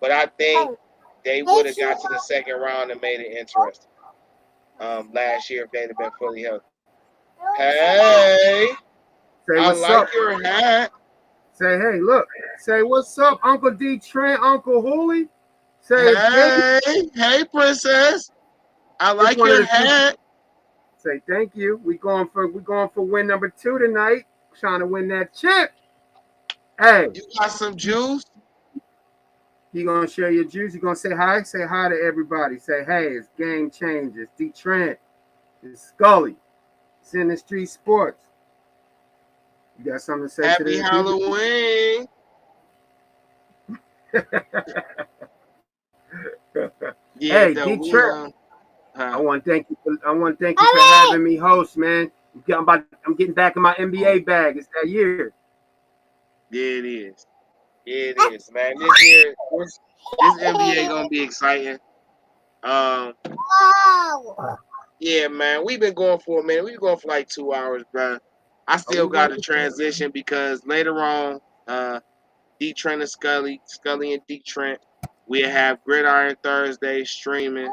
but I think they would have got to the second round and made it interesting. Last year if they'd have been fully healthy. Hey, I like your hat. Say, hey, look. Say, what's up, Uncle DeeTrynt, Uncle Hooley? Say, hey, princess. I like your hat. Say, thank you. We going for win number 2 tonight. Trying to win that chip. Hey, you got some juice? You gonna share your juice? You gonna say hi? Say hi to everybody. Say, hey, it's GameChanga, it's DeeTrynt, it's Scully, it's InDaStreetzSportz. You got something to say Happy to this? Happy Halloween. Hey, DeeTrynt. I want to thank you for having me host, man. I'm getting back in my NBA bag. It's that year. Yeah, it is. It is, man. This year, this NBA gonna be exciting. Yeah, man. We've been going for a minute. We've been going for like 2 hours, bro. I still got to transition because later on, DeeTrynt and Scully and DeeTrynt, we have Gridiron Thursday streaming,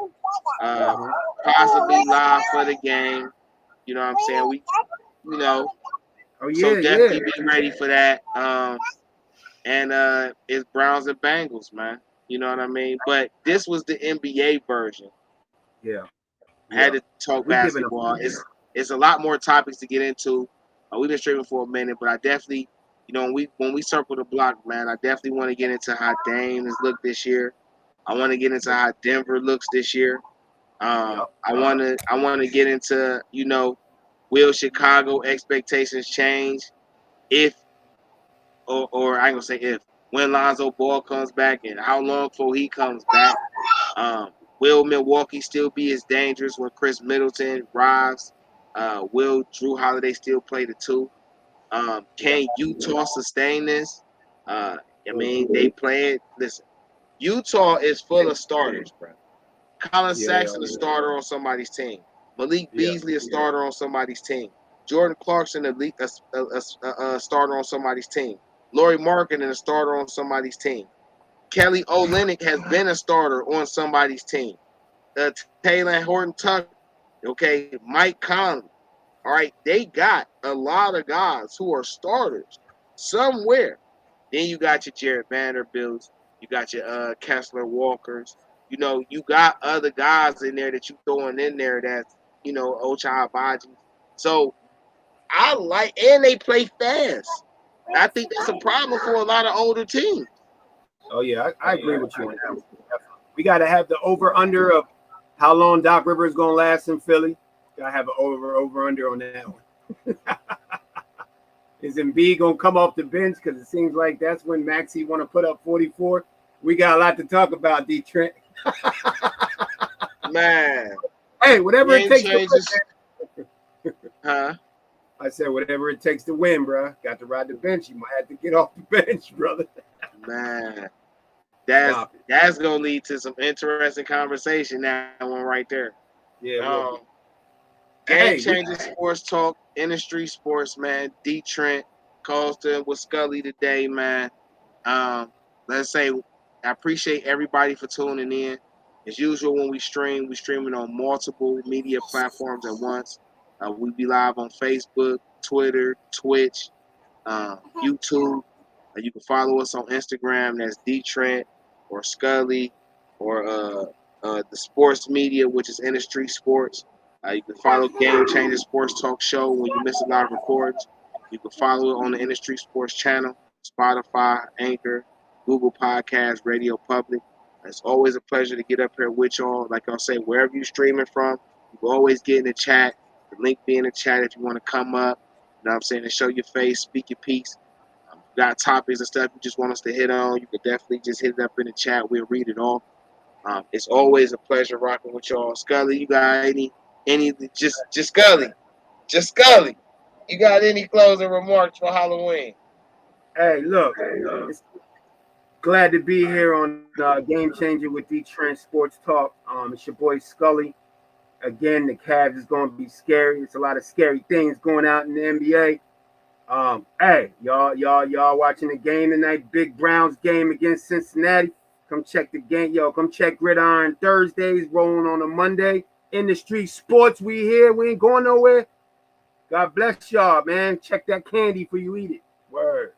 possibly live for the game. You know what I'm saying? So definitely be ready for that. And it's Browns and Bengals, man. You know what I mean? But this was the NBA version. Yeah. I had to talk basketball. It's a lot more topics to get into. We've been streaming for a minute, but I definitely You know, when we circle the block, man, I definitely want to get into how Dame has looked this year. I want to get into how Denver looks this year. I want to get into, you know, will Chicago expectations change if, or I ain't gonna say if, when Lonzo Ball comes back and how long before he comes back. Will Milwaukee still be as dangerous when Chris Middleton arrives? Will Drew Holiday still play the two? Can Utah sustain this? I mean, they play it. Listen, Utah is full of starters, bro. Colin Sexton, a starter on somebody's team. Malik Beasley, a starter on somebody's team. Jordan Clarkson, a starter on somebody's team. Lauri Markkanen, a starter on somebody's team. Kelly Olynyk has been a starter on somebody's team. Taylor Horton-Tucker, okay, Mike Conley. All right, they got a lot of guys who are starters somewhere. Then you got your Jared Vanderbilts, you got your Kessler Walkers. You know, you got other guys in there that you throwing in there that's, you know, Ochai Agbaji. So I like, and they play fast. I think that's a problem for a lot of older teams. Oh yeah, I agree with you on that. We got to have the over/under of how long Doc Rivers is gonna last in Philly. Got to have an over/under on that one. Is Embiid gonna come off the bench? Because it seems like that's when Maxey want to put up 44. We got a lot to talk about, DeeTrynt. Man, hey, whatever it takes to win. Huh? I said whatever it takes to win, bro. Got to ride the bench. You might have to get off the bench, brother. Man, that's gonna lead to some interesting conversation. That one right there. Yeah. GameChanga Sports Talk, Industry Sports, man. DeeTrynt Colston with Scully today, man. Let's say I appreciate everybody for tuning in. As usual, when we're streaming on multiple media platforms at once. We be live on Facebook, Twitter, Twitch, YouTube. You can follow us on Instagram. That's DeeTrynt or Scully or the sports media, which is Industry Sports. You can follow GameChanga Sports Talk Show when you miss a live records. You can follow it on the Industry Sports channel, Spotify, Anchor, Google Podcasts, Radio Public. It's always a pleasure to get up here with y'all. Like I'll say, wherever you're streaming from, you can always get in the chat. The link be in the chat if you want to come up. You know what I'm saying? To show your face, speak your piece. Got topics and stuff you just want us to hit on, you could definitely just hit it up in the chat. We'll read it all. It's always a pleasure rocking with y'all. Scully, you got any just Scully. You got any closing remarks for Halloween? Hey, look, glad to be here on GameChanga with DeeTrynt Sports Talk. It's your boy Scully. Again, the Cavs is going to be scary. It's a lot of scary things going out in the NBA. Hey, y'all watching the game tonight? Big Browns game against Cincinnati. Come check the game, come check Gridiron Thursdays, rolling on a Monday. In the street sports, we here. We ain't going nowhere. God bless y'all, man. Check that candy before you eat it. Word.